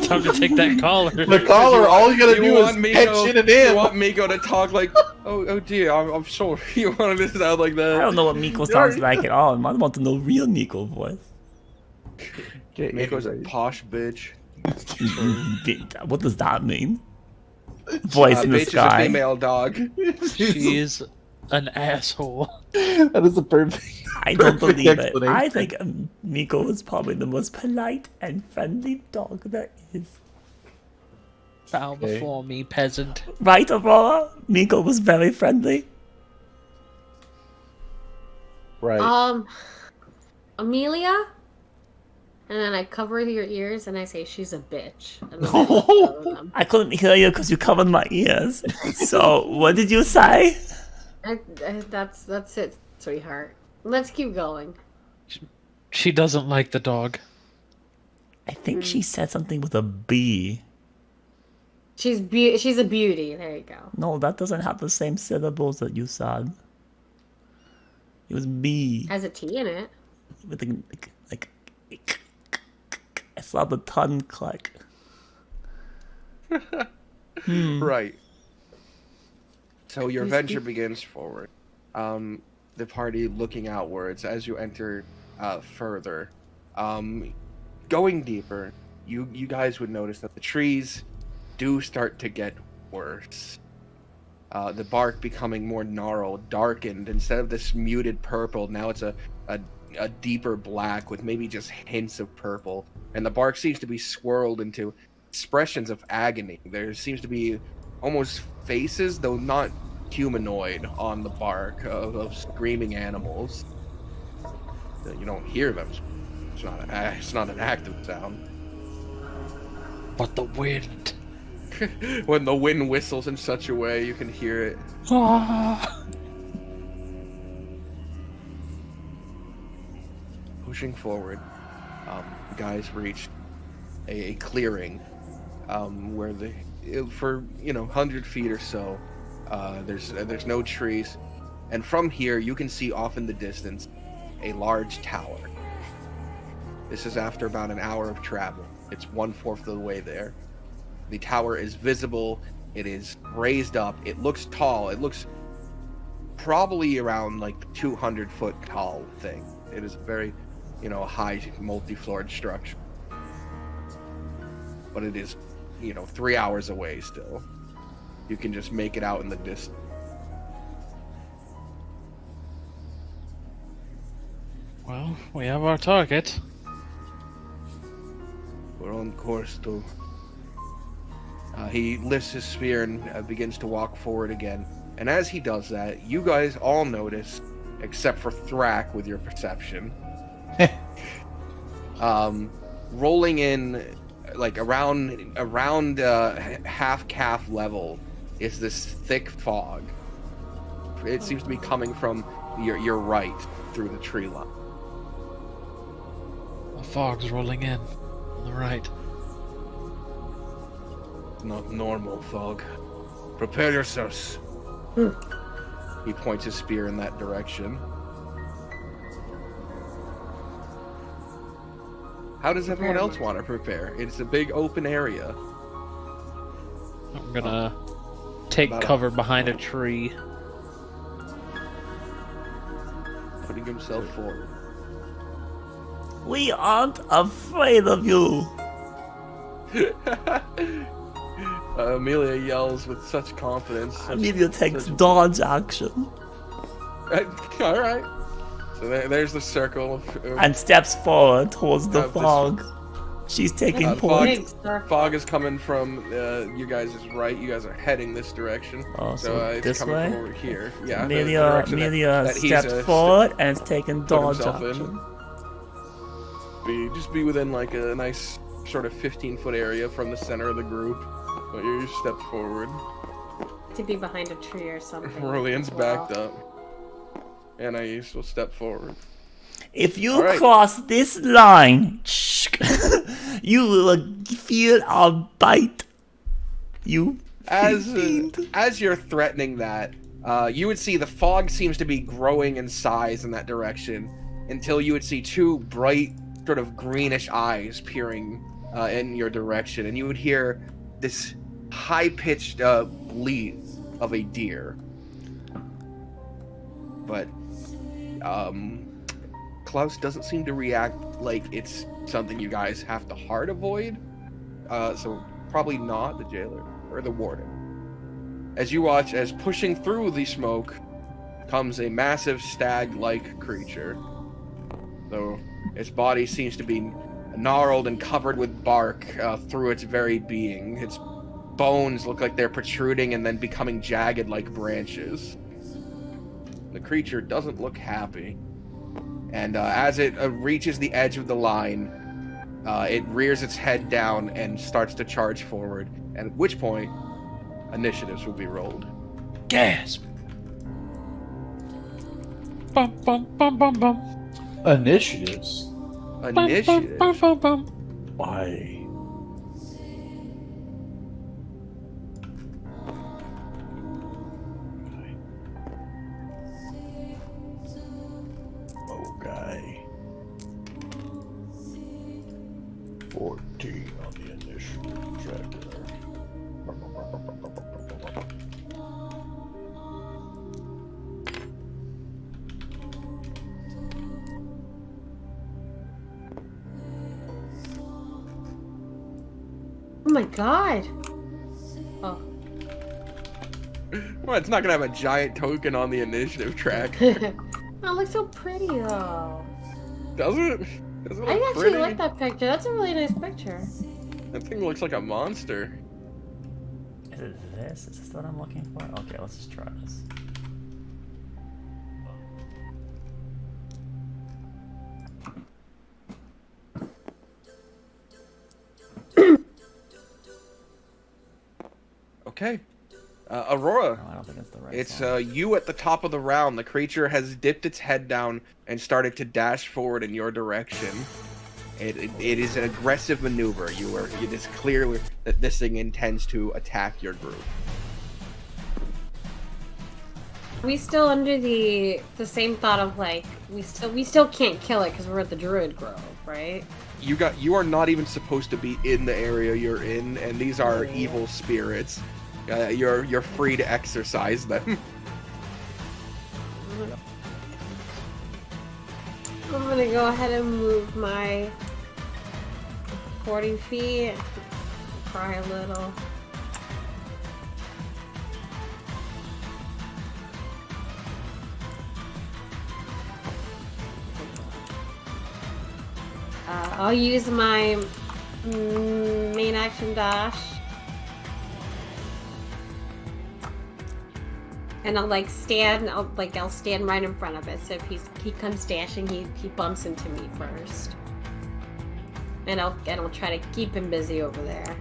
Time to take that collar. The collar, all you gotta do is pension it You in. want Miko to talk like, oh dear, I'm sorry. You wanted to sound like that. I don't know what Miko sounds like at all. I want to know real Miko voice. Okay, Miko's a anyway. posh bitch. What does that mean? Voice in the Bitch is a sky. female dog. She's an asshole. That is a perfect. I don't perfect believe it. explanation. I think Miko is probably the most polite and friendly dog there is. Bow Okay. before me, peasant. Right, Aurora? Miko was very friendly. Right. Amelia? And then I cover your ears and I say she's a bitch. And then I cover them. I couldn't hear you because you covered my ears. So, what did you say? That's it, sweetheart. Let's keep going. She doesn't like the dog. I think she said something with a B. She's a beauty. There you go. No, that doesn't have the same syllables that you said. It was B. Has a T in it. With like I saw the tongue click. Right. So your You venture speak- begins forward. The party looking outwards as you enter further. Going deeper, you guys would notice that the trees do start to get worse. The bark becoming more gnarled, darkened. Instead of this muted purple, now it's a deeper black with maybe just hints of purple. And the bark seems to be swirled into expressions of agony. There seems to be almost faces, though not humanoid, on the bark of screaming animals. You don't hear them. It's not an active sound. But the wind. When the wind whistles in such a way, you can hear it. Pushing forward, you guys reached a clearing where for 100 feet or so, there's no trees, and from here you can see off in the distance a large tower. This is after about an hour of travel. It's 1/4 of the way there. The tower is visible. It is raised up. It looks tall. It looks probably around like 200-foot tall thing. It is a very, high multi-floored structure. But it is, 3 hours away still. You can just make it out in the distance. Well, we have our target. We're on course to... he lifts his spear and begins to walk forward again. And as he does that, you guys all notice, except for Thrak with your perception, rolling in like around half calf level is this thick fog. It seems to be coming from your right through the tree line. The fog's rolling in on the right. Not normal fog. Prepare yourselves. He points his spear in that direction. How does everyone else want to prepare? It's a big open area. I'm gonna take About a- cover behind a tree. Putting himself forward. We aren't afraid of you. Amelia yells with such confidence. Amelia takes dodge action All right. So there's the circle. and steps forward towards the This- fog. She's taking fog. point. Big circle. Fog is coming from you guys' right. You guys are heading this direction. Oh, so it's this coming way? from over here. Yeah. the Amelia, direction that Amelia he's, steps forward and is taking put dodge himself in. action. Just be within like a nice sort of 15-foot area from the center of the group. So you step forward. To be behind a tree or something. Aurelian's as well. backed up. And I will step forward. If you Alright. cross this line, you will feel a bite. You fiend. As you're threatening that, you would see the fog seems to be growing in size in that direction until you would see two bright, sort of greenish eyes peering in your direction, and you would hear this high-pitched bleat of a deer. But Klaus doesn't seem to react like it's something you guys have to hard avoid. So probably not the jailer or the warden. As you watch, as pushing through the smoke comes a massive stag-like creature. Though its body seems to be gnarled and covered with bark through its very being. Its bones look like they're protruding and then becoming jagged like branches. The creature doesn't look happy. And as it reaches the edge of the line, it rears its head down and starts to charge forward, at which point initiatives will be rolled. Gasp! Bum bum bum bum bum. Initiatives. Initiative. Bum, bum, bum, bum. Why? Oh, guy. 14 on the initiative tracker. Oh my god. Oh. Well, it's not gonna have a giant token on the initiative track, Oh, it looks so pretty though. Does it? Does it I look actually pretty? like that picture. That's a really nice picture. That thing looks like a monster. Is it this? Is this what I'm looking for? Okay, let's just try this. Okay. Aurora, No, I don't think it's the right it's one. you at the top of the round. The creature has dipped its head down and started to dash forward in your direction. It is an aggressive maneuver. It is clear that this thing intends to attack your group. We still under the same thought of like we still can't kill it because we're at the Druid Grove, right? You are not even supposed to be in the area you're in, and these are evil spirits. You're free to exercise them. I'm gonna go ahead and move my 40 feet. Cry a little. I'll use my main action dash. And I'll stand right in front of it. So if he comes dashing, he bumps into me first. And I'll try to keep him busy over there.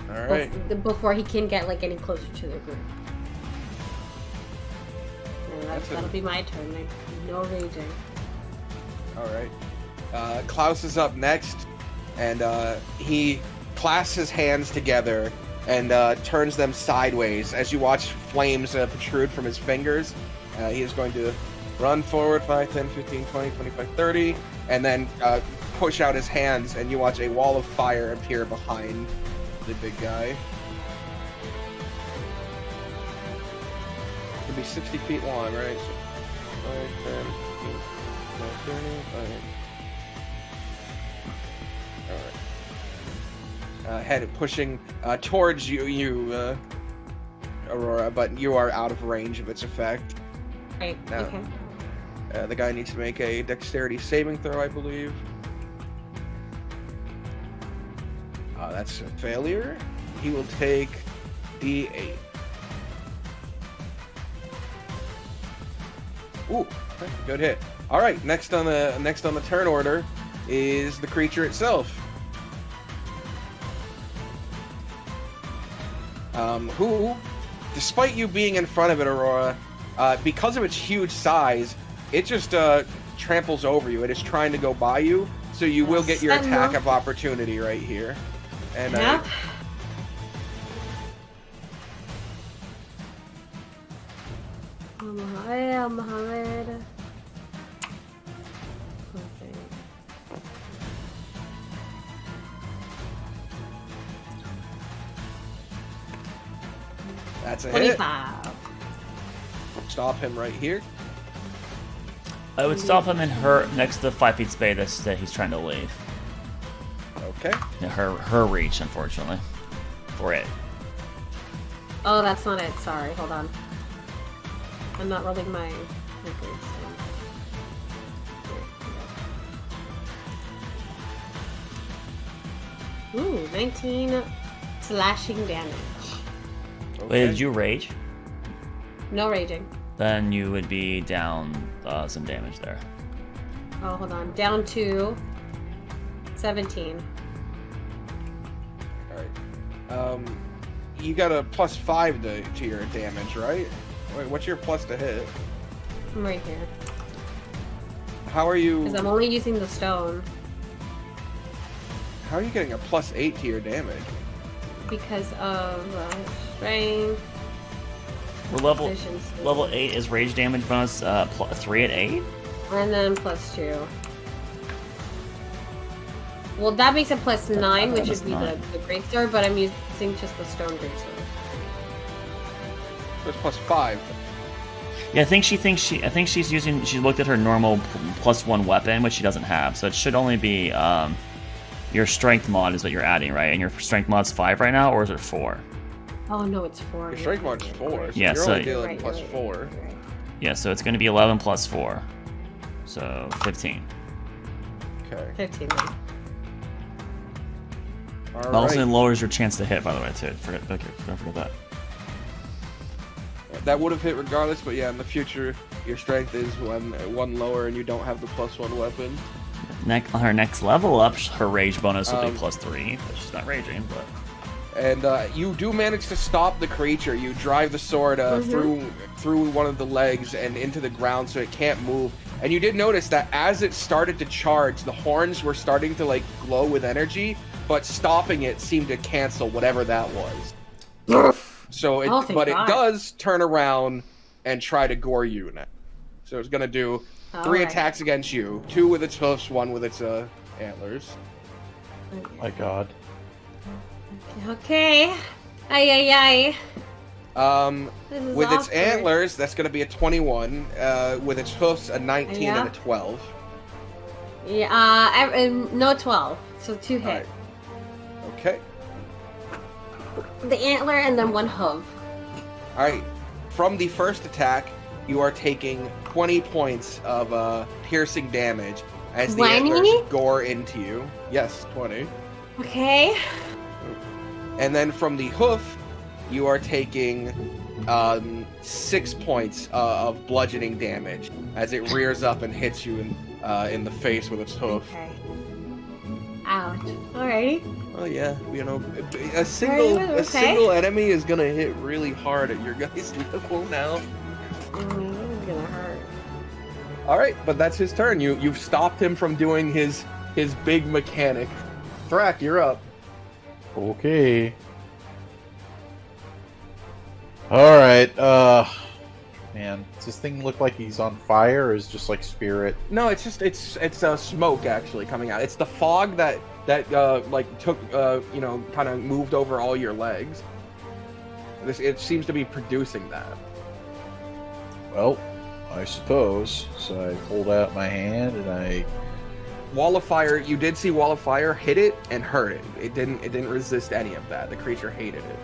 All right. Before he can get any closer to the group. And that'll be my turn. No raging. All right. Klaus is up next, and he clasps his hands together and turns them sideways as you watch flames protrude from his fingers. He is going to run forward 5, 10, 15, 20, 25, 30, and then push out his hands, and you watch a wall of fire appear behind the big guy. It could be 60 feet long, right? So 5, 10, 15, 20, 30, 5. Head pushing towards you, Aurora, but you are out of range of its effect. Right. Now, Okay. the guy needs to make a dexterity saving throw, I believe. That's a failure. He will take D8. Ooh, good hit. All right, next on the turn order is the creature itself. Who, despite you being in front of it, Aurora, because of its huge size, it just tramples over you. It is trying to go by you, so you will get your attack of opportunity right here. And Yep. Mohammed. that's a hit. 25. Stop him right here. I would stop him next to the 5 feet space that he's trying to leave. Okay. Yeah, her reach, unfortunately, for it. Oh, that's not it. Sorry. Hold on. I'm not rolling my. Ooh, 19 slashing damage. Okay. Wait, did you rage? No raging. Then you would be down some damage there. Oh, hold on. Down to 17. Alright. You got a +5 to your damage, right? Wait, what's your plus to hit? I'm right here. How are you? Because I'm only using the stone. How are you getting a +8 to your damage? Because of strength. Well, level efficiency, 8 is rage damage bonus 3 at 8. and then +2. Well, that makes it +9, which would be the great sword, but I'm using just the stone great sword. There's +5. Yeah, I think she looked at her normal +1 weapon, which she doesn't have, so it should only be your strength mod is what you're adding, right? And your strength mod's 5 right now, or is it 4? Oh no, it's 4. Your strength mod's 4. So Yeah, you're so- only dealing Right, +4. right. Yeah, so it's going to be 11 plus 4, so 15. Okay. 15 then. All Also, it right. lowers your chance to hit, by the way, too. Don't forget that. That would have hit regardless, but yeah, in the future, your strength is one lower, and you don't have the +1 weapon. On her next level up, her rage bonus will be +3. She's not raging, but And you do manage to stop the creature. You drive the sword through one of the legs and into the ground, so it can't move. And you did notice that as it started to charge, the horns were starting to like glow with energy, but stopping it seemed to cancel whatever that was. So, Oh, thank but it God. does turn around and try to gore you now. So it's gonna do 3 Alright. attacks against you: 2 with its hoofs, 1 with its antlers. My God. Okay. Ay. This is With its awkward. antlers, that's going to be a 21. With its hoofs, a 19 Yeah. and a 12. Yeah, no 12. So 2 hit. Okay. The antler and then 1 hoof. All right. From the first attack, you are taking 20 points of piercing damage as the 20? antlers gore into you. Yes, 20. Okay. And then from the hoof, you are taking 6 points of bludgeoning damage as it rears up and hits you in the face with its hoof. Okay. Ouch. Alrighty. Oh yeah, you know, a single enemy is gonna hit really hard at your guys' level now. This is gonna hurt. All right, but that's his turn. You've stopped him from doing his big mechanic. Thrak, you're up. Okay. Alright, man, does this thing look like he's on fire, or is it just like spirit? No, it's smoke actually coming out. It's the fog that like took kind of moved over all your legs. It seems to be producing that. Well, I suppose. So I hold out my hand and I... Wall of fire. You did see wall of fire hit it and hurt it. It didn't resist any of that. The creature hated it.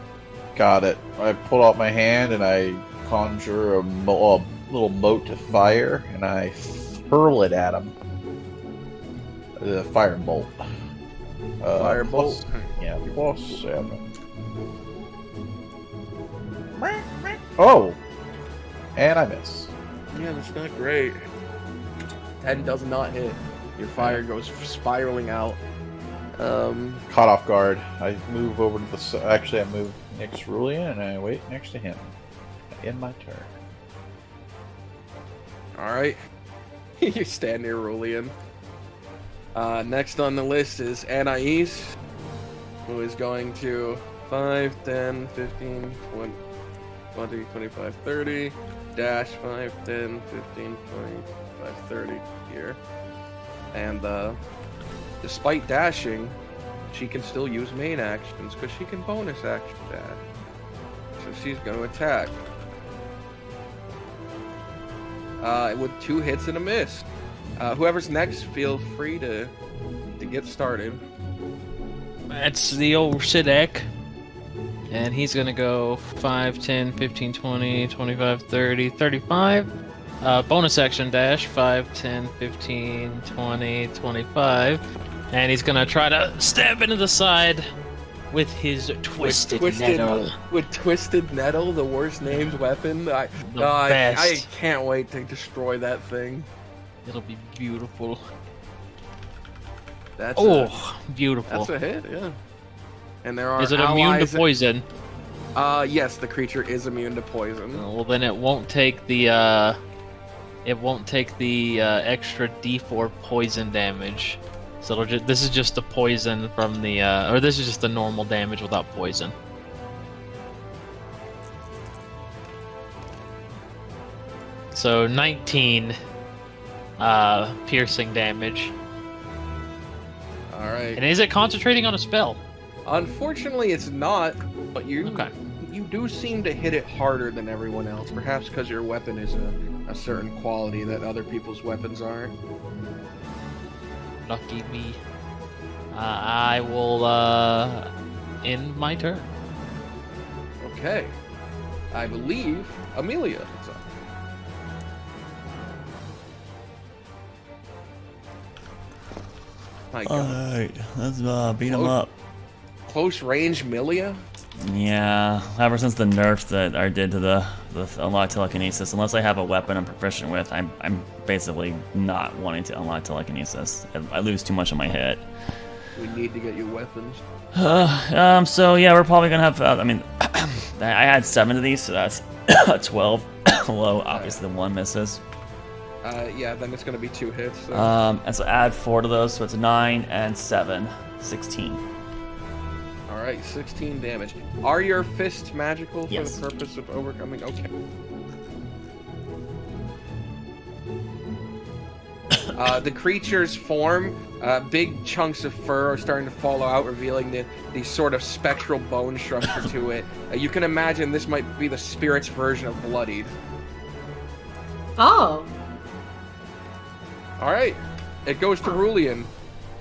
Got it. I pull out my hand and I conjure a little mote of fire and I hurl it at him. The fire bolt. Firebolt. +7. Oh! And I miss. Yeah, that's not great. 10 does not hit. Your fire goes spiraling out. Caught off guard. I move over to the. Actually, I move next to Rulian and I wait next to him. In my turn. All right. You stand near Rulian. Next on the list is Anais, who is going to 5, 10, 15, 20, 25, 30, dash 5, 10, 15, 25, 30 here. And despite dashing, she can still use main actions because she can bonus action dash. So she's going to attack. With 2 hits and a miss. Whoever's next, feel free to get started. That's the old Sidek. And he's gonna go 5, 10, 15, 20, 25, 30, 35. Bonus action dash, 5, 10, 15, 20, 25. And he's gonna try to stab into the side with his Twisted Nettle. With Twisted Nettle, the worst named weapon. I can't wait to destroy that thing. It'll be beautiful. That's beautiful. That's a hit, yeah. And there are Is it immune to poison? Yes, the creature is immune to poison. Well, then it won't take the extra D4 poison damage. So this is just the poison from the or this is just the normal damage without poison. So 19 piercing damage. All right. And is it concentrating on a spell? Unfortunately, it's not. But you Okay. you do seem to hit it harder than everyone else. Perhaps because your weapon is a certain quality that other people's weapons aren't. Lucky me. I will end my turn. Okay. I believe Amelia is up. My God. Alright, let's beat him up. Close range Milia? Yeah, ever since the nerfs that I did to the unlock telekinesis, unless I have a weapon I'm proficient with, I'm basically not wanting to unlock telekinesis. I lose too much of my hit. We need to get you weapons. So yeah, we're probably gonna have. I mean, I had 7 of these, so that's 12. Hello, obviously the 1 misses. Yeah, then it's gonna be 2 hits. So. And so add 4 to those, so it's 9 and 7, 16. Alright, 16 damage. Are your fists magical for Yes. the purpose of overcoming? Okay. The creature's form, big chunks of fur are starting to fall out, revealing the sort of spectral bone structure to it. You can imagine this might be the spirit's version of Bloodied. Oh. Alright, it goes to Rulian,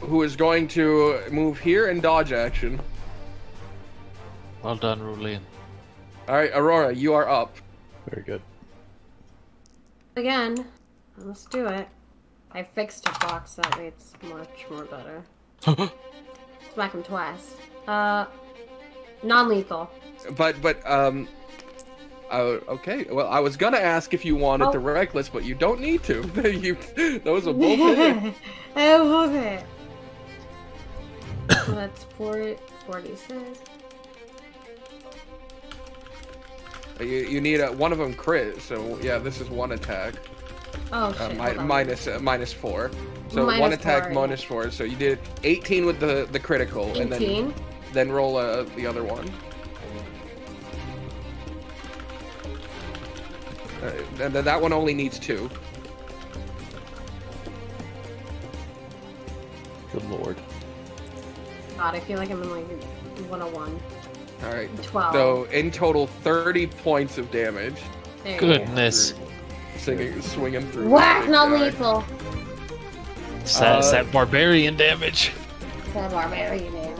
who is going to move here and dodge action. Well done, Rulian. Alright, Aurora, you are up. Very good. Again. Let's do it. I fixed a fox, that way it's much more better. Smack him twice. Non-lethal. But okay. Well, I was gonna ask if you wanted the reckless, but you don't need to. Those are both hit. I love it. So that's 46. You need one of them crit, so yeah, this is 1 attack. Oh shit. Minus 4. So Minus 1 attack, 4, minus 4. So you did 18 with the critical, 18? and then roll the other one. And then that one only needs 2. Good lord. God, I feel like I'm in like 101. All right. 12. So in total, 30 points of damage. There you go. Goodness. Swinging through. Whack, non-lethal. It's that barbarian damage. For barbarian damage.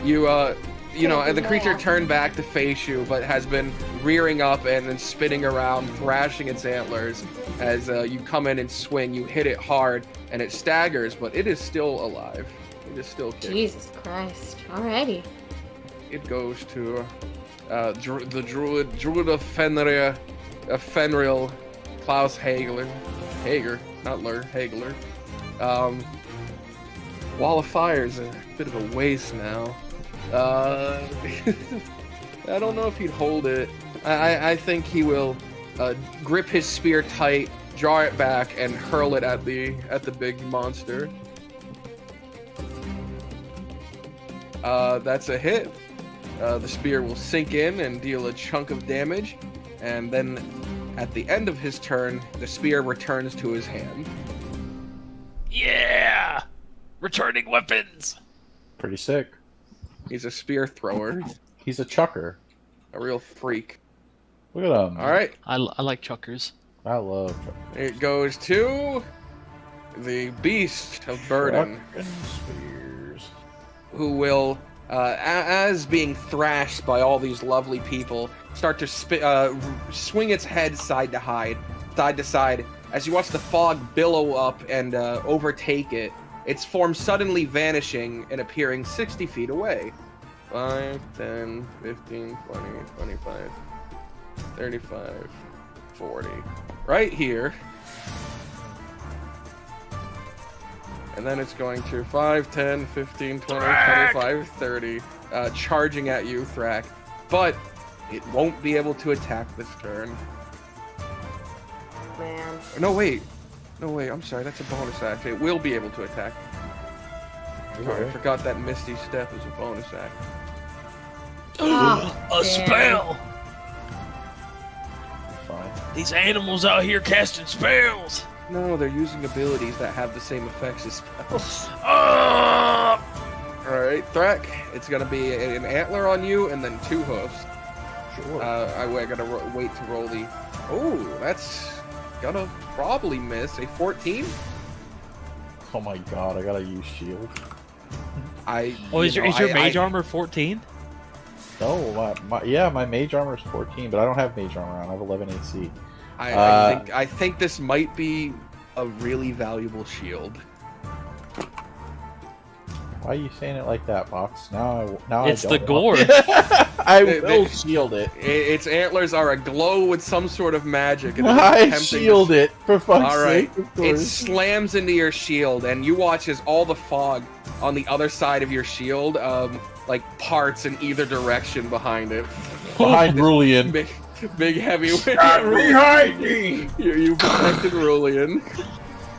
You know, and the creature turned back to face you, but has been rearing up and then spinning around, thrashing its antlers. As you come in and swing, you hit it hard, and it staggers, but it is still alive. It is still kicking. Jesus Christ. Alrighty. It goes to the druid of Fenrir, Klaus Hager, not Lur, Hagler. Wall of Fire's a bit of a waste now. I don't know if he'd hold it. I think he will grip his spear tight, draw it back, and hurl it at the big monster. That's a hit. The spear will sink in and deal a chunk of damage, and then at the end of his turn, the spear returns to his hand. Yeah! Returning weapons! Pretty sick. He's a spear thrower, He's a chucker. a real freak. Look at him. All right, I like chuckers. I love chuckers. it goes to the Beast of Burden, Chucking spears. who will, as being thrashed by all these lovely people, start to swing its head side to side, as you watch the fog billow up and overtake it. Its form suddenly vanishing and appearing 60 feet away. 5, 10, 15, 20, 25, 35, 40. Right here. And then it's going to 5, 10, 15, 20, 25, 30. Charging at you, Thrak. But it won't be able to attack this turn. Man. No, wait. I'm sorry. That's a bonus action. It will be able to attack. Sorry, I forgot that Misty Step is a bonus action. Oh, A damn. spell! Fine. These animals out here casting spells! No, they're using abilities that have the same effects as spells. Ah! Alright, Thrak, it's gonna be an antler on you and then 2 hoofs. Sure. I gotta wait to roll the... Oh, that's gonna probably miss. A 14? Oh my god, I gotta use shield. Is your mage armor 14? No, my mage armor is 14, but I don't have mage armor on. I have 11 AC. I think this might be a really valuable shield. Why are you saying it like that, Box? Now It's I the don't gore. I will shield it. Its antlers are aglow with some sort of magic. And I shield it, for fuck's All right. sake, of It course. slams into your shield, and you watch as all the fog on the other side of your shield, like parts in either direction behind it. Behind Rulian. Big heavy wind. Behind me! You protected Rulian.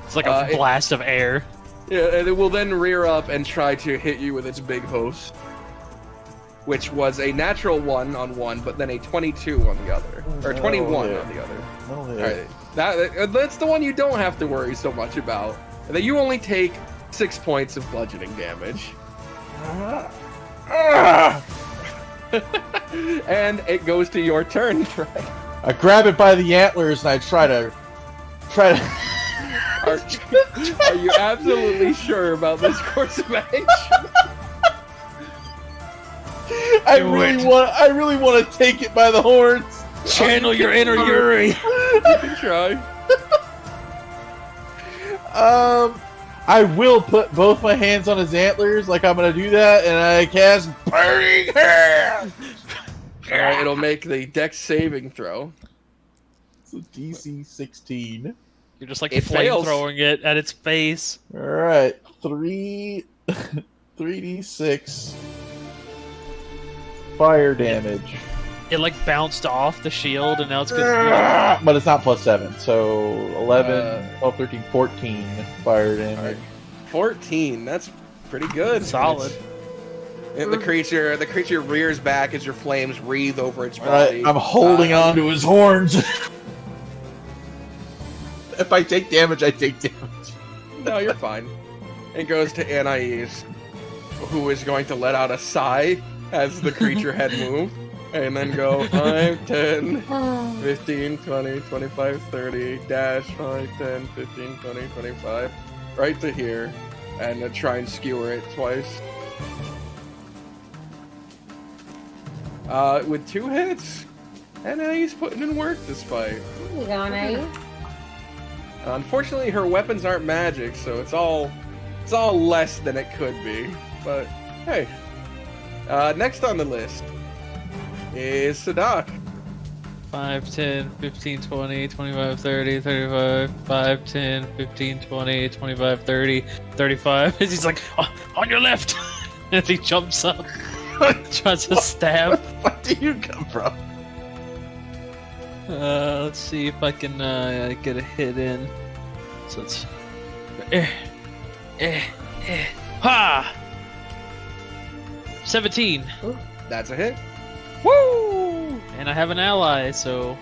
It's like a blast of air. Yeah, and it will then rear up and try to hit you with its big host, which was a natural 1 on one, but then a 22 on the other, or 21 on the other. Oh, yeah. All right, that's the one you don't have to worry so much about. And then you only take 6 points of bludgeoning damage. And it goes to your turn, right? I grab it by the antlers and I try to. Are you absolutely sure about this course of action? I really want to take it by the horns. Channel your inner Yuri. You can try. I will put both my hands on his antlers, like I'm gonna do that, and I cast Burning Hand. All right, it'll make the Dex saving throw. It's a DC 16. You're just like It fails. flamethrowing it at its face. All right, 3d6 fire damage. It like bounced off the shield and now it's gonna. But it's not +7, so 11, 12, 13, 14 fire damage. 14. That's pretty good. Solid. The creature rears back as your flames wreathe over its All right, body. I'm holding on to his horns. If I take damage, I take damage. No, you're fine. It goes to Anais, who is going to let out a sigh as the creature head moves, and then go 5, 10, 15, 20, 25, 30, dash 5, 10, 15, 20, 25, right to here, and try and skewer it twice. With 2 hits, Anais putting in work this fight. There you go, Anais. Unfortunately, her weapons aren't magic, so it's all less than it could be. But hey, next on the list is Sadak. 5, 10, 15, 20, 25, 30, 35, 5, 10, 15, 20, 25, 30, 35. He's like, "Oh, on your left!" As he jumps up, tries to stab. Where do you come from? Let's see if I can get a hit in. So it's. Ha! 17. That's a hit. Woo! And I have an ally, so.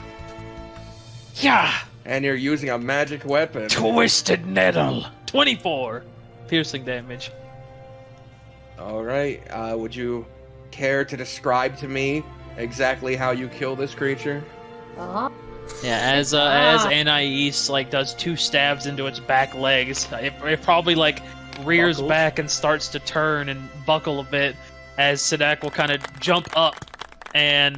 Yeah! And you're using a magic weapon. Twisted Nettle! 24 piercing damage. All right. Would you care to describe to me exactly how you kill this creature? Yeah, as Anais like does 2 stabs into its back legs, it probably like rears Buckles. back and starts to turn and buckle a bit as Sadak will kind of jump up and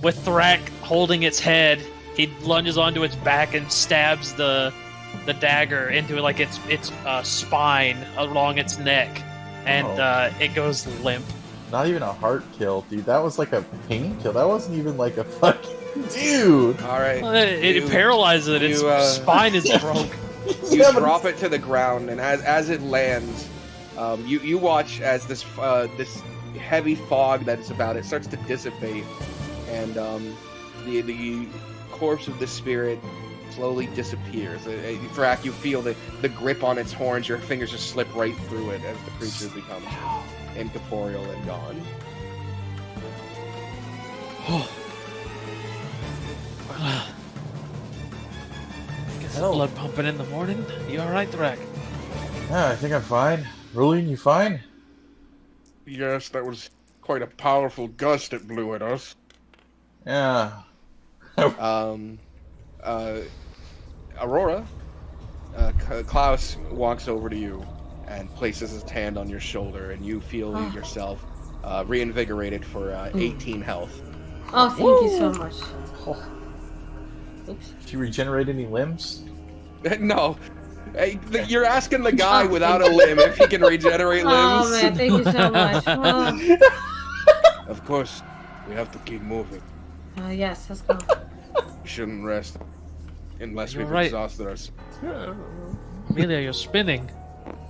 with Thrak holding its head, he lunges onto its back and stabs the dagger into like its spine along its neck, and it goes limp. Not even a heart kill, dude. That was like a pain kill. That wasn't even like a fucking dude. All right. It paralyzes it. Its spine is broke. You drop it to the ground, and as it lands, you watch as this heavy fog that is about it starts to dissipate, and the corpse of the spirit slowly disappears. Thrak, you feel the grip on its horns. Your fingers just slip right through it as the creature becomes incorporeal and gone. Guess the blood pumping in the morning. You all right, Thrak? Yeah, I think I'm fine. Rulin, you fine? Yes, that was quite a powerful gust it blew at us. Yeah. Aurora, Klaus walks over to you and places his hand on your shoulder, and you feel yourself reinvigorated for 18 health. Oh, thank you so much. Oops. Did you regenerate any limbs? No. Hey, you're asking the guy without a limb if he can regenerate limbs. Oh man, thank you so much. Of course, we have to keep moving. Yes, let's go. We shouldn't rest unless You're we've right. exhausted ourselves. Amelia, you're spinning.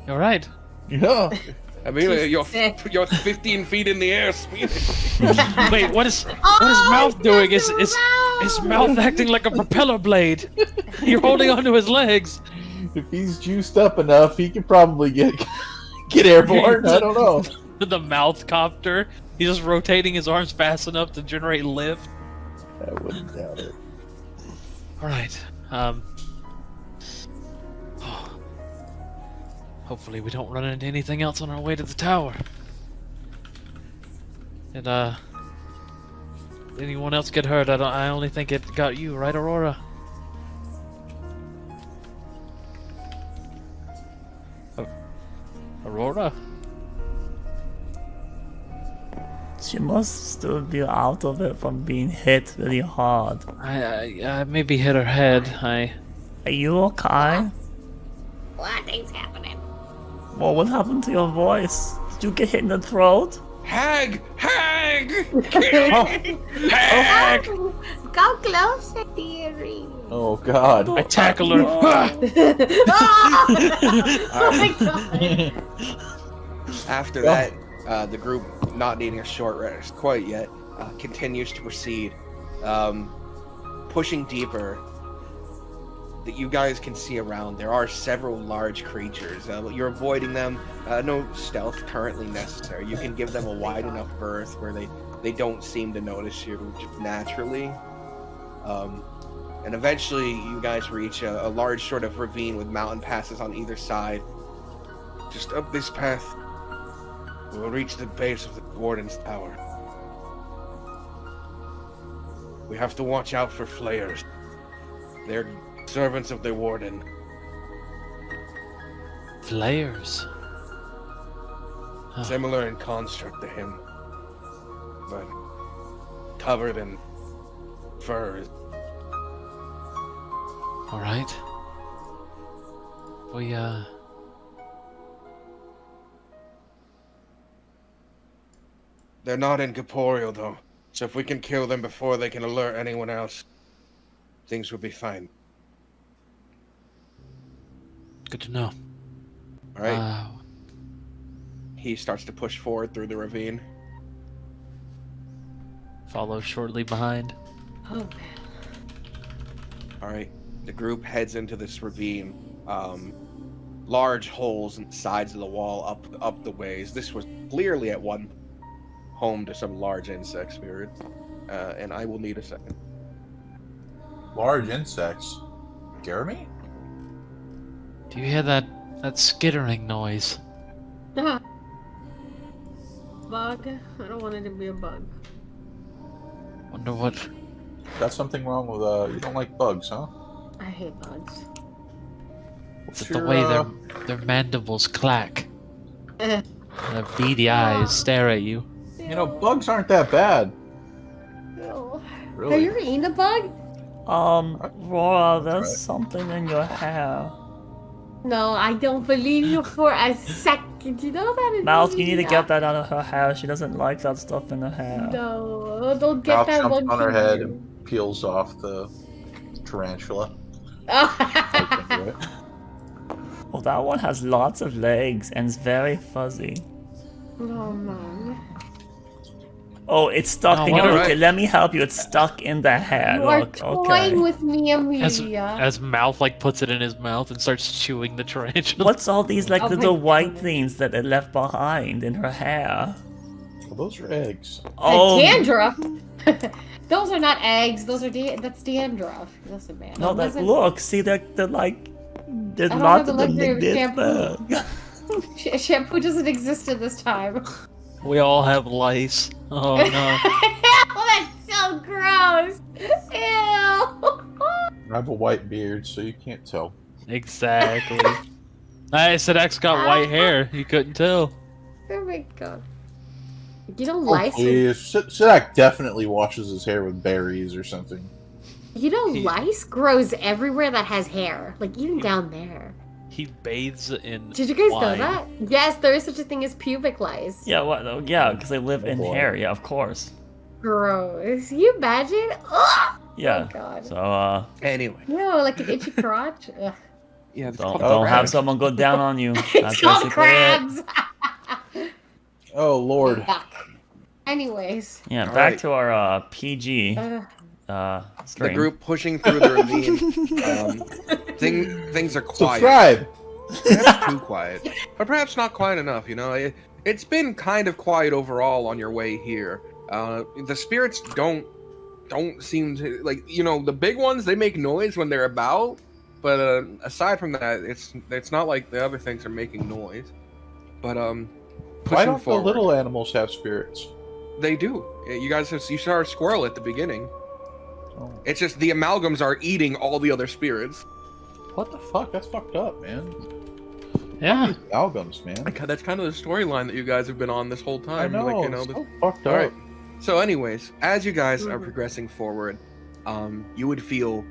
You all right? Yeah. Amelia, you're sick. 15 feet in the air spinning. Wait, what is Oh, mouth doing? that's Is a his mouth acting like a propeller blade? You're holding onto his legs. If he's juiced up enough, he could probably get airborne. I don't know. The mouth copter. He's just rotating his arms fast enough to generate lift. I wouldn't doubt it. All right. Hopefully we don't run into anything else on our way to the tower. And anyone else get hurt? I only think it got you, right, Aurora? Aurora? She must still be out of it from being hit really hard. I maybe hit her head. Are you okay? What thing's happening? Well, what happened to your voice? Did you get hit in the throat? Hag! Hag! Hag! Go closer, dearie. Oh God. I tackle her. Oh my god. After that, the group, not needing a short rest quite yet, continues to proceed, pushing deeper. That you guys can see around, there are several large creatures. You're avoiding them. No stealth currently necessary. You can give them a wide enough berth where they don't seem to notice you just naturally. And eventually, you guys reach a large sort of ravine with mountain passes on either side. Just up this path, we will reach the base of the Warden's Tower. We have to watch out for flayers. They're servants of the Warden. Flayers. Similar in construct to him, but covered in furs. All right. We They're not incorporeal though, so if we can kill them before they can alert anyone else, Things will be fine. Good to know. All right. He starts to push forward through the ravine. Follow shortly behind. Oh man. All right. The group heads into this ravine. Large holes in the sides of the wall up the ways. This was clearly at one home to some large insect spirits. And I will need a second. Large insects. Jeremy? Do you hear that skittering noise? Bug. I don't want it to be a bug. Wonder what... Got something wrong with, you don't like bugs, huh? I hate bugs. Is it the way their mandibles clack? Their beady eyes stare at you. You know, bugs aren't that bad. Ew. Really? Have you ever eaten a bug? Rora, there's something in your hair. No, I don't believe you for a second. You know that? Mouth, you need to get that out of her hair. She doesn't like that stuff in her hair. No, don't get Mouth that jumps one. on her from head you. and peels off the tarantula. Oh, that one has lots of legs and is very fuzzy. Oh man. Oh, it's stuck in your... alright. Okay, let me help you. It's stuck in the hair. You are Look, toying okay. with me, Amelia. As Mouth like puts it in his mouth and starts chewing the tarantula. What's all these like Oh my little white God. things that are left behind in her hair? Well, those are eggs. Oh, Dandruff. Those are not eggs. Those are that's dandruff. Listen, man. no, Listen, look, see, they're like, there's I don't lots have of the them luxury like of this. shampoo. Shampoo doesn't exist at this time. We all have lice. Oh no. Oh, that's so gross. Ew. I have a white beard, so you can't tell. Exactly. I said X got white hair. You couldn't tell. Oh my god. You know Oh, lice. please. Sidak definitely washes his hair with berries or something. You know lice grows everywhere that has hair, like even down there. He bathes in Did you guys wine. know that? Yes, there is such a thing as pubic lice. Yeah, what? Oh, yeah, because they live in boy. hair. Yeah, of course. Gross. Can you imagine? Ugh! Yeah. Oh god. So, Anyway. No, like an itchy crotch. Ugh. Yeah, it's don't called have crabs. someone go down on you. That's It's called basically it. crabs. Oh, Lord. Yuck. Anyways. Yeah, All back right. to our PG Uh, stream. The group pushing through the ravine. Things are quiet. Subscribe! Perhaps too quiet, but perhaps not quiet enough. You know, it's been kind of quiet overall on your way here. The spirits don't seem to like. You know, the big ones, they make noise when they're about, but aside from that, it's not like the other things are making noise. But Why pushing don't forward, the little animals have spirits? they do. You guys you saw a squirrel at the beginning. Oh. It's just the amalgams are eating all the other spirits. What the fuck? That's fucked up, man. Yeah. Albums, man. That's kind of the storyline that you guys have been on this whole I time. know, Like, you it's know, so fucked All up. right. So, anyways, as you guys are Mhm. progressing forward, you would feel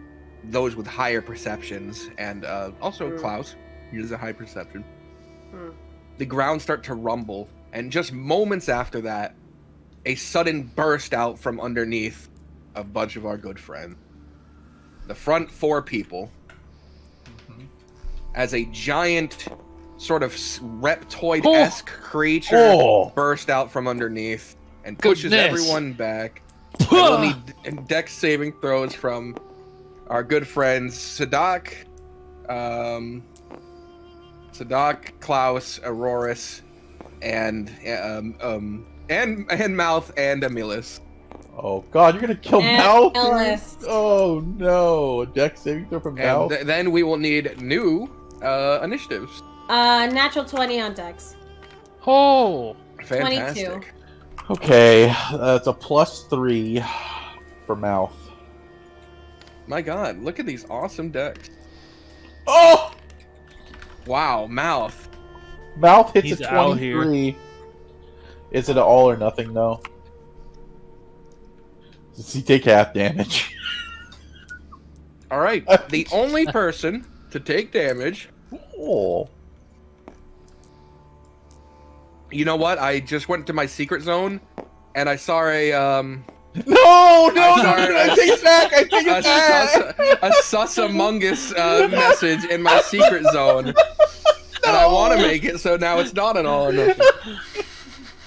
those with higher perceptions, and also Mm. Klaus uses a high perception. Mm. The ground start to rumble, and just moments after that, a sudden burst out from underneath a bunch of our good friends. The front four people, as a giant, sort of reptoid-esque creature Oh! burst out from underneath and pushes Goodness. everyone back. And we'll need dex saving throws from our good friends Sadak, Klaus, Auroras, and Mouth and Amilis. Oh god, you're gonna kill And Mouth? Ellis. Oh no, a dex saving throw from And Mouth? then we will need new initiatives. Natural 20 on Dex. Oh. Fantastic. 22. Okay, that's a +3 for Mouth. My god, look at these awesome decks. Oh! Wow, Mouth. Mouth hits He's a out here. 23. Is it an all or nothing though? Does he take half damage? All right, the only person to take damage. Oh. You know what? I just went to my secret zone, and I saw a No, no, I'm no, sorry. I take it back. I take it back. A sus-amongus message in my secret zone. And I want to make it so now it's not an all or nothing.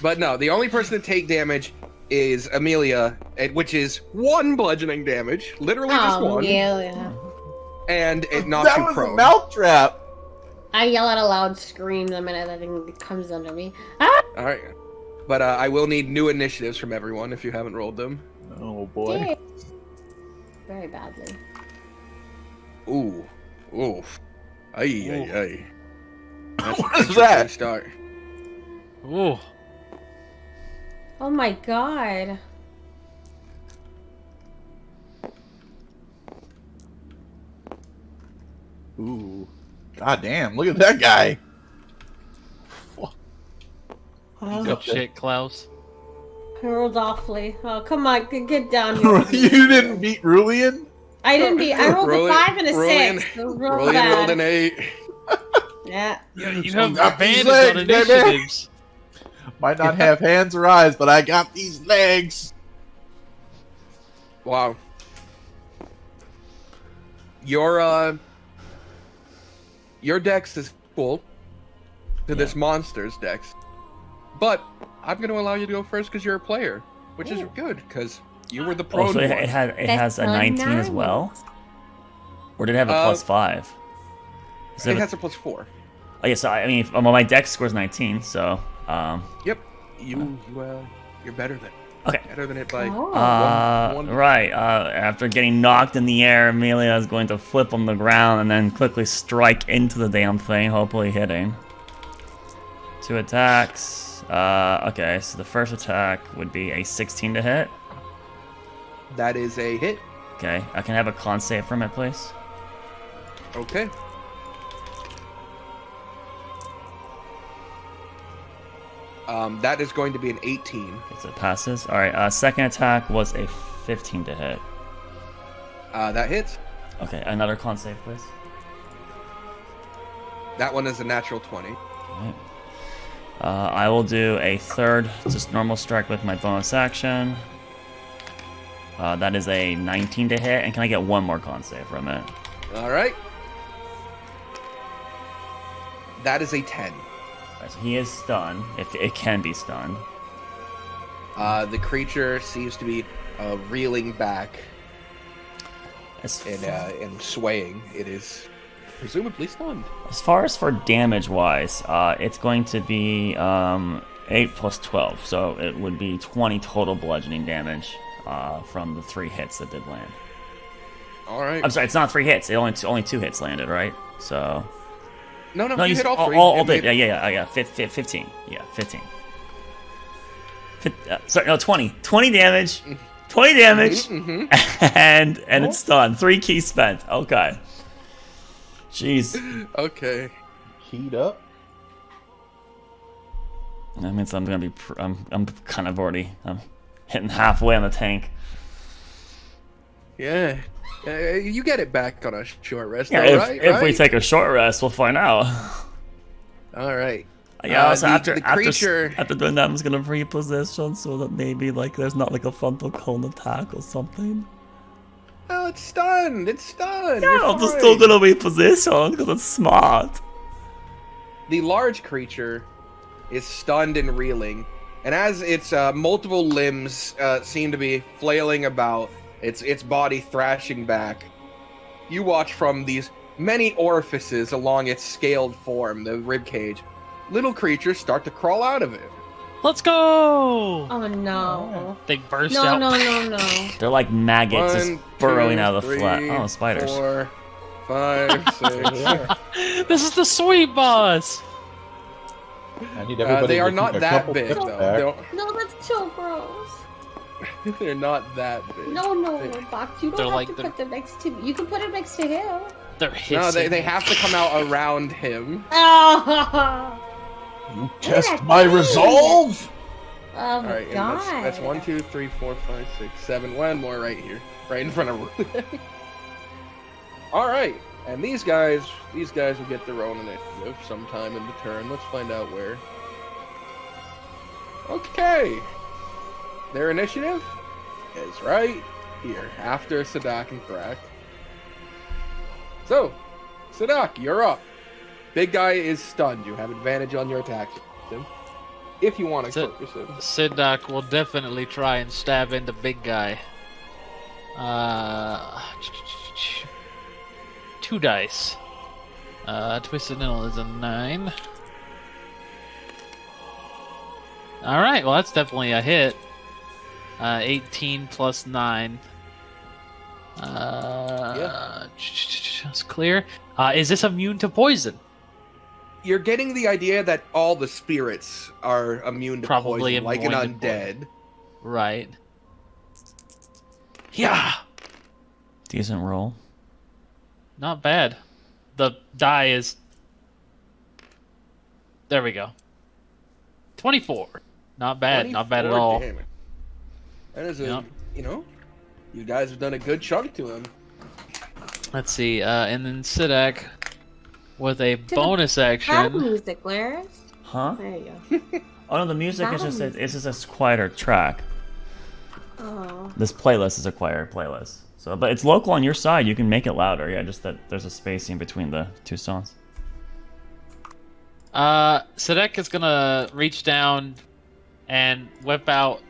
But no, the only person to take damage is Amelia, which is 1 bludgeoning damage. Literally just 1. Yeah. And it knocks That you was prone. a mouth trap. I yell out a loud scream the minute that thing comes under me. Ah! Alright. But I will need new initiatives from everyone if you haven't rolled them. Oh boy. Very badly. Ooh. Ooh. Ay, ay, ay. That's What a is interesting that? Start. Ooh. Oh my god. Ooh. God damn, look at that guy. Good shit, Klaus. I rolled awfully. Oh, come on, get down here. You didn't beat Rulian? I didn't beat. I rolled a 5 and a 6. So real Rolling bad. rolled an 8. Yeah. You have got these advantage on legs, baby. initiatives. Might not have hands or eyes, but I got these legs. Wow. Your dex is full to this monster's dex. But I'm going to allow you to go first because you're a player, which is good because you were the prone Also, one. it has a That's 19 as well? Or did it have a plus 5? Is It has a plus 4. Oh, yeah, so I mean, well, my dex score's 19, so... Yep. You're better than Okay. Better than it by one. Right. After getting knocked in the air, Amelia is going to flip on the ground and then quickly strike into the damn thing, hopefully hitting. 2 attacks. Okay, so the first attack would be a 16 to hit. That is a hit. Okay, I can have a con save from it, please. Okay. That is going to be an 18. Okay, so it passes. Alright, second attack was a 15 to hit. That hits. Okay, another con save, please. That one is a natural 20. Alright. I will do a third, just normal strike with my bonus action. That is a 19 to hit, and can I get one more con save from it? All right. That is a 10. Alright, so he is stunned, if it can be stunned. The creature seems to be reeling back and swaying. It is presumably stunned. As far as for damage wise, it's going to be 8 plus 12, so it would be 20 total bludgeoning damage from the 3 hits that did land. All right. I'm sorry, it's not 3 hits. It only 2 hits landed, right? So No, no, you hit all 3. all did. Yeah. 15. Yeah, 15. Sorry, no, 20. 20 damage. 20 damage. And it's stunned. 3 keys spent. Okay. Jeez. Okay. Heat up. That means I'm gonna be. I'm kind of already. I'm hitting halfway on the tank. Yeah. You get it back on a short rest, Yeah, though, if we take a short rest, we'll find out. All right. Yeah. Also, the creature. after doing that, I'm just gonna reposition so that maybe like there's not like a frontal cone attack or something. Oh, it's stunned. It's stunned. Yeah, I'm just still gonna reposition because it's smart. The large creature is stunned and reeling, and as its multiple limbs seem to be flailing about, its body thrashing back, you watch from these many orifices along its scaled form, the rib cage, little creatures start to crawl out of it. Let's go! Oh no. They burst No, out. no. They're like maggots just 1, burrowing 2, out of the 3, flat. Oh, spiders. 4, 5, 6. This is the sweet boss! I need everybody They to are take not a that couple big, steps though. back. No, that's too gross. They're not that big. No, Box. You don't They're have like to the- put them next to me. You can put them next to him. They're No, hissing. they have to come out around him. Oh, You test my resolve. oh All my right, god. and that's 1, 2, 3, 4, 5, 6, 7. One more right here, right in front of Rulian. All right, and these guys will get their own initiative sometime in the turn. Let's find out where. Okay, their initiative is right here, after Sadak and Thrak. So, Sadak, you're up. Big guy is stunned. You have advantage on your attack. If you want to focus him. Sidak will definitely try and stab into big guy. 2 dice. Twisted Needle is a 9. Alright, well that's definitely a hit. 18 plus 9. Yeah. That's clear. Is this immune to poison? You're getting the idea that all the spirits are immune to Probably poison, like an immune to undead. Right. Yeah! Decent roll. Not bad. The die is... There we go. 24. Not bad. Not bad at 24 all. damage. That is a, Yep. you know, you guys have done a good chunk to him. Let's see. And then Sidak with a the bonus Battle action. music, Laris. Huh? There you go. Oh no, the music is just Battle it's just a quieter track. Oh. This playlist is a quieter playlist. So, but it's local on your side. You can make it louder. Yeah, just that there's a spacing between the 2 songs. Sidak is gonna reach down and whip out.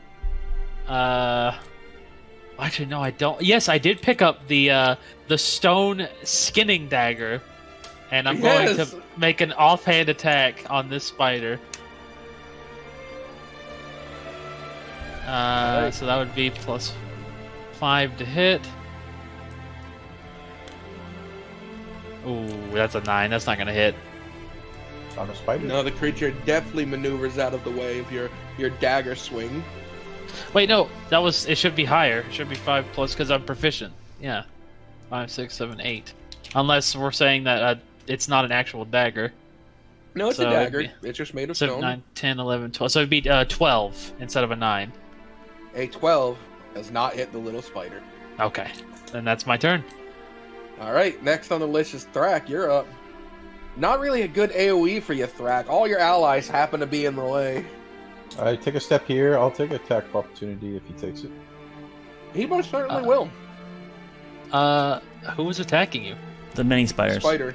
Actually, no, I don't. Yes, I did pick up the stone skinning dagger, and I'm going Yes! to make an offhand attack on this spider. So that would be plus 5 to hit. Ooh, that's a 9. That's not gonna hit. On a spider. No, the creature definitely maneuvers out of the way of your dagger swing. Wait, no, that was. It should be higher. It should be 5 plus because I'm proficient. Yeah, 5, 6, 7, 8. Unless we're saying that it's not an actual dagger. No, it's So a it'd dagger. It's just made of 7, stone. 9, 10, 11, 12. So it'd be 12 instead of a 9. A 12 does not hit the little spider. Okay, then that's my turn. All right, next on the list is Thrak. You're up. Not really a good AoE for you, Thrak. All your allies happen to be in the way. I take a step here. I'll take attack of opportunity if he takes it. He most certainly will. Who was attacking you? The mini spiders. Spider.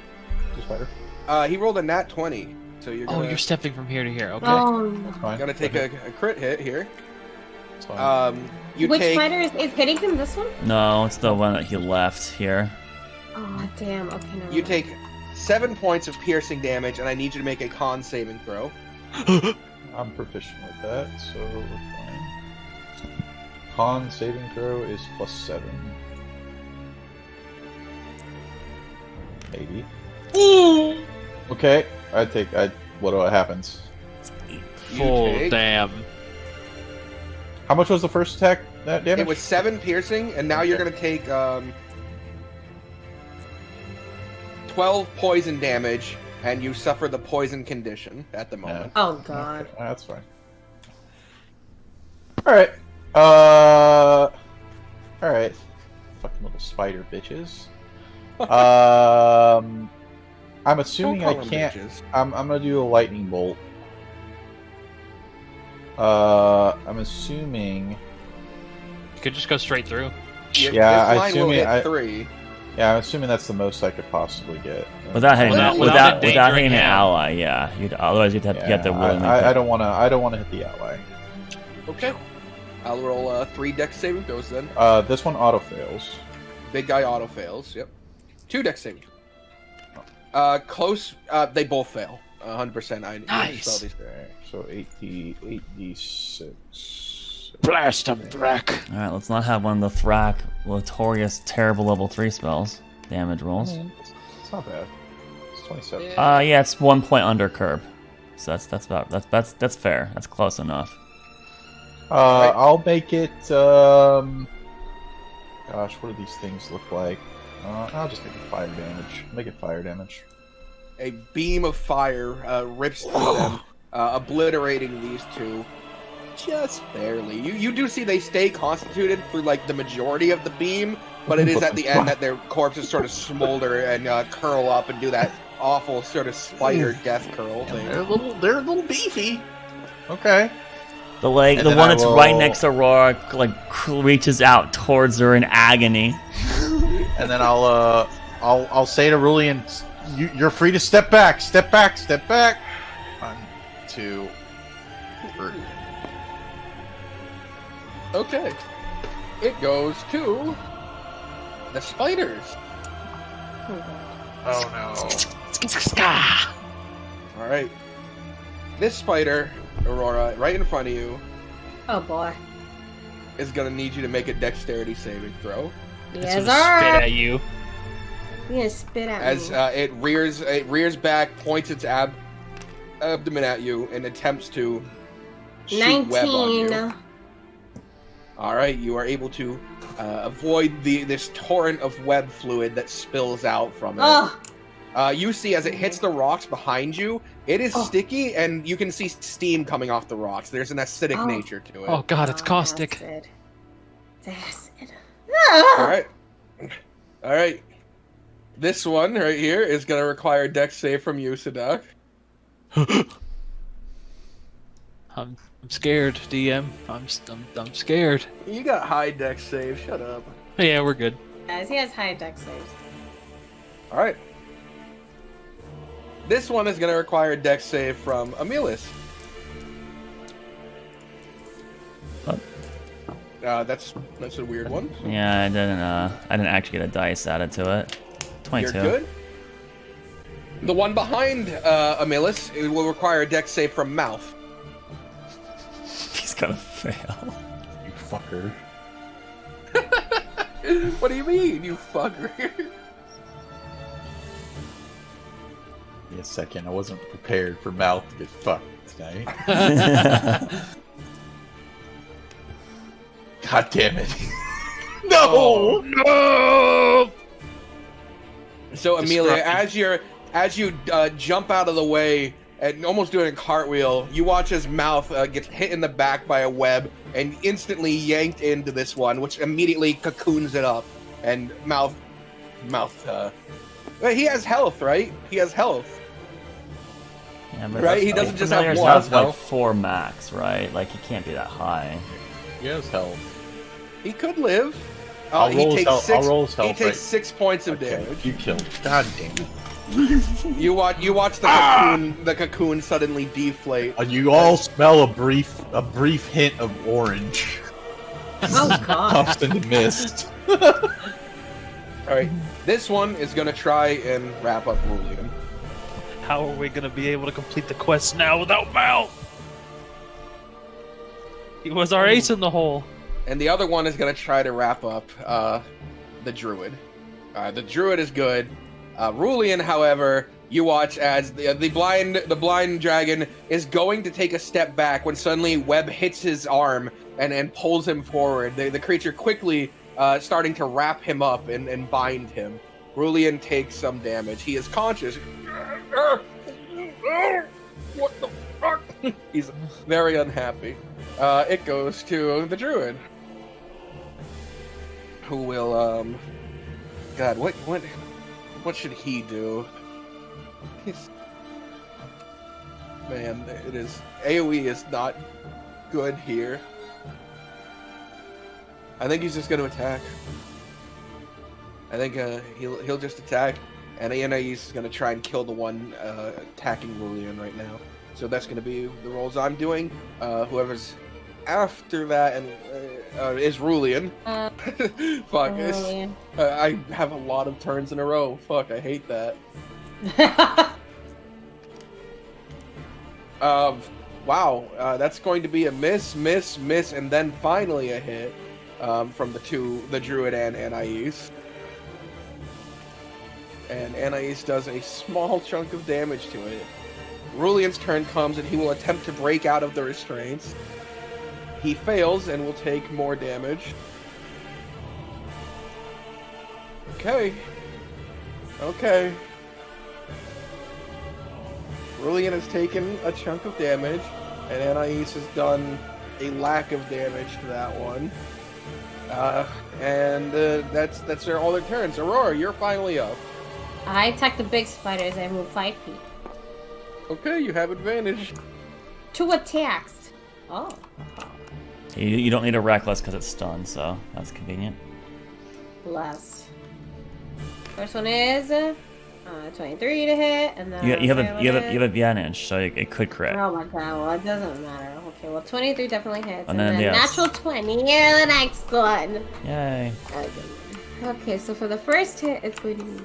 The spider. He rolled a nat 20, so you're Oh, gonna, you're stepping from here to here. Okay. Oh. That's fine. gonna take a crit hit here. It's fine. You Which take spider is hitting him? This one? No, it's the one that he left here. Oh, damn. Okay, no. you take 7 points of piercing damage, and I need you to make a con saving throw. I'm proficient with that, so we're fine. Con saving throw is +7. Maybe. Okay, what happens? Full take- damn. How much was the first attack damage? It was 7 piercing, and now you're gonna take 12 poison damage, and you suffer the poison condition at the moment. Oh, God. Okay, that's fine. Alright. Alright. Fucking little spider bitches. I'm assuming I Don't call 'em can't. bitches. I'm gonna do a lightning bolt. I'm assuming. You could just go straight through. Yeah, Yeah, this I line will assume hit I- 3. Yeah, I'm assuming that's the most I could possibly get. Without hitting Without without endangering hitting an him. ally, yeah. Otherwise you'd have to get the willingly. I don't want to. I don't want to hit the ally. Okay. I'll roll 3 dex saving throws then. This one auto fails. Big guy auto fails. Yep. 2 dex saving. Close. They both fail. 100%. I Nice. spell these. Okay, so 8d6. Blast him, Thrak. Alright, let's not have one of the Thrak notorious terrible level 3 spells. Damage rolls. It's not bad. It's 27. Yeah, it's 1 point under curb. So that's fair. That's close enough. I'll make it. Gosh, what do these things look like? I'll just make it fire damage. Make it fire damage. A beam of fire rips through them, obliterating these two. Just barely. You do see they stay constituted for like the majority of the beam, but it is at the end that their corpses sort of smolder and curl up and do that awful sort of spider death curl thing. They're a little beefy. Okay. The one that's right next to Aurora, like reaches out towards her in agony. And then I'll say to Rulian, you're free to step back. 1, 2, 3. Okay. It goes to the spiders. Oh All right. This spider, Aurora, right in front of you, Oh boy. is gonna need you to make a dexterity saving throw. Yes, Spit sir. at you. Yeah, spit at As me. it rears back, points its abdomen at you, and attempts to shoot web on you. 19. All right, you are able to avoid this torrent of web fluid that spills out from it. Oh, You see, as it hits the rocks behind you, it is sticky, and you can see steam coming off the rocks. There's an acidic nature to it. Oh god, it's caustic. Acid. It's acid. All right, all right. This one right here is gonna require a dex save from you, Sadak. I'm scared, DM. I'm scared. You got high dex save. Shut up. Yeah, we're good. Guys, he has high dex saves. All right. This one is going to require a dex save from Amelis. What? That's a weird one. Yeah, I didn't actually get a dice added to it. 22. You're good. The one behind Amelis, it will require a dex save from Mouth. He's gonna fail. You fucker. What do you mean, you fucker? Give me a second. I wasn't prepared for Mouth to get fucked tonight. God damn it. No! No! So Amelia, as you jump out of the way and almost doing a cartwheel, you watch as Mouth gets hit in the back by a web and instantly yanked into this one, which immediately cocoons it up. And Mouth, he has health, right? He has health. Yeah, but Right, he doesn't just have Familiar's one has like health. 4 max, right? Like he can't be that high. He has health. He could live. I'll He roll his takes health- six. I'll roll his He health, takes right? 6 points of Okay, damage. you killed. God damn it. You watch the cocoon suddenly deflate. You all smell a brief hint of orange. Oh god. Puffs into mist. All right, this one is gonna try and wrap up Rulian. How are we gonna be able to complete the quest now without Mouth? He was our ace in the hole. And the other one is gonna try to wrap up the druid. The druid is good. Rulian, however, you watch as the blind dragon is going to take a step back when suddenly web hits his arm and pulls him forward. The creature quickly starting to wrap him up and bind him. Rulian takes some damage. He is conscious. What the fuck? He's very unhappy. It goes to the druid, who will God, what should he do? Man, it is AoE is not good here. I think he's just going to attack. I think he'll just attack, and Anais is going to try and kill the one attacking Rulian right now. So that's going to be the rolls I'm doing. Whoever's after that and is Rulian. Fuck, Rulian. I have a lot of turns in a row. Fuck, I hate that. Wow, that's going to be a miss, and then finally a hit from the druid and Anais. And Anais does a small chunk of damage to it. Rulian's turn comes and he will attempt to break out of the restraints. He fails and will take more damage. Okay. Rulian has taken a chunk of damage, and Anais has done a lack of damage to that one. That's all their turns. Aurora, you're finally up. I attack the big spiders. I move 5 feet. Okay, you have advantage. 2 attacks. Oh. You don't need a reckless because it's stunned, so that's convenient. Bless. First one is 23 to hit, and then You have a advantage, so it could crit. Oh my god, well it doesn't matter. Okay, well 23 definitely hits, And and then yes. natural 20. Yeah, the next one. Yay. Okay, so for the first hit, it's going to be...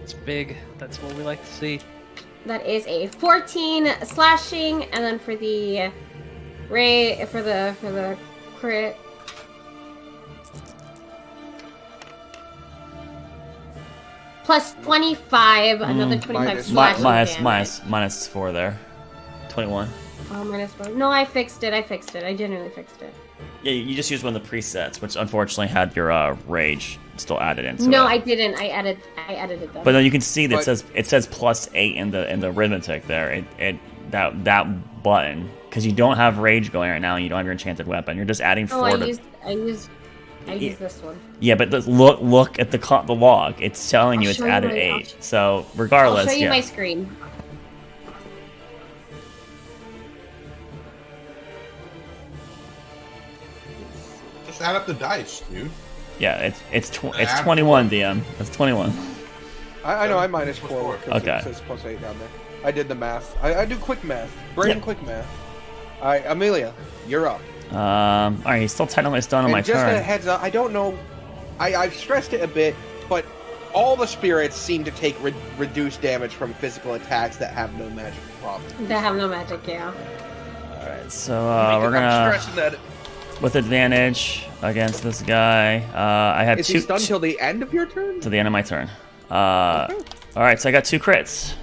It's big. That's what we like to see. That is a 14 slashing, and then for the for the crit. Plus 25, another 25 slashing damage. Minus 4 there. 21. Oh, minus 4. No, I fixed it. I genuinely fixed it. Yeah, you just used one of the presets, which unfortunately had your rage still added into it. No, I didn't. I edited them. But then you can see that it says +8 in the arithmetic there. That button, because you don't have rage going right now, and you don't have your enchanted weapon. You're just adding 4 to. I used this one. Yeah, but look at the log. It's telling you it's added 8. So regardless, I'll show you my screen. Just add up the dice, dude. Yeah, it's 21, DM. That's 21. I know I minus 4. Okay. It says +8 down there. I did the math. I do quick math. Brain quick math. All right, Amelia, you're up. All right, he's still technically stunned on my just turn. a heads up, I don't know. I've stressed it a bit, but all the spirits seem to take reduced damage from physical attacks that have no magic problem. They have no magic, yeah. All right, so we're gonna I'm stressing that. with advantage against this guy. I have Is two he stunned till the end of your turn? to the end of my turn. All right, so I got 2 crits.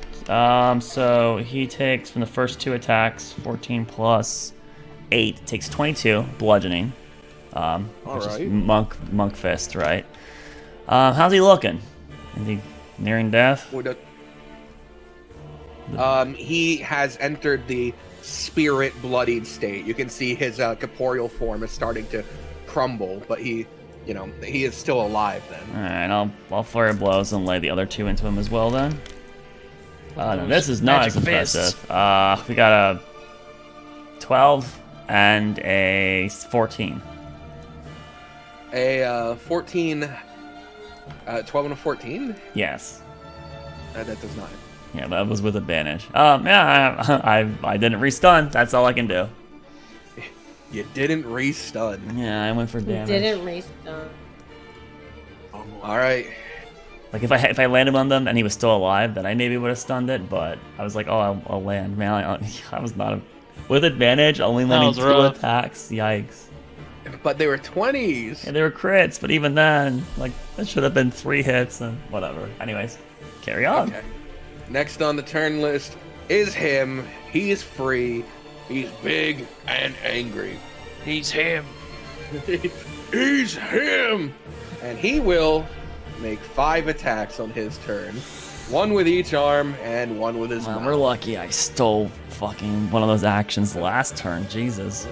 So he takes from the first 2 attacks 14 plus 8 takes 22 bludgeoning. Which is monk fist, right? How's he looking? Is he nearing death? He has entered the spirit bloodied state. You can see his corporeal form is starting to crumble, but he is still alive then. All right, I'll flurry of blows and lay the other 2 into him as well then. No, this is not as impressive. We got a 12 and a 14. A 14, 12 and a 14? Yes. That does not. Yeah, that was with advantage. Yeah, I didn't restun. That's all I can do. You didn't restun. Yeah, I went for damage. You didn't restun. All right. Like if I landed on them and he was still alive, then I maybe would have stunned it. But I was like, oh, I'll land. Man, I was not with advantage. Only landing 2 attacks. Yikes. But they were 20s. Yeah, they were crits. But even then, like that should have been 3 hits and whatever. Anyways, carry on. Okay. Next on the turn list is him. He is free. He's big and angry. He's him. He's him. And he will make 5 attacks on his turn. 1 with each arm and 1 with his mouth. We're lucky I stole fucking one of those actions last turn. Jesus.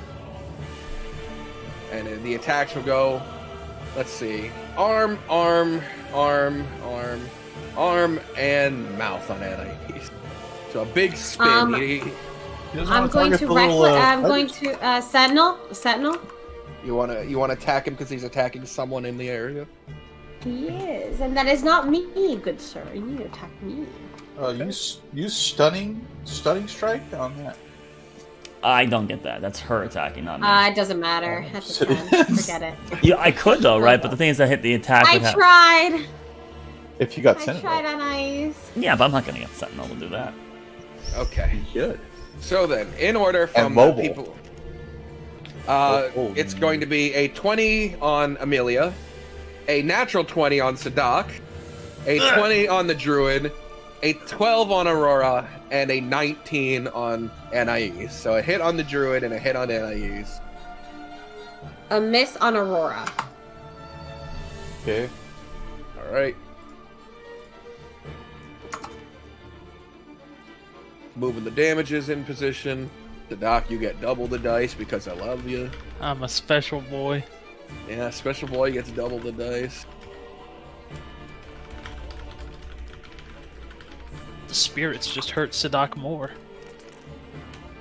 And the attacks will go, let's see, arm, and mouth on Anais. So a big spin. I'm going to Sentinel. You wanna attack him because he's attacking someone in the area? He is, and that is not me, good sir. You need to attack me. Use stunning strike on that. I don't get that. That's her attacking, not me. It doesn't matter. That's a 10. Forget it. Yeah, I could though, right? But the thing is, I hit the attack. I tried. If you got I Sentinel. tried on ice. Yeah, but I'm not gonna get Sentinel to do that. Okay. Good. So then, in order from mobile. people, it's going to be a 20 on Amelia, a natural 20 on Sadak, a 20 on the Druid, a 12 on Aurora, and a 19 on Anais. So a hit on the Druid and a hit on Anais. A miss on Aurora. Okay. All right. Moving the damages in position. Sadak, you get double the dice because I love you. I'm a special boy. Yeah, special boy gets double the dice. The spirits just hurt Sadak more.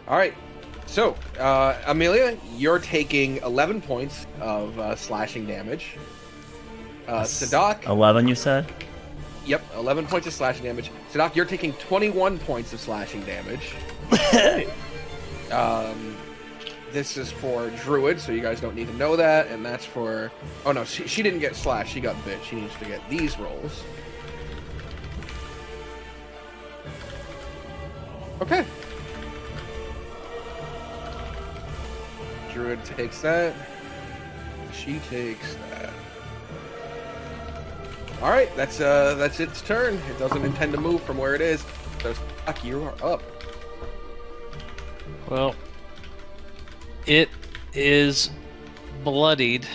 All right. So, Amelia, you're taking 11 points of slashing damage. Sadak, 11, you said? yep, 11 points of slashing damage. Sadak, you're taking 21 points of slashing damage. This is for Druid, so you guys don't need to know that, and that's for... Oh no, she didn't get slashed, she got bit. She needs to get these rolls. Okay. Druid takes that. She takes that. Alright, that's its turn. It doesn't intend to move from where it is. So, Sadak, you are up. Well, it is bloodied.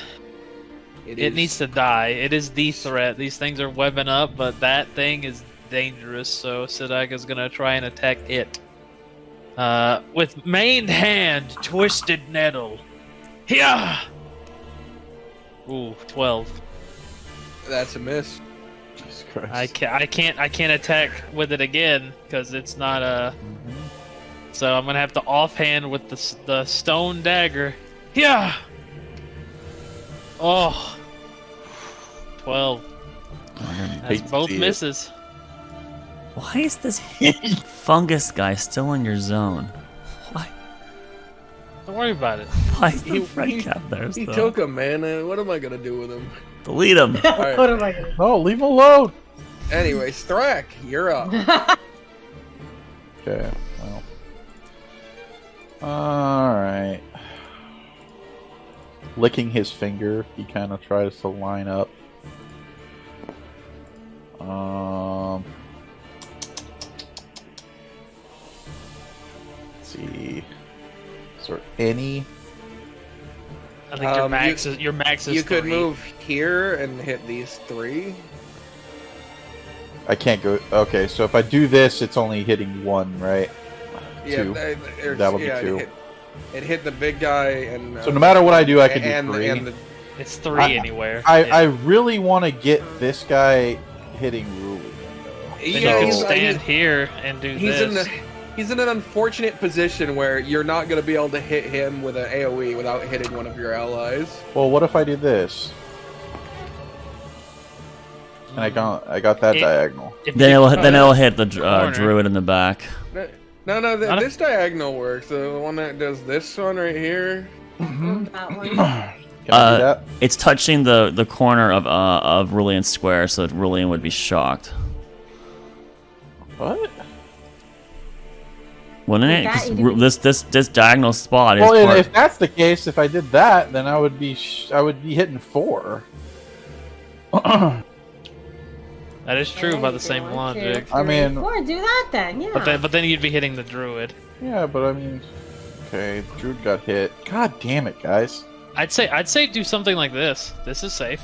It needs to die. It is the threat. These things are webbing up, but that thing is dangerous, so Sadak is going to try and attack it. With maned hand, twisted nettle. Yeah. Ooh, 12. That's a miss. Jesus Christ. I can't attack with it again because it's not a. So I'm gonna have to offhand with the stone dagger. Yeah. Oh. 12. That's both misses. Why is this fungus guy still in your zone? Why? Don't worry about it. Why is the red cap there He still? took him, man. What am I gonna do with him? Delete him. Alright. What am I gonna No, leave him alone. Anyway, Strak, you're up. Okay, well. Alright. Licking his finger, he kind of tries to line up. Let's see. Is there any? I think your max is You could 3. move here and hit these 3. I can't go. Okay, so if I do this, it's only hitting 1, right? Yeah, 2. there's- That would be yeah, 2. It hit the big guy and. So no matter what I do, I can do 3. And It's 3 anywhere. I really want to get this guy hitting Ruli. Then yeah, you can he's- stand here and do he's this. he's in an unfortunate position where you're not going to be able to hit him with an AoE without hitting one of your allies. Well, what if I do this? And I got that diagonal. If Then you- it'll hit the corner. druid in the back. No, this diagonal works. The one that does this one right here. that one? Can I do that? It's touching the corner of Rulian Square, so that Rulian would be shocked. What? Wouldn't it? That 'Cause you this diagonal spot is Well, part. if that's the case, if I did that, then I would be hitting 4. That is true by the same logic. I mean- do that then, yeah. But then you'd be hitting the druid. Yeah, but I mean, okay, Druid got hit. God damn it, guys! I'd say do something like this. This is safe.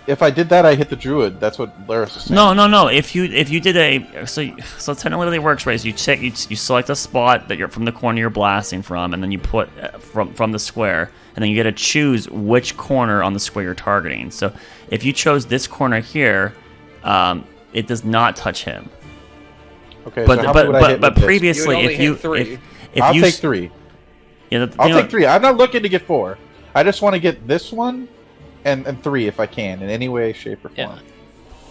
If I did that, I hit the Druid. That's what Laris is saying. No. If you did a so technically it works, right? So you select a spot that you're from the corner you're blasting from, and then you put from the square, and then you get to choose which corner on the square you're targeting. So if you chose this corner here, it does not touch him. Okay, so how would I hit but with this? previously, You would only if you hit 3. if I'll you take 3. Yeah, I'll take 3. I'm not looking to get 4. I just want to get this one and 3 if I can, in any way, shape, or form. Yeah.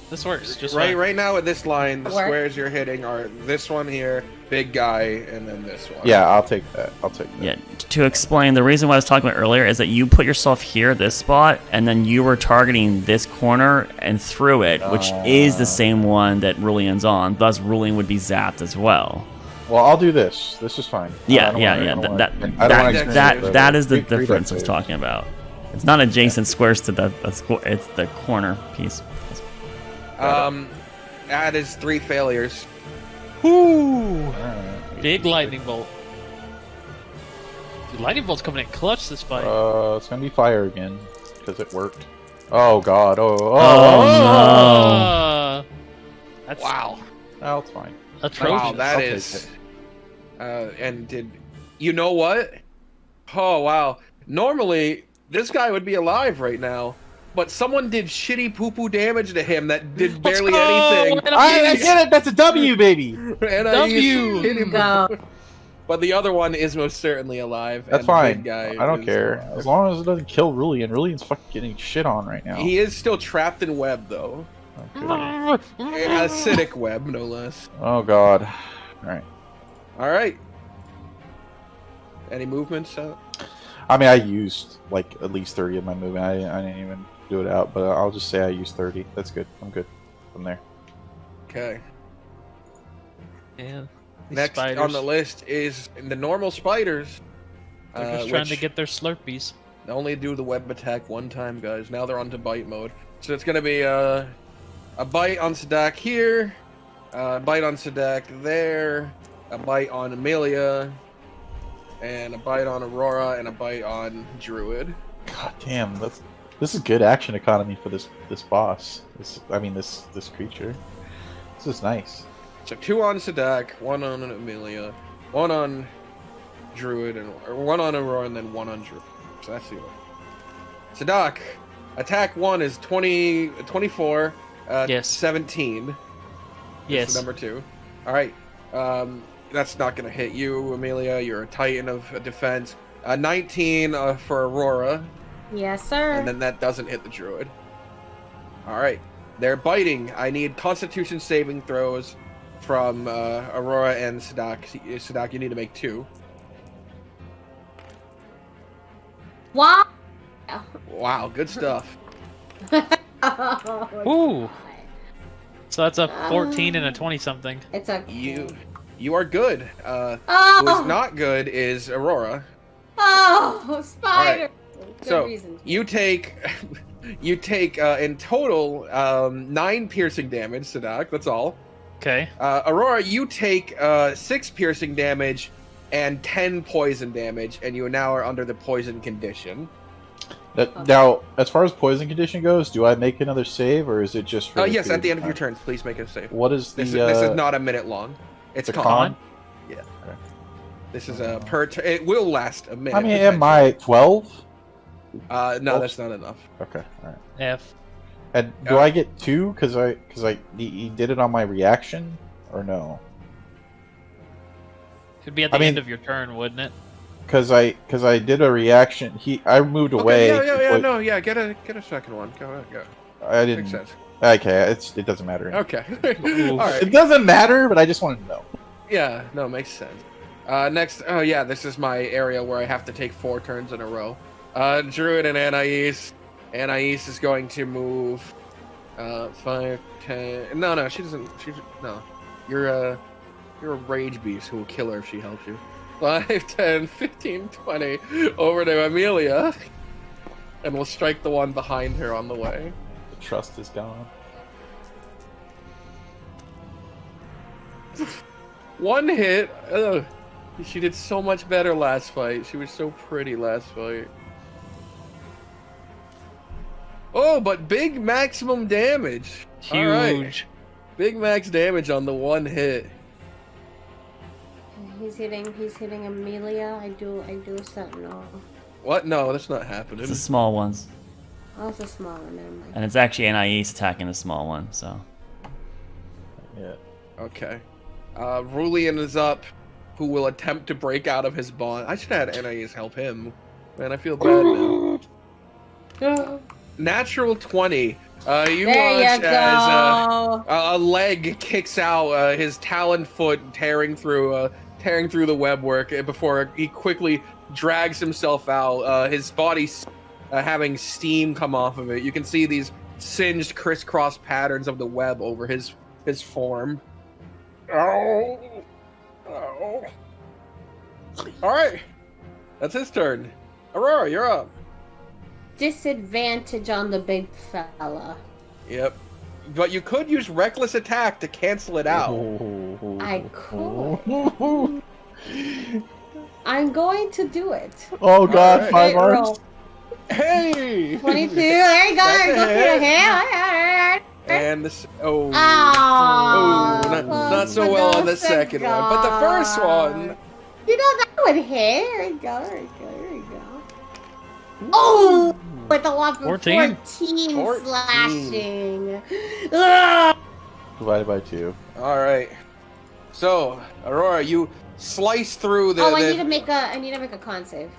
This works. Just Right, fine. right now at this line, the Work. squares you're hitting are this one here, big guy, and then this one. Yeah, I'll take that. Yeah, to explain, the reason why I was talking about earlier is that you put yourself here, this spot, and then you were targeting this corner and through it, which is the same one that Rulian's on. Thus, Rulian would be zapped as well. Well, I'll do this. This is fine. Yeah. That is the difference I was talking about. It's not adjacent squares to it's the corner piece. That is 3 failures. Whoo! Big lightning bolt. Dude, lightning bolt's coming in clutch this fight. It's gonna be fire again because it worked. Oh god. Oh no. That's Wow. no, it's fine. atrocious. Wow, that I'll take is. And did you know what? Oh wow! Normally this guy would be alive right now, but someone did shitty poo-poo damage to him that did barely anything. I get it. That's a W, baby. And W. hit him. Go. but the other one is most certainly alive. That's and the fine. big guy I don't is care. alive. As long as it doesn't kill Rulian. Rulian's fucking getting shit on right now. He is still trapped in web, though. Okay. Acidic web, no less. Oh god. Alright. All right. Any movements? I mean, I used like at least 30 of my movement. I didn't even do it out, but I'll just say I used 30. That's good. I'm good from there. Okay. Yeah. These Next spiders. on the list is the normal spiders. They're just trying to which get their Slurpees. they only do the web attack one time, guys. Now they're on to bite mode. So it's gonna be a bite on Sadak here, a bite on Sadak there, a bite on Amelia, and a bite on Aurora, and a bite on Druid. God damn, this is good action economy for this boss. This creature. This is nice. So 2 on Sadak, 1 on Amelia, 1 on Druid, or 1 on Aurora, and then 1 on Druid. So that's the order. Sadak, attack 1 is 24, Yes. 17. Yes. Is the number 2. All right. That's not going to hit you, Amelia. You're a titan of defense. 19 for Aurora. Yes, sir. And then that doesn't hit the Druid. All right. They're biting. I need Constitution saving throws from Aurora and Sadak. Sadak, you need to make 2. Wow. Wow, good stuff. Oh, Ooh. So that's a 14 and a 20-something. it's a You are good. Who's oh not good is Aurora. spider. Good So reason. you take in total 9 piercing damage, Sadak. That's all. Okay. Aurora, you take 6 piercing damage and 10 poison damage, and you now are under the poison condition. Now, as far as poison condition goes, do I make another save, or is it just for? Yes, at the end of your turn, please make a save. What is the? This is not a minute long. It's the con. con? Yeah. Okay. This is a it will last a minute. I mean, am I 12? No, that's not enough. Okay, all right. F. And do I get 2 because he did it on my reaction, or no? It'd be at the end of your turn, wouldn't it? Because I did a reaction. I moved away. Yeah. Get a second one. Go. I didn't. Makes sense. Okay, it doesn't matter. Okay. All right. It doesn't matter, but I just wanted to know. Yeah. No, makes sense. Next. This is my area where I have to take 4 turns in a row. Druid and Anais. Anais is going to move. 5, 10. No, she doesn't. No. You're a rage beast who will kill her if she helps you. 5, 10, 15, 20, over to Amelia, and we'll strike the one behind her on the way. The trust is gone. 1 hit. Ugh. She did so much better last fight. She was so pretty last fight. Oh, but big maximum damage. Huge. All right. Big max damage on the 1 hit. He's hitting Amelia. I do Sentinel. What? No, that's not happening. It's the small ones. Oh, it's a small one. Never mind. And it's actually Anais attacking the small one, so. Yeah. Okay. Rulian is up, who will attempt to break out of his bond. I should have had Anais help him. Man, I feel bad now. Natural 20. You watch as a leg kicks out, his talon foot tearing through the webwork before he quickly drags himself out. His body having steam come off of it. You can see these singed crisscross patterns of the web over his form. Oh. All right, that's his turn. Aurora, you're up. Disadvantage on the big fella. Yep. But you could use reckless attack to cancel it out. I could. I'm going to do it. Oh god, All 5 arms. Roll. Hey! 22. There you go. That's There you a go for the hit. hair. And this. Oh. Oh, Not so well on the second one. But the first one. You know that would hit. There you go. There you go. Oh! With a whopping 14. 14 slashing. Ugh. Divided by 2. All right. So, Aurora, you slice through the. Oh, I need to make a con save.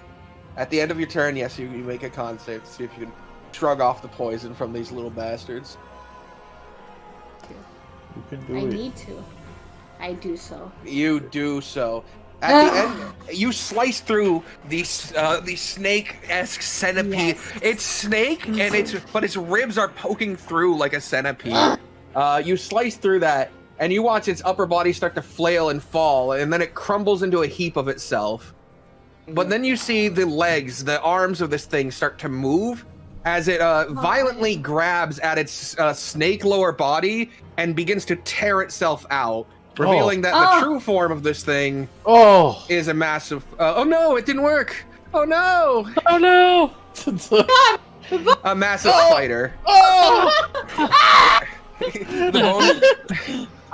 At the end of your turn, yes, you make a con save to see if you can shrug off the poison from these little bastards. You can do I it. need to. I do so. You do so. At the end, you slice through the snake-esque centipede. Yes. It's snake, and but its ribs are poking through like a centipede. You slice through that, and you watch its upper body start to flail and fall, and then it crumbles into a heap of itself. But then you see the legs, the arms of this thing start to move as it violently grabs at its snake lower body and begins to tear itself out, revealing that the true form of this thing is a massive... oh no, it didn't work! Oh no! Oh no! A massive spider.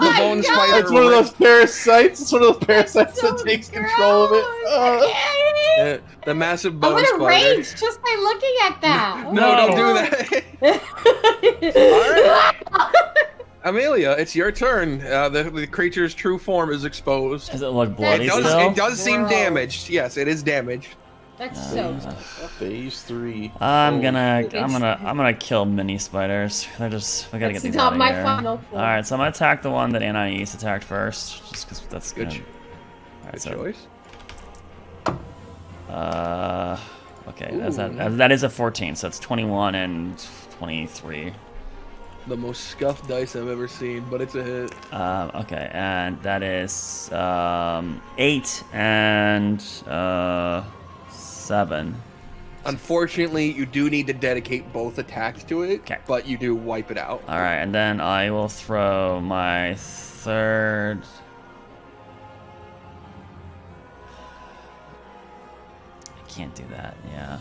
The bone spider. It's one of those parasites. It's one of those parasites that takes control of it. The massive I'm bone gonna spider. rage just by looking at that. No, don't do that. All right. Amelia, it's your turn. The creature's true form is exposed. Does it look bloody It still? does seem Gross. damaged. Yes, it is damaged. That's so. Phase 3. I'm gonna kill mini spiders. We gotta get That's these not out of my here. final form. All right, so I'm gonna attack the one that Anais attacked first, just because that's Good good. All right, Good so choice. okay, that is a 14, so it's 21 and 23. The most scuffed dice I've ever seen, but it's a hit. Okay, and that is 8 and 7. Unfortunately, you do need to dedicate both attacks to it, Okay. but you do wipe it out. All right, and then I will throw my third. I can't do that. Yeah.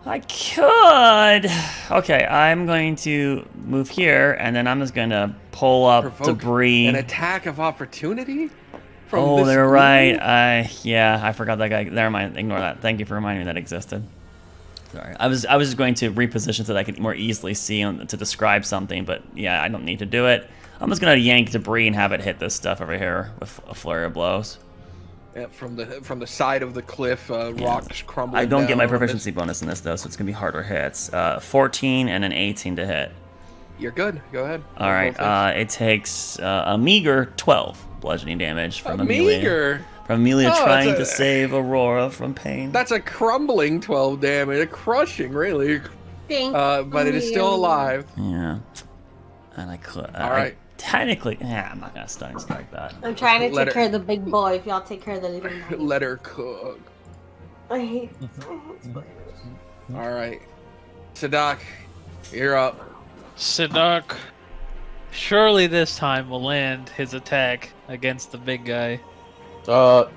I could. Okay, I'm going to move here, and then I'm just going to pull up Provoke debris. An attack of opportunity? From Oh, this they're group? right. I forgot that guy. Never mind. Ignore that. Thank you for reminding me that existed. Sorry. I was just going to reposition so that I could more easily see to describe something, but yeah, I don't need to do it. I'm just gonna yank debris and have it hit this stuff over here with a flurry of blows. Yeah, from the side of the cliff, rocks crumbling. I don't get my down. proficiency bonus in this though, so it's gonna be harder hits. 14 and an 18 to hit. You're good. Go ahead. All right. It takes a meager 12 bludgeoning damage from A Amelia. meager. From Amelia Oh, trying it's to save Aurora from pain. That's a crumbling 12 damage, a crushing, really. Thank But it is still you. alive. Yeah. And I could. All right. Technically, I'm not gonna stunning strike that. I'm trying to Let take her- care of the big boy. If y'all take care of the little boy. Let her cook. I hate. All right. Sadak, you're up. Siddharth surely this time will land his attack against the big guy. Are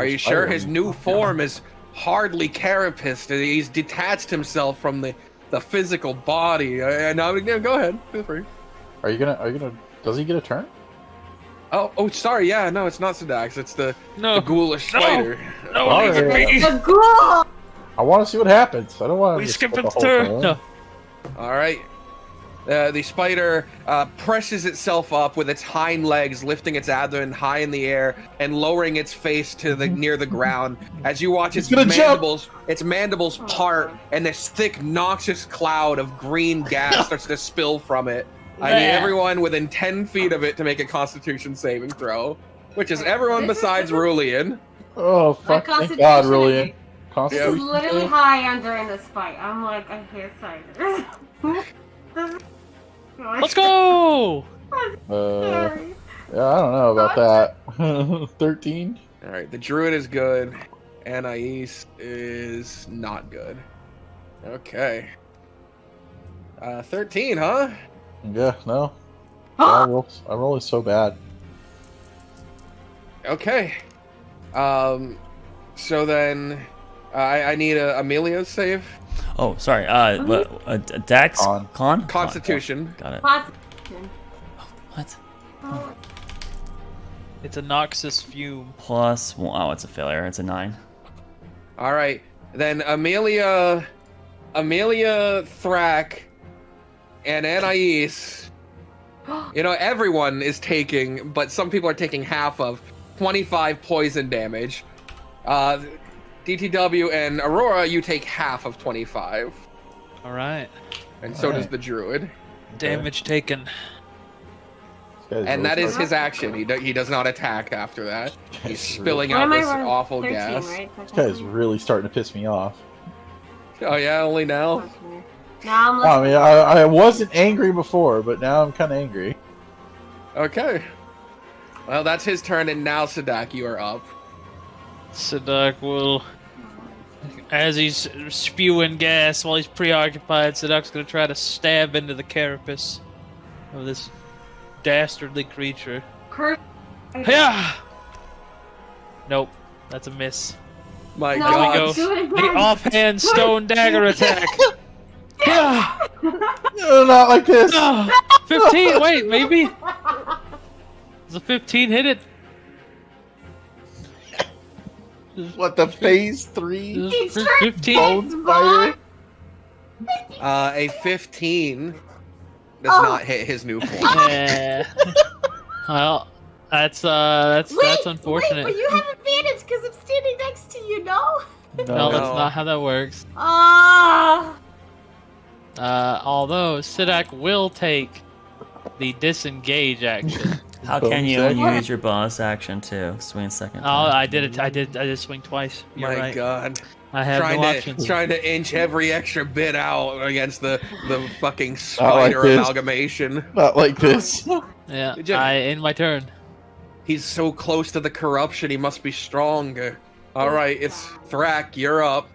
you sure his new form is hardly carapaced? He's detached himself from the physical body. No, go ahead. Feel free. Are you gonna? Does he get a turn? Oh, sorry. Yeah, no, it's not Sadax. It's the No, ghoulish no. spider. no, All leave it right. be. The ghoul. I want to see what happens. I don't want We to skip the it whole through. thing. No. All right. The spider presses itself up with its hind legs, lifting its abdomen high in the air and lowering its face to the near the ground. As you watch its It's gonna jump. mandibles part, and this thick, noxious cloud of green gas starts to spill from it. I need everyone within 10 feet of it to make a Constitution saving throw, which is everyone besides Rulian. Oh fuck! Thank Constitution God, is- Rulian. This Constitution. is literally high on during this fight. I'm like, I hate spiders. Let's go! Sorry. Yeah, I don't know about that. 13. All right, the druid is good. Anais is not good. Okay. 13, huh? Yeah, no. I roll so bad. Okay. So then, I need a Amelia's save. Oh, sorry. Dex? Con. Constitution. Got it. Constitution. What? It's a noxious fume. Plus, oh, it's a failure. It's a 9. All right. Then Amelia, Thrak, and Anais You know, everyone is taking, but some people are taking half of 25 poison damage. DTW and Aurora, you take half of 25. All right. And so does the druid. Damage taken. And that is his action. He does not attack after that. He's spilling out this awful 13, gas. right? This guy's really starting to piss me off. Oh yeah, only now? Okay. Now I'm I mean, I wasn't angry before, but now I'm kind of angry. Okay. Well, that's his turn, and now, Sadak, you are up. Sadak will, as he's spewing gas while he's preoccupied, Sadak's gonna try to stab into the carapace of this dastardly creature. Yeah. Nope, that's a miss. My No, God. Here we do it go. again. The offhand stone dagger attack. Yeah. No, not like this. 15. Wait, maybe. Does a 15 hit it? What, the phase 3? He's Does trying 15? Bone fire? A 15 does not hit his new form. Yeah. Well, that's unfortunate. Wait, but you have advantage because I'm standing next to you, no? No, that's not how that works. Ah. Although Sidak will take the disengage action. How can you use your bonus action to swing second? Oh, I did it. I did swing twice. You're My right. God. I have no options. Trying to inch every extra bit out against the fucking spider amalgamation. Not like this. Yeah, I end my turn. He's so close to the corruption, he must be strong. Alright, it's Thrak, you're up.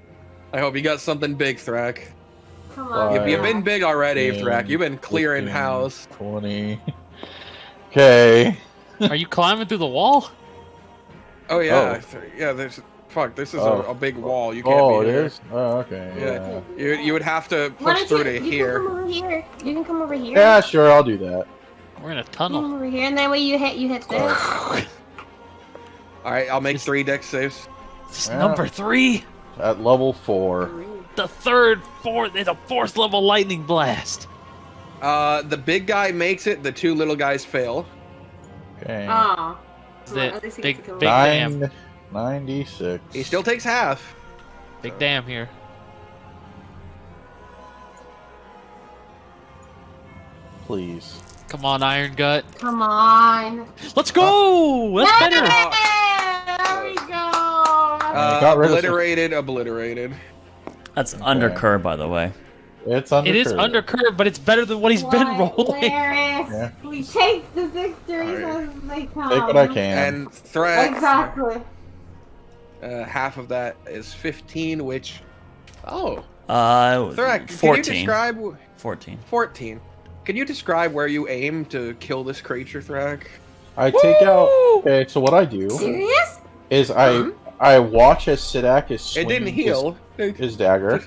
I hope you got something big, Thrak. Come on. You've been big already, 15, Thrak. You've been clearing 15, house. 20. Okay. Are you climbing through the wall? Oh, yeah. Yeah, there's... Fuck, this is a big wall. You can't Oh, be it here. is? Oh, okay. Yeah. You would have to Why push don't through you, to you here. can come over here. You can come over here. Yeah, sure, I'll do that. We're in a You come tunnel. over here, and that way you hit this. Alright, I'll make 3 dex saves. It's Yeah. number 3. At level 4. The fourth. It's a 4th level lightning blast. The big guy makes it, the 2 little guys fail. Okay. Oh. The big damn. 96. He still takes half. Big damn here. Please. Come on, Iron Gut. Come on. Let's go. That's better. There we go. got rid of Obliterated. That's undercurve, by the way. It's under It is undercurved, but it's better than what he's been rolling. Yeah. We take the victories as they come. Take what I can. And Thrak, Exactly. half of that is 15, which... Oh. Thrak, Thrak, 14. can you describe... 14. 14. Can you describe where you aim to kill this creature, Thrak? I take out... Okay, so what I do Serious? is I watch as Sidak is It swinging didn't heal. his dagger,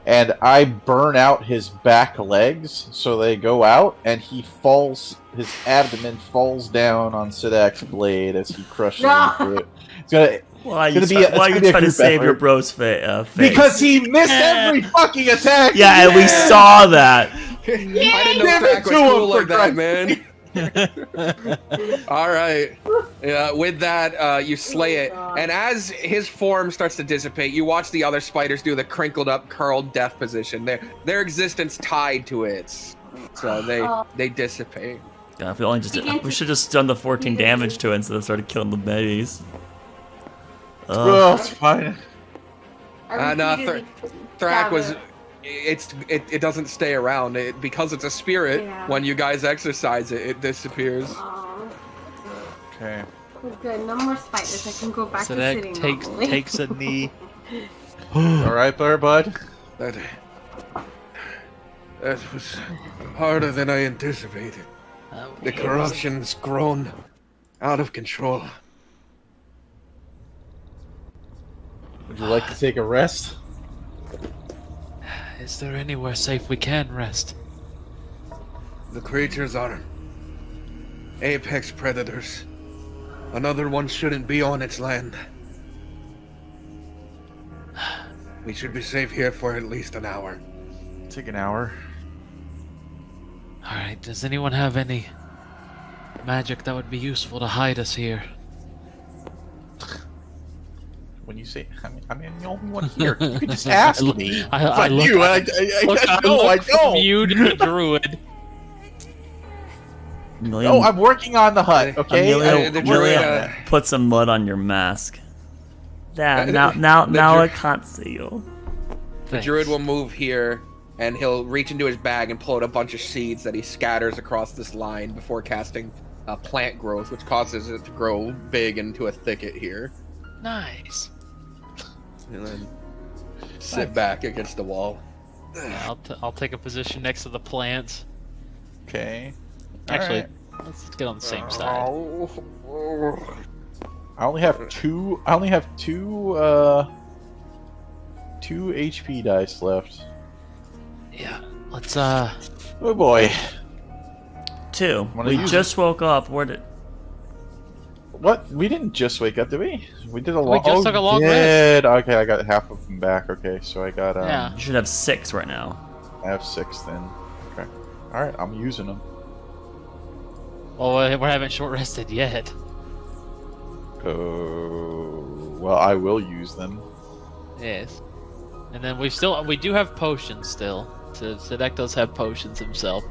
and I burn out his back legs so they go out, and he falls... His abdomen falls down on Sidak's blade as he crushes into it. It's gonna... Why are It's you, gonna be- why are it's you gonna be a trying to group save your effort. bro's face? Because he missed every fucking attack! Yeah, and we saw that. I didn't know Damn it Thrak was to him, cool for like that, man. Alright. Yeah, with that, you slay it. And as his form starts to dissipate, you watch the other spiders do the crinkled up, curled death position. Their existence tied to its. So they dissipate. God, if we only we should just done the 14 damage to it instead of started killing the babies. Oh, it's fine. Thrak was... It doesn't stay around. Because it's a spirit, when you guys exercise it, it disappears. Okay. Good, no more spiders. I can go back So to that sitting normally. takes a knee. Alright there, bud? That was harder than I anticipated. The corruption's grown out of control. Would you like to take a rest? Is there anywhere safe we can rest? The creatures are apex predators. Another one shouldn't be on its land. We should be safe here for at least an hour. Take an hour. Alright, does anyone have any magic that would be useful to hide us here? When you say, I'm the only one here. You can just ask me. I But look, you, I I from don't. you to the druid. Amelia, No, I'm working on the hut. Okay. Amelia, the Amelia, druid, put some mud on your mask. Yeah, now the I dru- can't see you. The druid will move here, and he'll reach into his bag and pull out a bunch of seeds that he scatters across this line before casting plant growth, which causes it to grow big into a thicket here. Nice. And then sit back against the wall. Yeah, I'll take a position next to the plants. Okay. Actually, Alright. let's get on the same side. I only have two. Two HP dice left. Yeah, let's Oh boy. 2. Wanna We use just woke up. Where did? What? We didn't just wake up, did we? We did a We long. just took a long rest. Okay, I got half of them back. Okay, so I got. Yeah. You should have 6 right now. I have 6 then. Okay. All right, I'm using them. Well, we haven't short rested yet. Oh, well, I will use them. Yes. And then we do have potions still. So Sedek does have potions himself.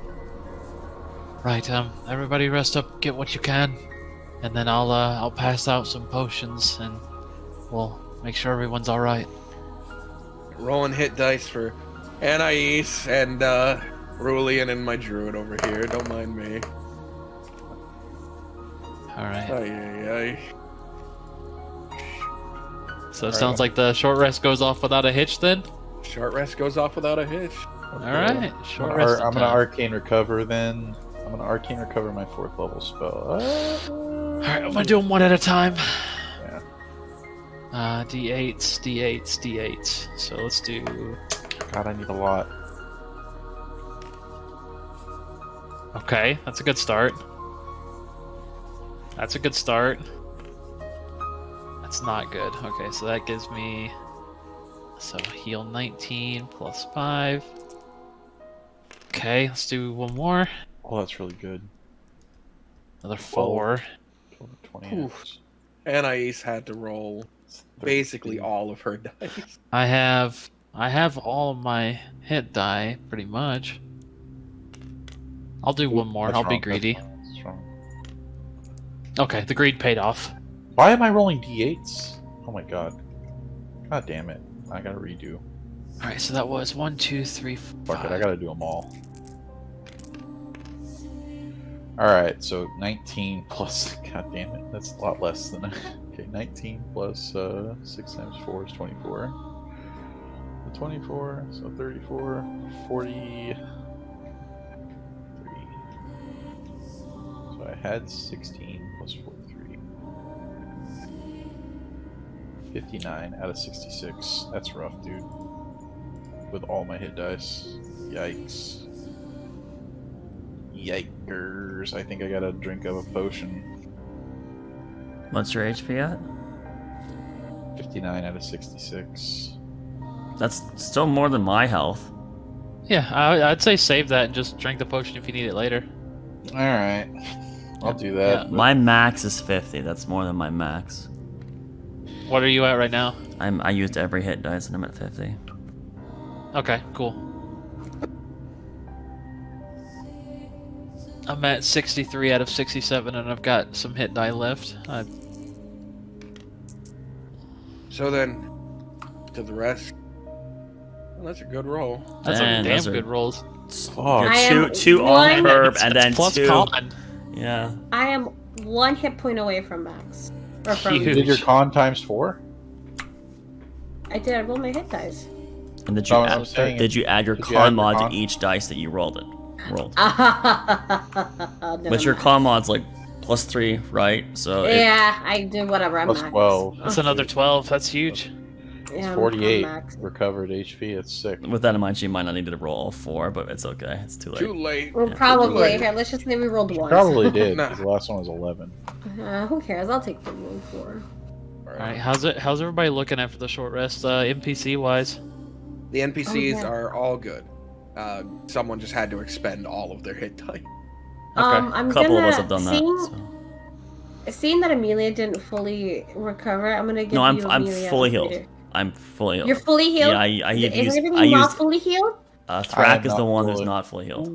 Right, everybody rest up, get what you can, and then I'll pass out some potions, and we'll make sure everyone's all right. Rolling hit dice for Anais and Rulian and my druid over here. Don't mind me. All right. Ay. So it sounds like the short rest goes off without a hitch, then. Short rest goes off without a hitch. All right. Short I'm rest. gonna arcane recover then. I'm gonna arcane recover my 4th level spell. All right, I'm gonna do them one at a time. Yeah. D8s, D8s, D8s. So let's do. God, I need a lot. Okay, that's a good start. That's a good start. That's not good. Okay, so that gives me... So heal 19 plus 5. Okay, let's do one more. Oh, that's really good. Another 4. 20. Oof. Anais had to roll basically all of her dice. I have all of my hit die, pretty much. I'll do one more. That's I'll be wrong, greedy. that's wrong. Okay, the greed paid off. Why am I rolling d8s? Oh my god. God damn it. I gotta redo. Alright, so that was 1, 2, 3, Fuck 5. it, I gotta do them all. Alright, so 19 plus... God damn it, that's a lot less than... Okay, 19 plus 6 times 4 is 24. So 24, so 34, 40... So I had 16 plus 43. 59 out of 66. That's rough, dude. With all my hit dice. Yikes. Yikers. I think I gotta drink of a potion. What's your HP at? 59 out of 66. That's still more than my health. Yeah, I'd say save that and just drink the potion if you need it later. Alright. I'll do that. Yeah, but- My max is 50. That's more than my max. What are you at right now? I used every hit dice and I'm at 50. Okay, cool. I'm at 63 out of 67 and I've got some hit die left. So then, to the rest. Well, that's a good roll. That's Man, some damn those are- good rolls. Oh, You're I am two on one- curb and then Plus 2. con. Yeah. I am 1 hit point away from max. Or from. Huge. did your con times 4? I did. I rolled my hit dice. And did you No, add, I'm saying- did you add your did you add con your mod con? to each dice that you rolled? No, But your max. con mod's like +3, right? So Yeah, I did whatever. I'm Plus max. 12. That's another 12. That's huge. Yeah, I'm 48 max. recovered HP. It's sick. with that in mind, she might not need to roll all 4, but it's okay. It's too late. Too late. Well, Yeah. probably. Like- Here, let's just say we rolled once. Probably did, Nah. because the last one was 11. Who cares? I'll take the roll 4. Alright, how's everybody looking after the short rest, NPC wise? The NPCs Oh, yeah. are all good. someone just had to expend all of their hit die. I'm A couple of gonna, us have done that. Seeing that Amelia didn't fully recover, I'm gonna give No, you I'm Amelia fully a healed. greater- I'm fully healed. You're fully healed? Yeah, I Is used. anybody I not used. fully healed? I Thrak am is the not one who's fully- not fully healed.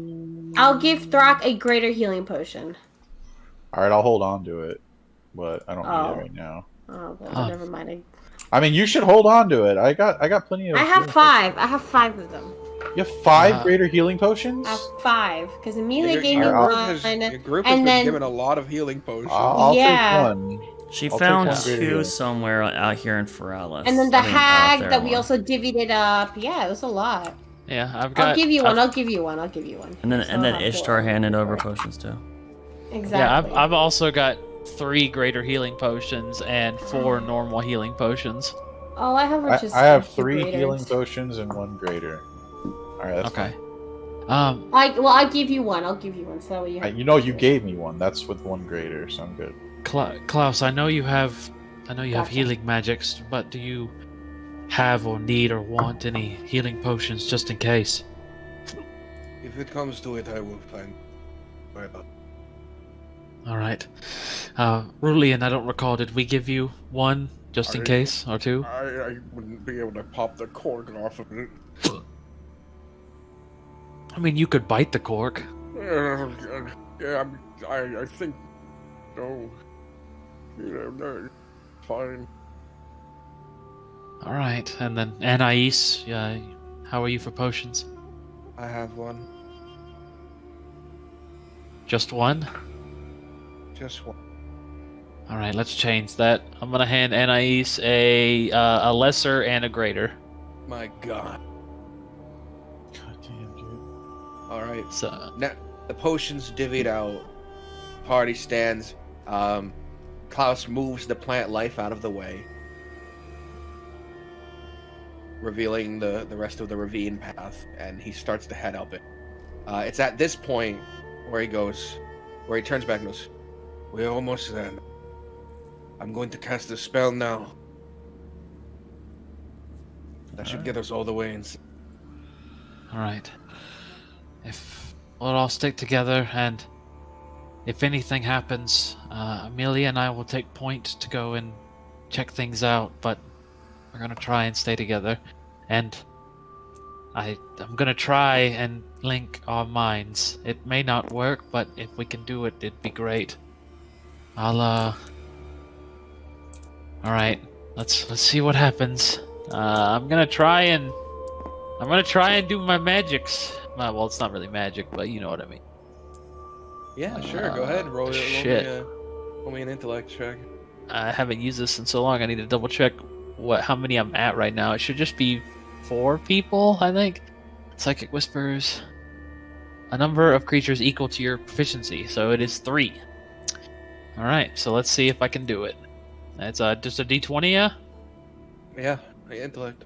I'll give Thrak a greater healing potion. All right, I'll hold on to it, but I don't need Oh. it right now. Oh, well, Huh. never mind. I mean, you should hold on to it. I got plenty of. I have healing 5. I have 5 of them. potions. You have 5 greater healing potions. I have 5 because Amelia Your- gave me your one, group has- your group has and been then given a lot of healing potions. I'll Yeah. take one. She I'll take found one greater 2 healing. somewhere out here in Feralis. and then the hag that we Theramore. also divvied it up. Yeah, it was a lot. Yeah, I've got. I'll give you one. I've- I'll give you one. I'll give you one. And then So I'll have Ishtar 4. handed over potions too. Exactly. Yeah, I've also got 3 greater healing potions and 4 normal healing potions. All I have are just. I have 2 3 graders. healing potions and 1 greater. All right, that's Okay. fine. I'll give you one. I'll give you one. So that way you have. You know, you gave me one. That's with 1 greater, so I'm good. Klaus, I know you have Gotcha. healing magics, but do you have or need or want any healing potions just in case? If it comes to it, I will find. All right. Rulian, I don't recall. Did we give you 1 just in case or 2? I wouldn't be able to pop the cork off of it. I mean, you could bite the cork. Yeah, I think so. No, fine. All right, and then Anais, how are you for potions? I have one. Just 1? Just one. All right, let's change that. I'm gonna hand Anais a lesser and a greater. My God. God damn, dude. All right. So Now the potions divvied out. Party stands. Klaus moves the plant life out of the way, revealing the rest of the ravine path, and he starts to head up it. It's at this point where he turns back and goes, "We're almost there. I'm going to cast a spell now. That should get us all the way in." all right, if we'll all stick together, and if anything happens, Amelia and I will take point to go and check things out. But we're gonna try and stay together, and I'm gonna try and link our minds. It may not work, but if we can do it, it'd be great. All right, let's see what happens. I'm gonna try and do my magics. Well, it's not really magic, but you know what I mean. Yeah, sure. Go ahead. Roll shit. roll me an intellect check. I haven't used this in so long. I need to double check how many I'm at right now. It should just be 4 people, I think. Psychic whispers. A number of creatures equal to your proficiency, so it is 3. All right, so let's see if I can do it. It's just a D20, yeah. Yeah, intellect.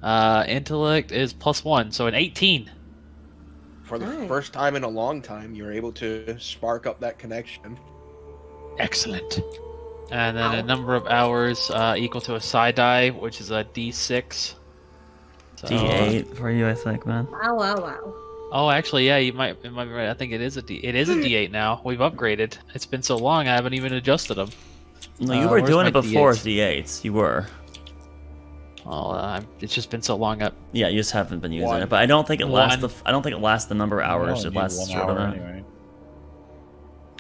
Intellect is +1, so an 18. For the Nice. first time in a long time, you're able to spark up that connection. Excellent. And then a Ow. number of hours equal to a psi die, which is a D6. So, D8 for you, I think, man. Wow, wow, wow. Oh, actually, yeah, it might be right. I think it is a D8 now. We've upgraded. It's been so long, I haven't even adjusted them. No, you were where's doing my it before D8s? D8s. You were. Well, it's just been so long. Yeah, you just haven't been using One. it. But I don't think it lasts. One. I don't think it lasts the number of You hours. only It need lasts 1 shorter hour than that. anyway.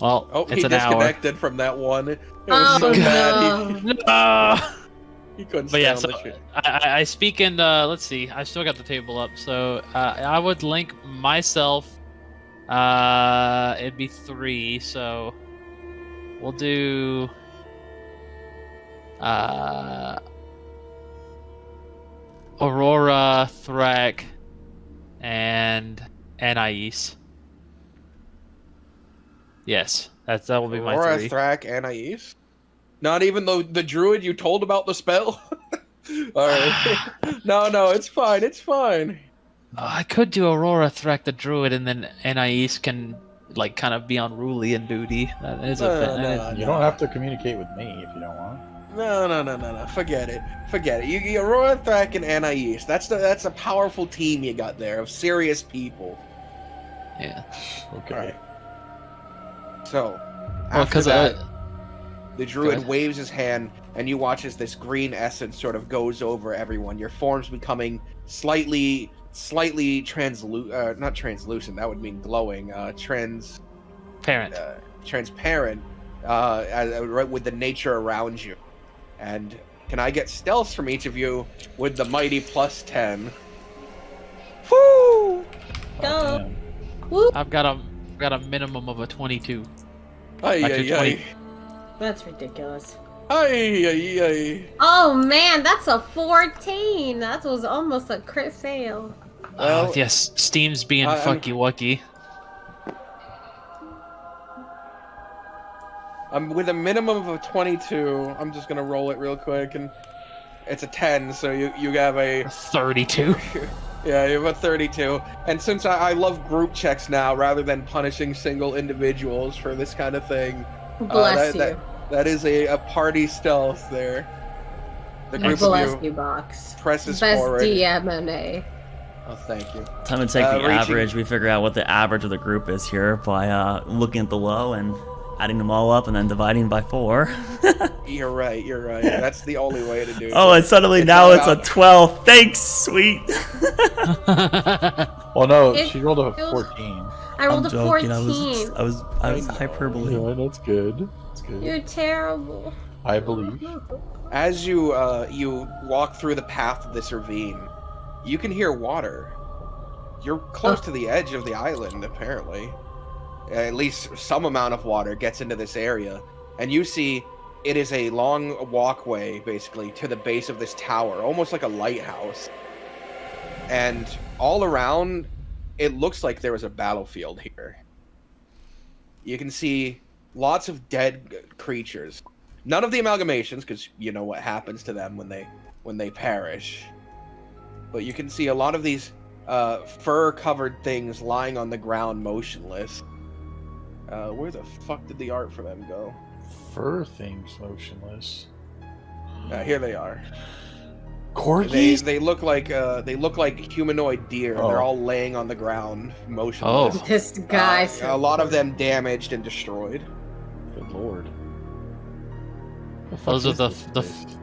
Well, Oh, it's he an hour. disconnected from that one. It Oh, was so bad. no. He couldn't But yeah, stay so on the ship. I speak in. Let's see. I still got the table up, so I would link myself. It'd be 3, so we'll do. Aurora, Thrak, and Anais. Yes, that will be my Aurora, 3. Thrak, Anais? Not even the druid you told about the spell? Alright. No, it's fine, it's fine. I could do Aurora, Thrak, the druid, and then Anais can kind of be on Rulian duty. That is a bit. No, You don't have to communicate with me if you don't want. No. Forget it. You Rorathrak and Anais. That's a powerful team you got there of serious people. Yeah. Okay. All right. So, Well, after because that, the Go druid ahead. waves his hand, and you watch as this green essence sort of goes over everyone. Your form's becoming slightly translucent. Not translucent. That would mean glowing. parent. Transparent. Right with the nature around you. And can I get stealth from each of you with the mighty +10? Woo! Go. Man. Woo. I've got a minimum of a 22. Ay, Actually, ay, 20. ay. That's ridiculous. Ay, ay, ay. Oh man, that's a 14. That was almost a crit fail. Well, Yes, Steam's being I'm- fucky wucky. I'm with a minimum of a 22. I'm just gonna roll it real quick, and it's a 10. So you have a 32. yeah, you have a 32. And since I love group checks now rather than punishing single individuals for this kind of thing, Bless you. that is a party stealth there. The group Bless of you, you Box. presses Best forward. DMNA. Oh, thank you. Time to take the reaching- average. We figure out what the average of the group is here by looking at the low and adding them all up and then dividing by 4. You're right. That's the only way to do it. Oh, and suddenly It's now all it's a about- 12. Thanks, sweet. Well, no, It she rolled a feels- 14. I rolled I'm a joking. 14. I was hyperbole. Yeah, that's good. That's good. You're terrible. I believe. As you walk through the path of this ravine, you can hear water. You're close to the edge of the island, apparently. At least some amount of water gets into this area, and you see it is a long walkway, basically, to the base of this tower, almost like a lighthouse. And all around, it looks like there was a battlefield here. You can see lots of dead creatures. None of the amalgamations, because you know what happens to them when they perish. But you can see a lot of these fur-covered things lying on the ground, motionless. Where the fuck did the art for them go? Fur things motionless. Here they are. Corgis? They look like humanoid deer. Oh. They're all laying on the ground, motionless. Oh. This guy. A lot of them damaged and destroyed. Good lord. The fuck Those are is the this place?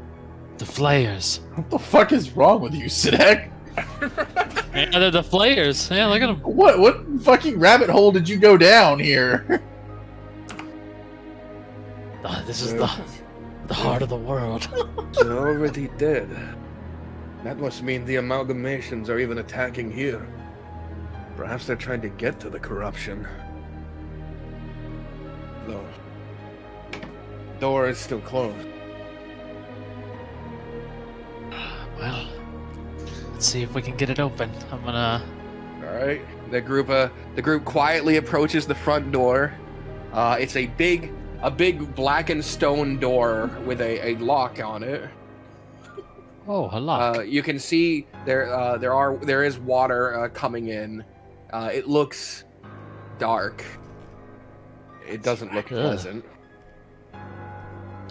the flayers. What the fuck is wrong with you, Sidek? Yeah, they're the flayers. Yeah, look at them. What fucking rabbit hole did you go down here? This is the heart of the world. They're already dead. That must mean the amalgamations are even attacking here. Perhaps they're trying to get to the corruption. No. Door is still closed. Well, let's see if we can get it open. I'm gonna. All right. The group quietly approaches the front door. It's a big blackened stone door with a lock on it. Oh, hello. You can see there is water coming in. It looks dark. It doesn't look Ugh. pleasant.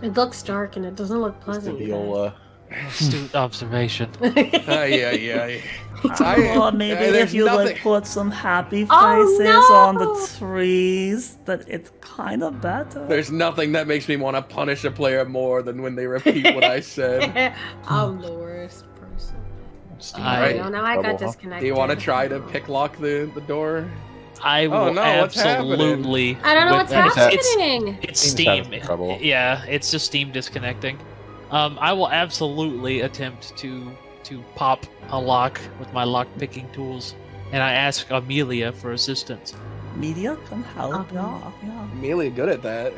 It looks dark and it doesn't look The pleasant. you old, Astute observation. guys. Yeah. Or maybe there's if you nothing- like put some happy faces Oh, no! on the trees, that it's kind of better. There's nothing that makes me want to punish a player more than when they repeat what I said. I'm the worst person. Steam I- Right. Oh, now I got trouble, huh? disconnected. Do you want to try to pick lock the door? I will no, what's absolutely. I don't know with what's that- happening. It's Steam's Steam. having trouble. Yeah, it's just Steam disconnecting. I will absolutely attempt to pop a lock with my lock picking tools, and I ask Amelia for assistance. Media can help, Uh-huh. yeah. Amelia good at that.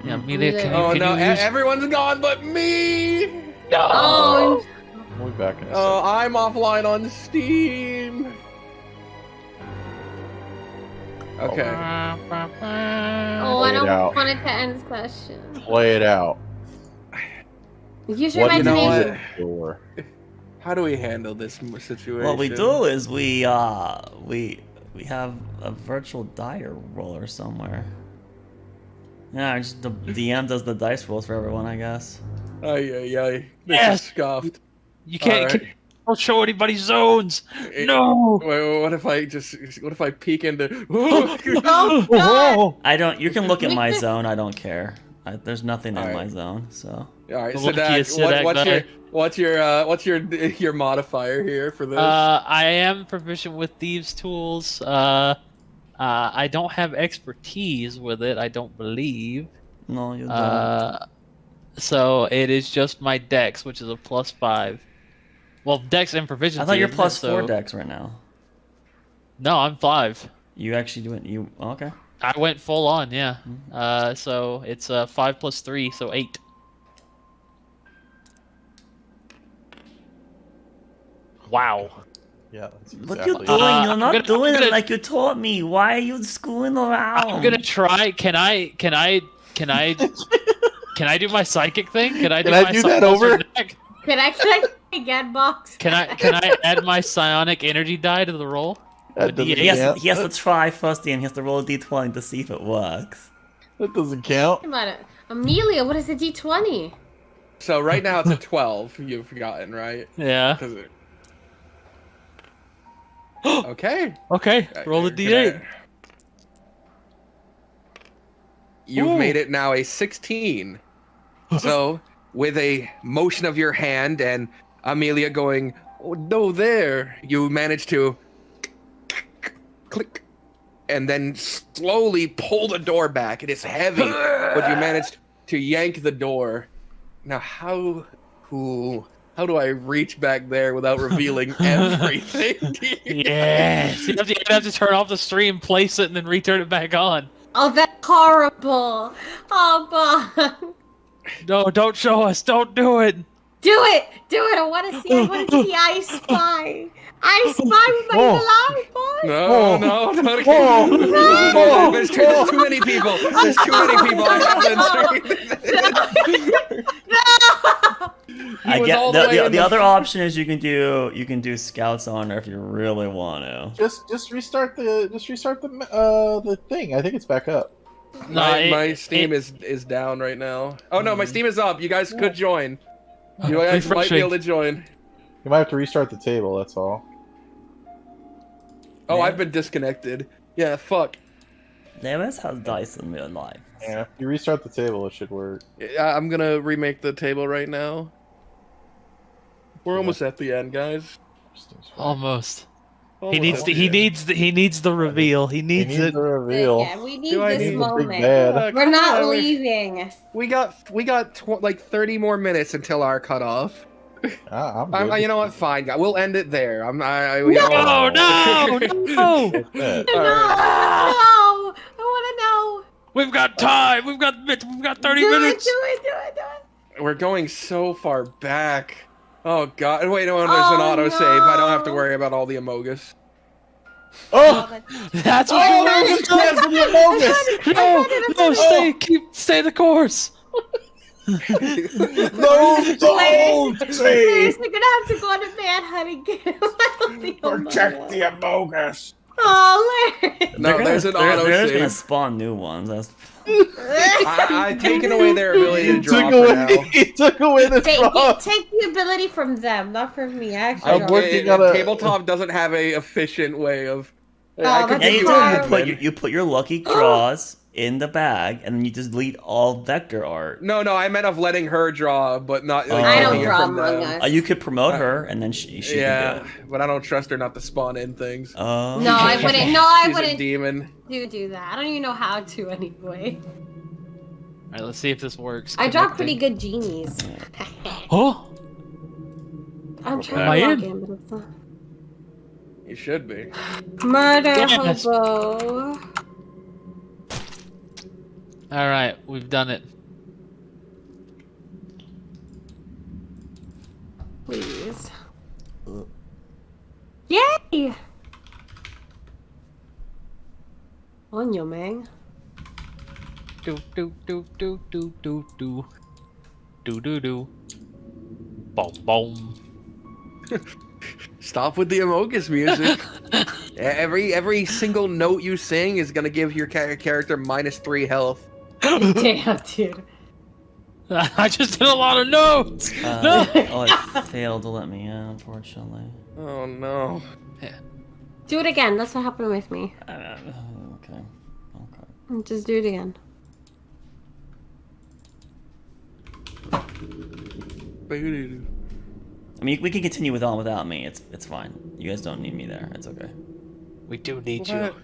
Yeah, Amelia, can, Yeah. you, Oh can no, you use? everyone's gone but me. Oh, We'll be back in a Oh, second. I'm offline on Steam. Okay. oh, Play I it don't out. want it to end session. Play it out. Use your What you know imagination. what? Door. How do we handle this situation? What we do is we have a virtual die roller somewhere. Yeah, just the DM does the dice rolls for everyone, I guess. This Yes! is scuffed. You can't, Alright. don't show anybody zones. No. Wait, what if I peek into? Oh, God. I don't. You can look at my Make the- zone. I don't care. There's nothing in my Alright. zone. So All right, The so luckiest Sadak what's your modifier here for this? I am proficient with thieves' tools. I don't have expertise with it. I don't believe. no, you don't. So it is just my dex, which is a +5. Well, dex and proficiency. I thought you're isn't it? +4 So- dex right now. No, I'm 5. You actually do it. You okay? I went full on, yeah. So it's 5 + 3, so 8. Wow. Yeah, that's What you exactly. doing? You're I'm not gonna- doing I'm it gonna- like you taught me. Why are you screwing around? I'm gonna try. Can I do my psychic thing? Can I do Can I my do that closer over? deck? Can I again, box? Can I add my psionic energy die to the roll? That The doesn't D8? He has to try first, and he has to roll a d20 to see if it works. That doesn't count. Come on, Amelia. What is a D20? So right now it's a 12. You've forgotten, right? Yeah. 'Cause it- Okay. Okay. Roll the Can D8. You've Ooh. made it now a 16. So, with a motion of your hand and Amelia going, "Oh no, there," you manage to click, and then slowly pull the door back. It is heavy, but you managed to yank the door. Now, how do I reach back there without revealing everything? Yes. You'd have to turn off the stream, place it, and then return it back on. Oh, that's horrible. Oh, box. No, don't show us. Don't do it. Do it. I want to see. the I Spy. I Spy with my alarm boy. No, no. There's too many people. There's too many people. I have to No. I was get all the way in the the other option is you can do scouts on her if you really want to. Just restart the thing. I think it's back up. No, my Steam is down right now. Oh no, my Steam is up. You guys could join. You guys might be able to join. You might have to restart the table. That's all. Oh, I've been disconnected. Yeah, fuck. There is how dice in real life. Yeah. If you restart the table, it should work. I'm gonna remake the table right now. We're almost at the end, guys. Almost. Almost He needs at the, the he end. needs the, he needs the reveal. He needs it. the reveal. Yeah, we need Do I this need a big moment. bad? We're not Yeah, leaving. We got like 30 more minutes until our cutoff. I'm good. You know what? Fine, guys. We'll end it there. No, no, no! That's it. No, I want to know. We've got time. We've got 30 Do minutes. it. We're going so far back. Oh god! Wait, no, there's an Oh, autosave. I don't have to no. worry about all the Amogus. Oh! That's what Oh, we're there's a chance for the Amogus! No, stay the course. No, We're don't! seriously gonna have to go on a manhunt again. Protect the Amogus! Oh, Larry. No, there's an They're just gonna autosave. spawn new ones. That's I've taken away their ability to draw for now. He took away the draw! Take the ability from them, not from me. Actually, I'm working on a- Tabletop doesn't have a efficient way of. Oh, I could that's yeah, give you you do. an admin. You put your lucky draws in the bag, and then you just delete all vector art. No, I meant of letting her draw, but not. Like, I taking don't it draw from them. Among Us. You could promote her, and then she Yeah, can do it. but I don't trust her not to spawn in things. Oh. No, I wouldn't. No, I She's a wouldn't demon. do that. I don't even know how to anyway. All right, let's see if this works. I draw pretty good genies. Oh, I'm Am trying I to log in? in, but it's not. You should be. Murder Yes. hobo. all right, we've done it. Please. Yay! On you, man. Do do do do do do do do do do. Boom boom. Stop with the Amogus music. every single note you sing is gonna give your character -3 health. Damn, dude. I just did a lot of notes. No. Oh, it failed to let me in, unfortunately. Oh no. Do it again. That's what happened with me. Okay. Just do it again. I mean, we can continue without me. It's fine. You guys don't need me there. It's okay. We do need What? you.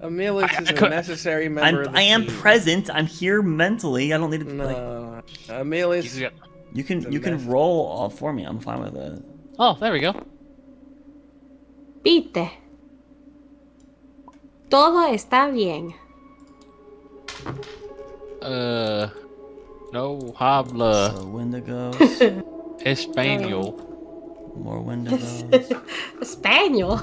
Amelis is a necessary member of the I am team. present. I'm here mentally. I don't need to. Like, No. Amelis. you can roll all for me. I'm fine with it. Oh, there we go. Vite. Todo está bien. No habla So Wendigos. Espanol. More Wendigos. Spaniel.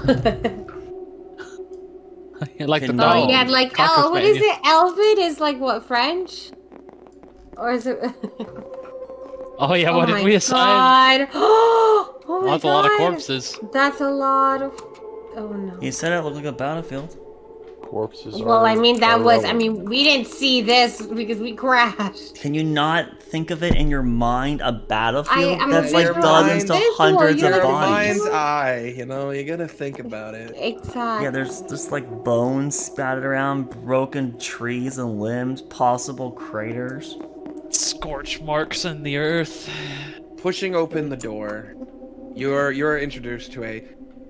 Like the Can- dog. Oh yeah, like Cocker what is spaniel. it? Elvid is like what, French? Or is it? Oh yeah, what oh did we assign? God. Oh my That's God. a lot of corpses. That's a lot of. Oh no. He said it looked like a battlefield. Corpses are. Well, I mean that was. I irrelevant. mean we didn't see this because we crashed. Can you not think of it in your mind a battlefield? I'm That's a like visual- dozens to visual, hundreds of you're a bodies. Mind's eye, you know, you gotta think about it. Exactly. Yeah, there's just like bones spattered around, broken trees and limbs, possible craters. Scorch marks in the earth. Pushing open the door, you're introduced to a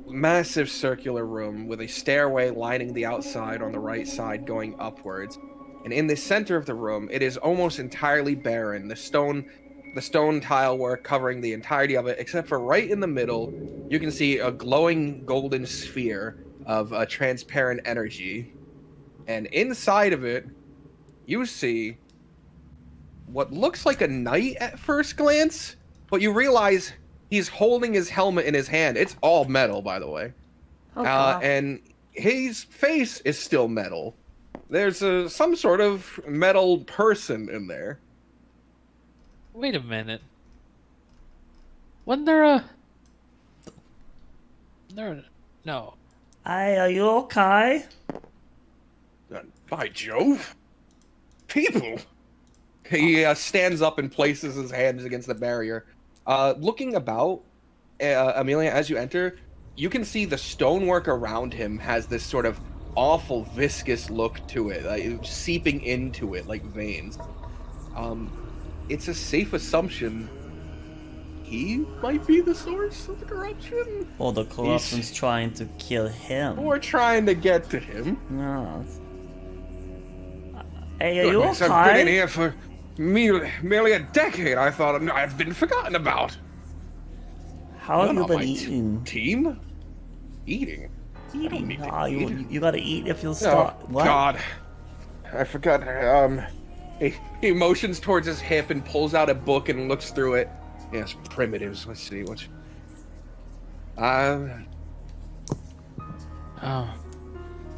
massive circular room with a stairway lining the outside on the right side going upwards. And in the center of the room, it is almost entirely barren. The stone tile work covering the entirety of it, except for right in the middle, you can see a glowing golden sphere of transparent energy. And inside of it, you see what looks like a knight at first glance, but you realize he's holding his helmet in his hand. It's all metal, by the way. Oh, God. And his face is still metal. There's some sort of metal person in there. Wait a minute. Wasn't there a... No. Hey, are you okay? By Jove! People! He stands up and places his hands against the barrier. Looking about, Amelia, as you enter, you can see the stonework around him has this sort of awful viscous look to it, like seeping into it like veins. It's a safe assumption he might be the source of the corruption. Well, the corruption's trying to kill him. Or trying to get to him. No. Hey, are you Goodness, I've been in okay? here for merely a decade. I thought I've been forgotten about. How have You're you not been my eating? Team? Eating? Eating? need to Ah, eat. you gotta eat if you'll Oh, stop. What? God. I forgot. He motions towards his hip and pulls out a book and looks through it. Yes, primitives. Let's see. What's... Oh.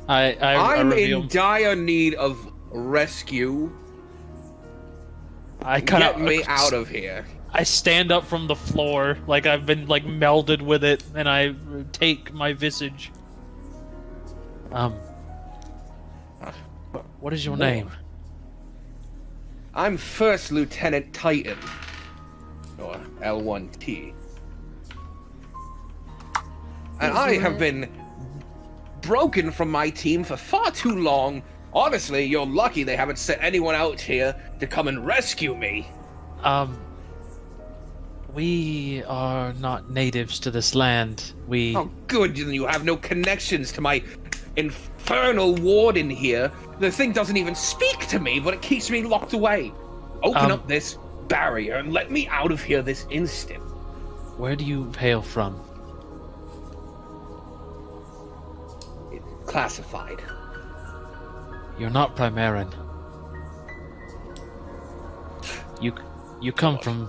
I I'm reveal... in dire need of rescue. I kind Get me out of here. I stand up from the floor, like I've been like melded with it, and I take my visage. What is your name? I'm First Lieutenant Titan. Or L1T. And I have been broken from my team for far too long. Honestly, you're lucky they haven't sent anyone out here to come and rescue me. We are not natives to this land. We... Oh, good, you have no connections to my infernal warden here. The thing doesn't even speak to me, but it keeps me locked away. Open up this barrier and let me out of here this instant. Where do you hail from? It's classified. You're not Primaran. You come from...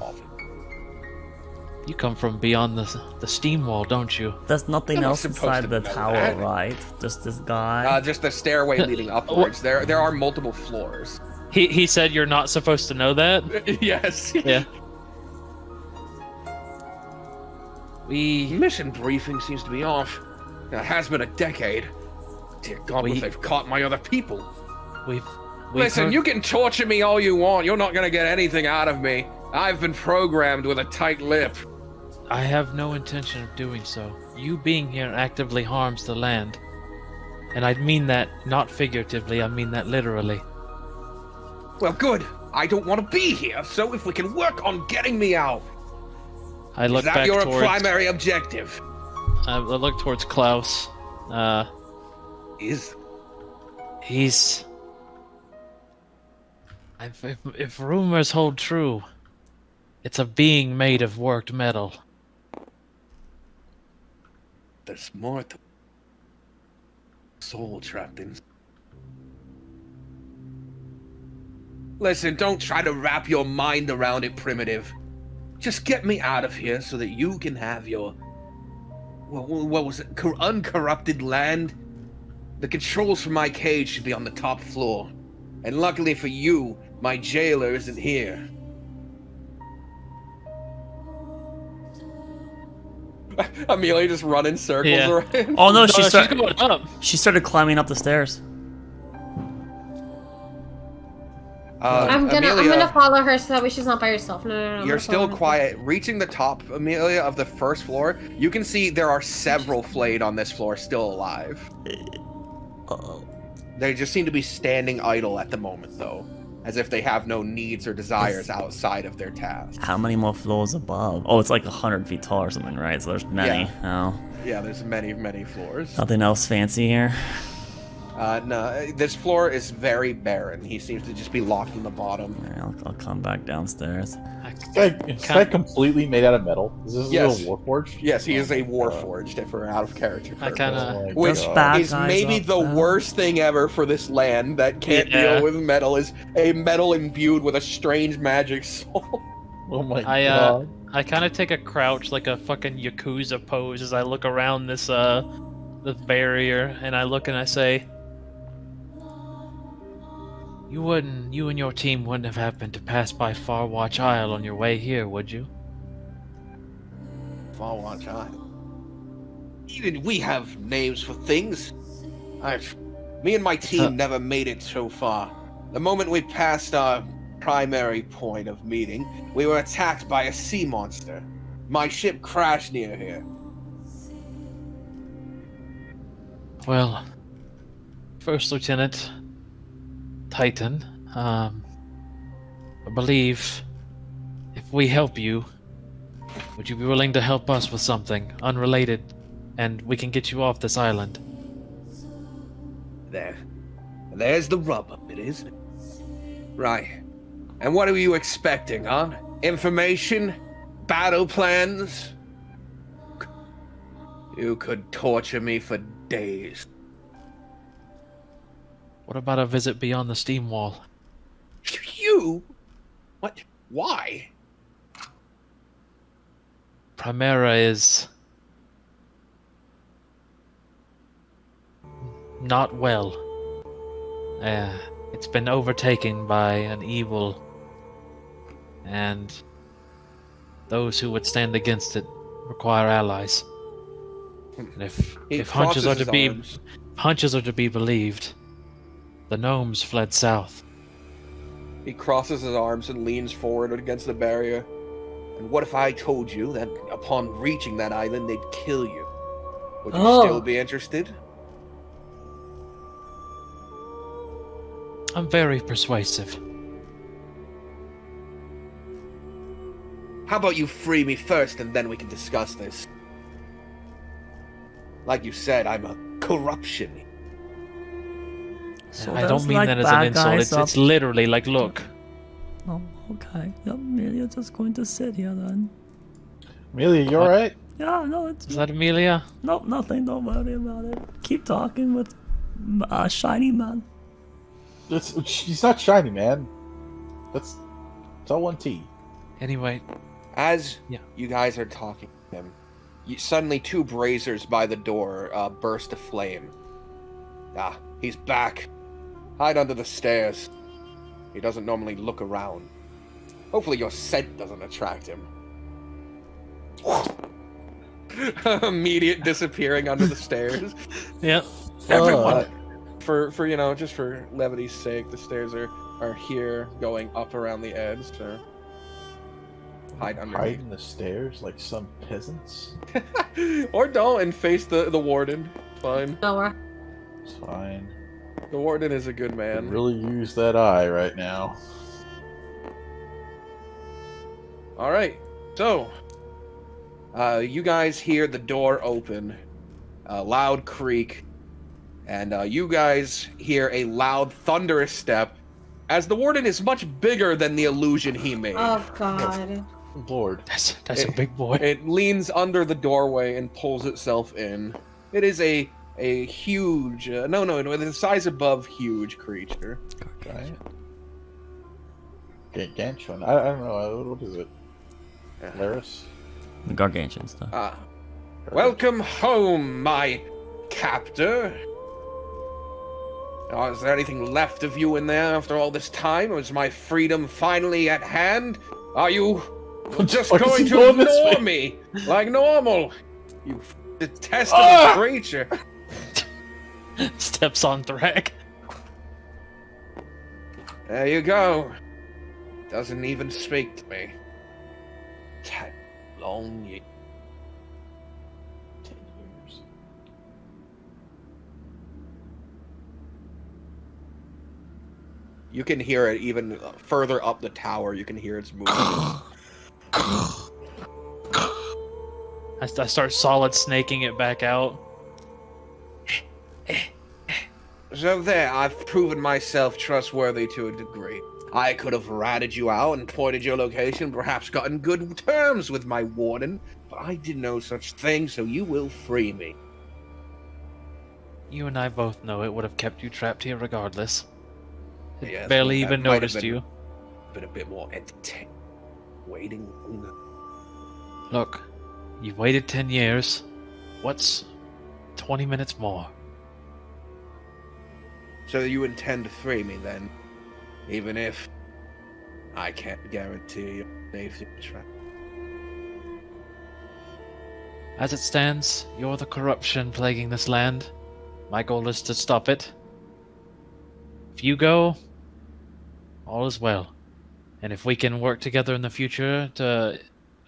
You come from beyond the steam wall, don't you? There's nothing I'm not else supposed inside to the know tower, that. right? Just this guy. Just the stairway leading upwards. There are multiple floors. He said you're not supposed to know that? Yes. Yeah. We... Mission briefing seems to be off. It has been a decade. Dear God, what if they've caught my other people. We've Listen, heard... you can torture me all you want. You're not gonna get anything out of me. I've been programmed with a tight lip. I have no intention of doing so. You being here actively harms the land. And I mean that not figuratively, I mean that literally. Well, good. I don't want to be here, so if we can work on getting me out. I look Is that back your towards... primary objective? I look towards Klaus. He's... If rumors hold true, it's a being made of worked metal. There's more to soul trapped in. Listen, don't try to wrap your mind around it, Primitive. Just get me out of here so that you can have your... What was it? Uncorrupted land? The controls for my cage should be on the top floor. And luckily for you, my jailer isn't here. Amelia just running circles Yeah. around. Oh no, No, she she's started. going up. She started climbing up the stairs. I'm gonna follow her so that way she's not by herself. No. I'm You're gonna still follow her. quiet. Reaching the top, Amelia, of the first floor, you can see there are several flayed on this floor still alive. They just seem to be standing idle at the moment, though, as if they have no needs or desires outside of their task. How many more floors above? Oh, it's like 100 feet tall or something, right? So there's many. Oh, Yeah, there's many floors. nothing else fancy here. No, this floor is very barren. He seems to just be locked in the bottom. Alright, I'll come back downstairs. Is that completely made out of metal? Is this Yes. a warforged? Yes, he is a warforged, if we're out of character. I kinda... Which Those bad is guys maybe up the there. worst thing ever for this land that can't Yeah. deal with metal, is a metal imbued with a strange magic soul. Oh my I god. I kind of take a crouch like a fucking Yakuza pose as I look around this barrier, and I look and I say, you and your team wouldn't have happened to pass by Farwatch Isle on your way here, would you? Farwatch Isle. Even we have names for things. Me and my team never made it so far. The moment we passed our primary point of meeting, we were attacked by a sea monster. My ship crashed near here. Well, First Lieutenant Titan, I believe if we help you, would you be willing to help us with something unrelated, and we can get you off this island? There's the rub of it, isn't it? Right. And what are you expecting, huh? Information? Battle plans? You could torture me for days. What about a visit beyond the steam wall? You? What? Why? Primera is not well. It's been overtaken by an evil, and those who would stand against it require allies. And if hunches are to be believed, the gnomes fled south. He crosses his arms and leans forward against the barrier. And what if I told you that upon reaching that island, they'd kill you? Would you still be interested? I'm very persuasive. How about you free me first, and then we can discuss this? Like you said, I'm a corruption. So I don't there's, mean like, that as an bad insult. guys It's literally like, look. Oh, okay. Yep, Amelia's just going to sit here then. Amelia, you alright? Yeah, no, it's Is that Amelia? nope, nothing. Don't worry about it. Keep talking with Shiny Man. She's not shiny, man. It's all one T. Anyway, As Yeah. you guys are talking to him, suddenly two braziers by the door burst aflame. Ah, he's back. Hide under the stairs. He doesn't normally look around. Hopefully your scent doesn't attract him. Immediate disappearing under the stairs. yeah. Everyone. For just for levity's sake, the stairs are here going up around the edge. So. hide Hide underneath. in the stairs like some peasants? Or don't and face the warden. Fine. Nowhere. It's fine. The warden is a good Could man. really use that eye right now. All right. So, you guys hear the door open, a loud creak, and you guys hear a loud, thunderous step, as the warden is much bigger than the illusion he made. Oh God. Lord. That's a big boy. It leans under the doorway and pulls itself in. It is a huge, no, the size above huge creature. Giant? Gargantuan? I don't know. What is it? Laris? The gargantuan stuff. Welcome home, my captor. Is there anything left of you in there after all this time? Is my freedom finally at hand? Are you just fuck is going he to going this ignore way? me like normal? You detestable creature. Steps on Thrag. There you go. Doesn't even speak to me. Long years. 10 years. You can hear it even further up the tower. You can hear its movement. I start solid snaking it back out. So there, I've proven myself trustworthy to a degree. I could have ratted you out and pointed your location, perhaps gotten good terms with my warden, but I did no such thing, so you will free me. You and I both know it would have kept you trapped here regardless. It Yes, barely that even might have noticed been- you. Been a bit more entertaining. Waiting longer. Look, you've waited 10 years. What's 20 minutes more? So you intend to free me then, even if I can't guarantee your safety. As it stands, you're the corruption plaguing this land. My goal is to stop it. If you go, all is well. And if we can work together in the future to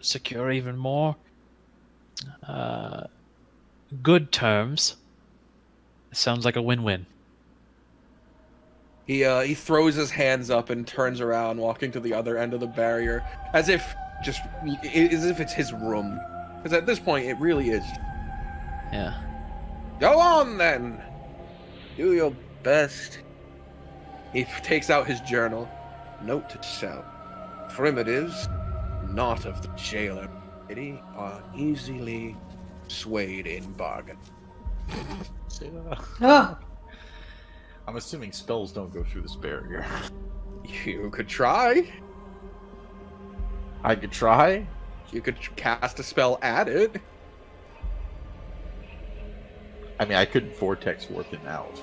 secure even more good terms, it sounds like a win-win. He throws his hands up and turns around, walking to the other end of the barrier, as if it's his room. Because at this point, it really is. Yeah. Go on then. Do your best. He takes out his journal. Note to self: primitives, not of the jailer city, are easily swayed in bargain. Say that. Oh. I'm assuming spells don't go through this barrier. You could try. I could try. You could cast a spell at it. I mean, I couldn't vortex warp it out.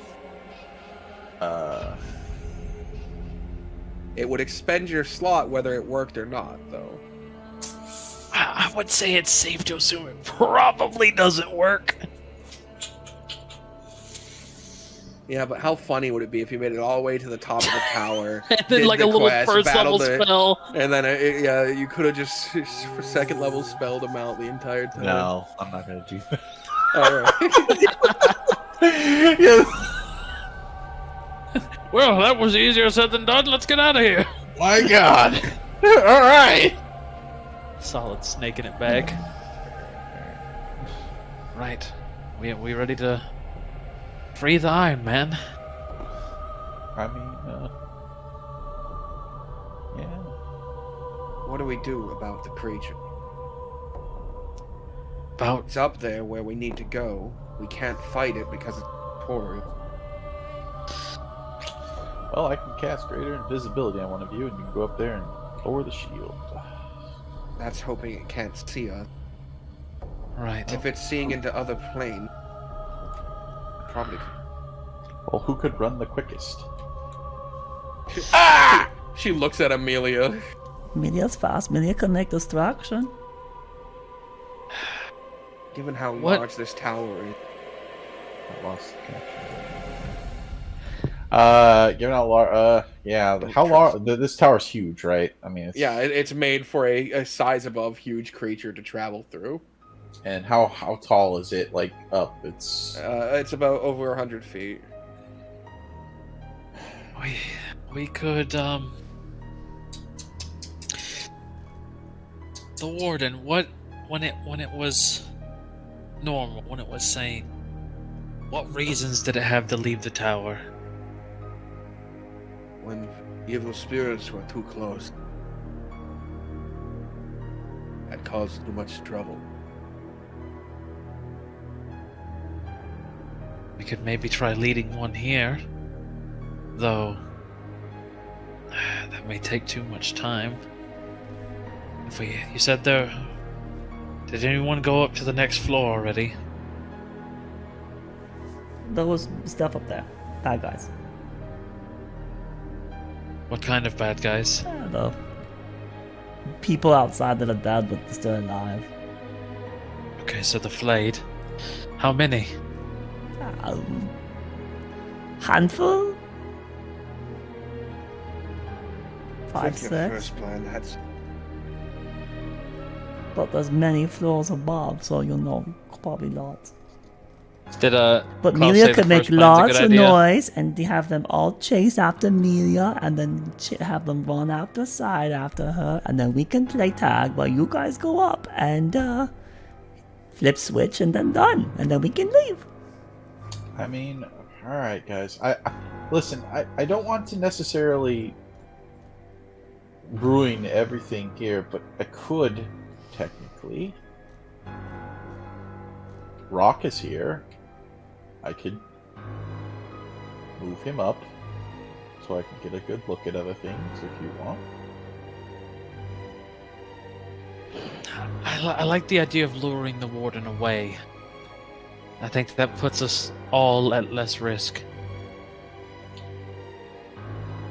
It would expend your slot whether it worked or not, though. I would say it's safe to assume it probably doesn't work. Yeah, but how funny would it be if you made it all the way to the top of the tower, And then did like the a little quest, first level battled it, spell. and then you could have just for second level spelled them out the entire time. No, I'm not gonna do that. All right. Yeah. Well, that was easier said than done. Let's get out of here. My God. All right. Solid snaking it back. Right. We ready to free the Iron Man? I mean, yeah. What do we do about the creature? About It's up there where we need to go. We can't fight it because it's poor. Well, I can cast greater invisibility on one of you, and you can go up there and lower the shield. That's hoping it can't see us. right. If it's seeing into other plane, probably. Well, who could run the quickest? She looks at Amelia. Media's fast, media connect destruction. Given how What? large this tower is, I lost the connection. Giving out yeah. How long? This tower's huge, right? I mean, it's, Yeah, it's made for a size above huge creature to travel through. And how tall is it? Like up? It's about over 100 feet. We could the warden. What when it was normal, when it was sane, what reasons did it have to leave the tower? When evil spirits were too close, had caused too much trouble. We could maybe try leading one here, though that may take too much time. You said there. Did anyone go up to the next floor already? There was stuff up there. Bad guys. What kind of bad guys? I don't know. People outside that are dead but still alive. Okay, so the flayed. How many? Handful? I 5, think your 6? first plan had But there's many floors above, so you know, probably lots. Did But Klaus Melia say the could make first plan's a lots good of idea? noise and have them all chase after Melia and then have them run out the side after her, and then we can play tag while you guys go up and flip switch and then done, and then we can leave. I mean, all right, guys. Listen. I don't want to necessarily ruin everything here, but I could technically. Rock is here. I could move him up so I can get a good look at other things if you want. I like the idea of luring the warden away. I think that puts us all at less risk.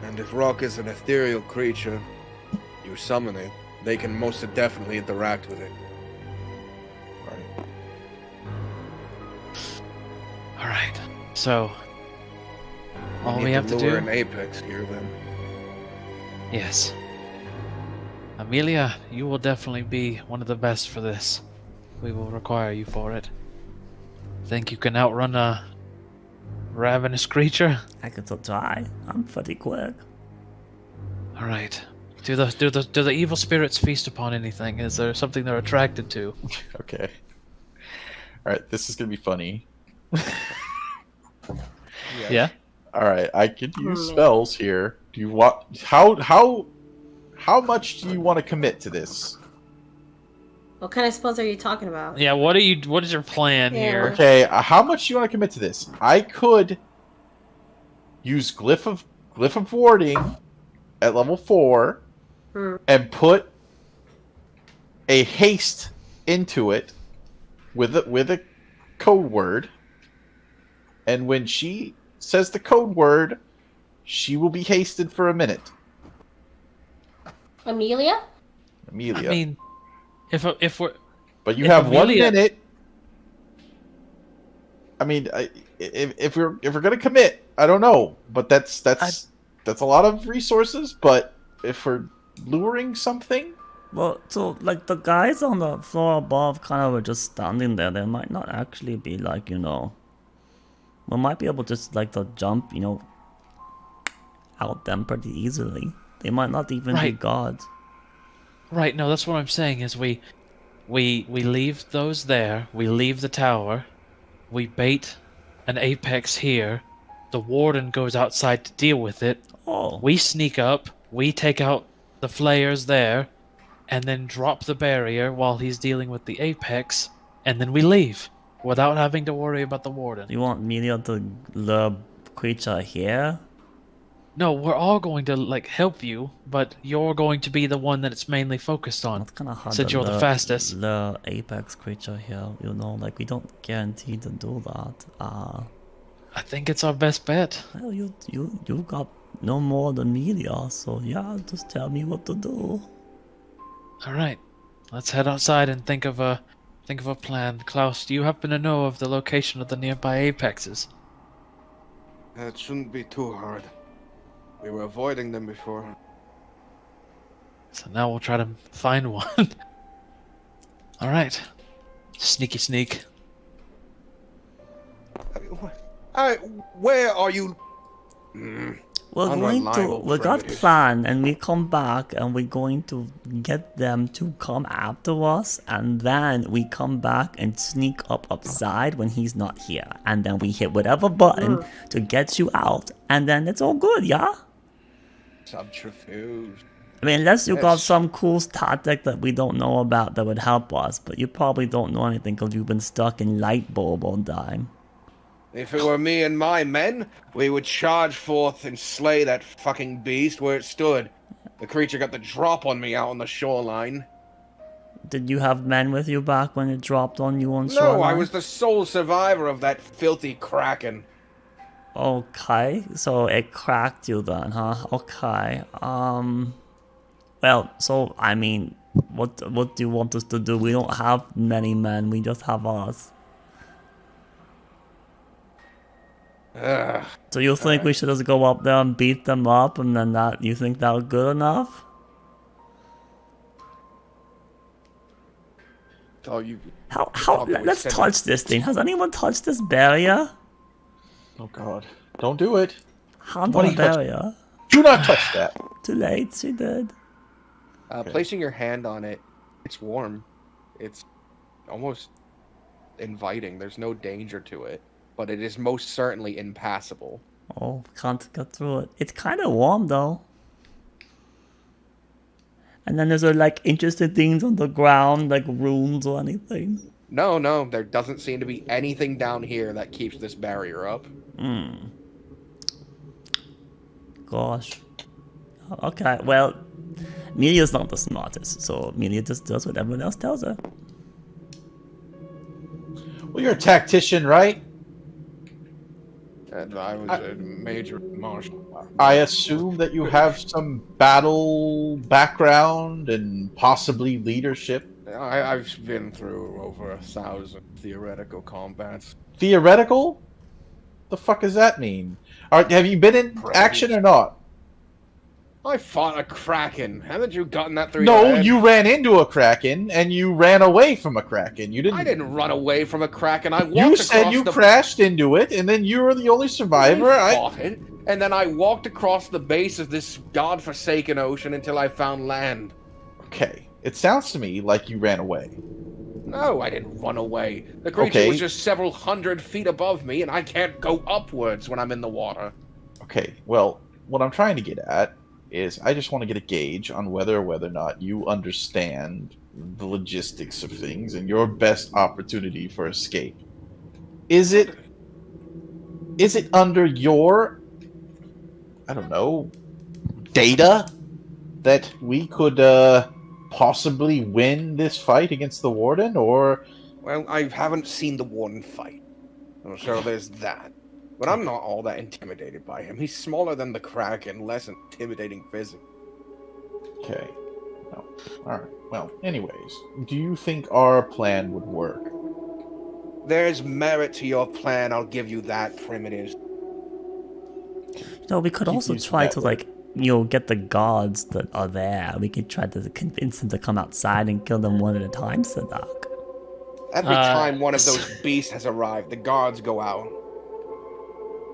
And if Rock is an ethereal creature, you summon it, they can most definitely interact with it. Right. Alright, so all we need have to lure do. an apex here then. Yes. Amelia, you will definitely be one of the best for this. We will require you for it. Think you can outrun a ravenous creature? I could still try. I'm pretty quick. All right. Do the evil spirits feast upon anything? Is there something they're attracted to? Okay. All right. This is gonna be funny. Yeah. All right. I could use spells here. Do you want how much do you want to commit to this? What kind of spells are you talking about? Yeah. What is your plan here? Okay. How much do you want to commit to this? I could use glyph of warding at level 4 and put a haste into it with a code word, and when she says the code word, she will be hasted for a minute. Amelia? Amelia. I mean, if we're but you if have 1 Amelia- minute. I mean, if we're gonna commit, I don't know, but that's a lot of resources. But if we're luring something, Well, so like the guys on the floor above kind of were just standing there. They might not actually be like, you know, we might be able just like to jump, you know, out them pretty easily. They might not even be Right. gods. right, no, that's what I'm saying. Is we leave those there. We leave the tower. We bait an apex here. The warden goes outside to deal with it. Oh, We sneak up. We take out the flayers there, and then drop the barrier while he's dealing with the apex, and then we leave without having to worry about the warden. you want Melia to lure creature here? No, we're all going to like help you, but you're going to be the one that it's mainly focused on. That's kind of hard Since to you're the fastest. lure apex creature here. You know, like we don't guarantee to do that. I think it's our best bet. Well, you got no more than Melia, so yeah, just tell me what to do. All right, let's head outside and think of a plan. Klaus, do you happen to know of the location of the nearby apexes? That shouldn't be too hard. We were avoiding them before. So now we'll try to find one. All right. Sneaky sneak. Where are you? We're going to, Unreliable we got primitive. plan, and we come back, and we're going to get them to come after us, and then we come back and sneak up upside when he's not here, and then we hit whatever button to get you out, and then it's all good, yeah? Subterfuge. I mean, unless you got Yes. some cool tactic that we don't know about that would help us, but you probably don't know anything because you've been stuck in light bulb all the time. If it were me and my men, we would charge forth and slay that fucking beast where it stood. The creature got the drop on me out on the shoreline. Did you have men with you back when it dropped on you on No, shoreline? I was the sole survivor of that filthy kraken. Okay, so it cracked you then, huh? Okay. Well, so I mean, what do you want us to do? We don't have many men. We just have us. Ugh. So you think we should just go up there and beat them up, and then that you think that was good enough? Oh, you. How? probably Let's said touch this thing. Has anyone touched this barrier? Oh God! Don't do it. Hand What on are the you touching? barrier. Do not touch that. Too late. She did. Placing your hand on it, it's warm. It's almost inviting. There's no danger to it, but it is most certainly impassable. Oh, can't get through it. It's kind of warm though. And then there's like interesting things on the ground, like runes or anything. No, there doesn't seem to be anything down here that keeps this barrier up. Gosh. Okay, well, Melia's not the smartest, so Melia just does what everyone else tells her. Well, you're a tactician, right? And I was a major marshal. I assume that you have some battle background and possibly leadership. I've been through over 1,000 theoretical combats. Theoretical? The fuck does that mean? Have you been in action or not? I fought a kraken. Haven't you gotten that through your No, head? you ran into a kraken and you ran away from a kraken. You didn't. I didn't run away from a kraken. I walked You said across you the... crashed into it, and then you were the only survivor. I fought it, and then I walked across the base of this godforsaken ocean until I found land. Okay, it sounds to me like you ran away. No, I didn't run away. The creature was just several hundred feet above me, and I can't go upwards when I'm in the water. Okay, well, what I'm trying to get at is I just want to get a gauge on whether or not you understand the logistics of things and your best opportunity for escape. Is it under your, I don't know, data that we could possibly win this fight against the Warden, or... Well, I haven't seen the Warden fight, so there's that. But I'm not all that intimidated by him. He's smaller than the Kraken, less intimidating physically. Okay. No. Alright. Well, anyways, do you think our plan would work? There's merit to your plan, I'll give you that, Primitives. No, we could Keep also using try that to word. get the guards that are there. We could try to convince them to come outside and kill them one at a time, Sadak. Every time one of those beasts has arrived, the guards go out.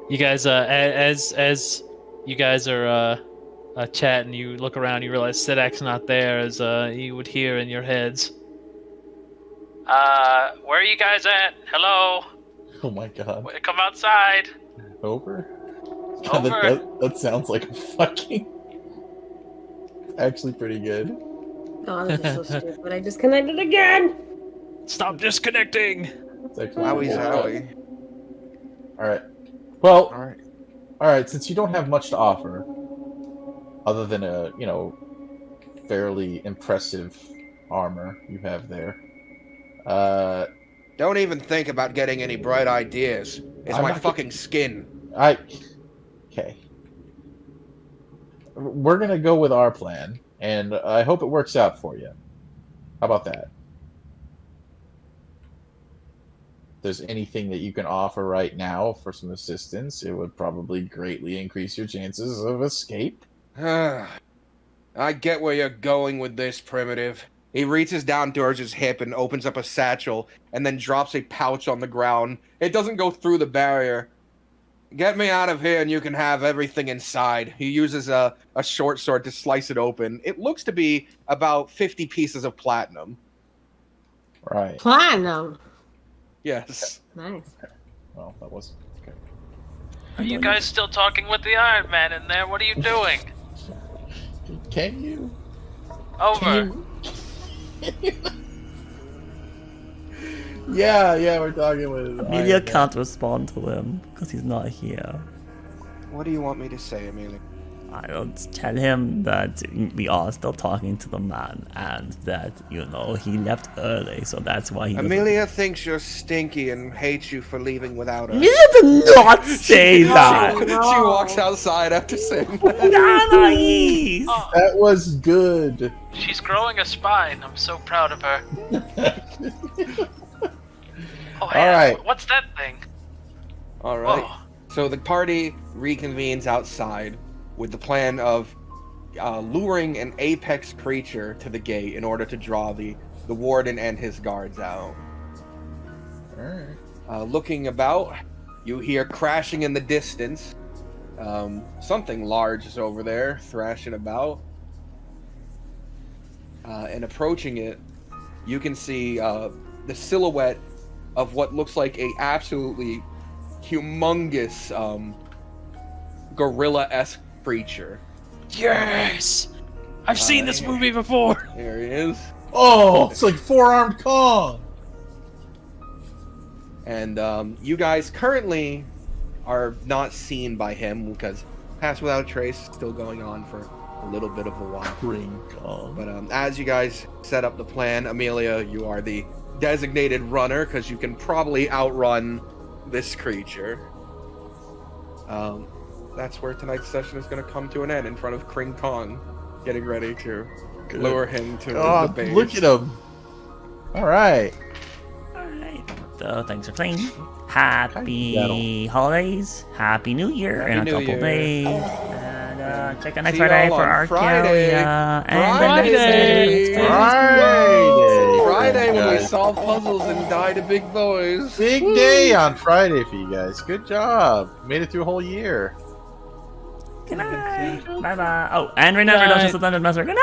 You guys, as you guys are chatting, you look around, you realize Sidak's not there, as you would hear in your heads. Where are you guys at? Hello? Oh my god. Come outside. Over? Over. That sounds like a fucking... Actually pretty good. Oh, this is so stupid. I disconnected again. Stop disconnecting. It's actually Wowie zowie. Alright. Well, Alright. alright, since you don't have much to offer, other than a, fairly impressive armor you have there, Don't even think about getting any bright ideas. It's I'm my not fucking skin. Okay. We're gonna go with our plan, and I hope it works out for you. How about that? there's anything that you can offer right now for some assistance, it would probably greatly increase your chances of escape. I get where you're going with this, Primitive. He reaches down towards his hip and opens up a satchel, and then drops a pouch on the ground. It doesn't go through the barrier. Get me out of here and you can have everything inside. He uses a short sword to slice it open. It looks to be about 50 pieces of platinum. Right. Platinum. Yes. Nice. Well, that was okay. Are you guys still talking with the Iron Man in there? What are you doing? Can you? Over. Yeah, we're talking with. Amelia Iron Man. can't respond to him because he's not here. What do you want me to say, Amelia? I don't tell him that we are still talking to the man and that, you know, he left early, so that's why he Amelia thinks you're stinky and hates you for leaving without her. You did not say that! She walks outside after saying that. Nice! Oh, That was good. she's growing a spine. I'm so proud of her. Oh, hey, Alright. what's that thing? Alright. Oh, So the party reconvenes outside with the plan of luring an apex creature to the gate in order to draw the warden and his guards out. Alright. Looking about, you hear crashing in the distance. Something large is over there, thrashing about. And approaching it, you can see the silhouette of what looks like a absolutely humongous gorilla-esque creature. yes! I've seen this movie before. There he is. Oh, it's like four-armed Kong. And you guys currently are not seen by him because Pass Without a Trace is still going on for a little bit of a while. Ring Kong. But as you guys set up the plan, Amelia, you are the designated runner because you can probably outrun this creature. That's where tonight's session is going to come to an end in front of King Kong, getting ready to lure him to the base. Look at him. All right. Alright, so thanks for playing. Happy holidays, Happy New Year Happy in a New couple Year. days. And check out next See Friday y'all for on Friday. Arkelya and Friday. Primerus. Friday when we guys. solve puzzles and die to big boys. Big day on Friday for you guys. Good job. Made it through a whole year. Good night. Bye bye. Oh, and remember, don't just let them mess. Good night.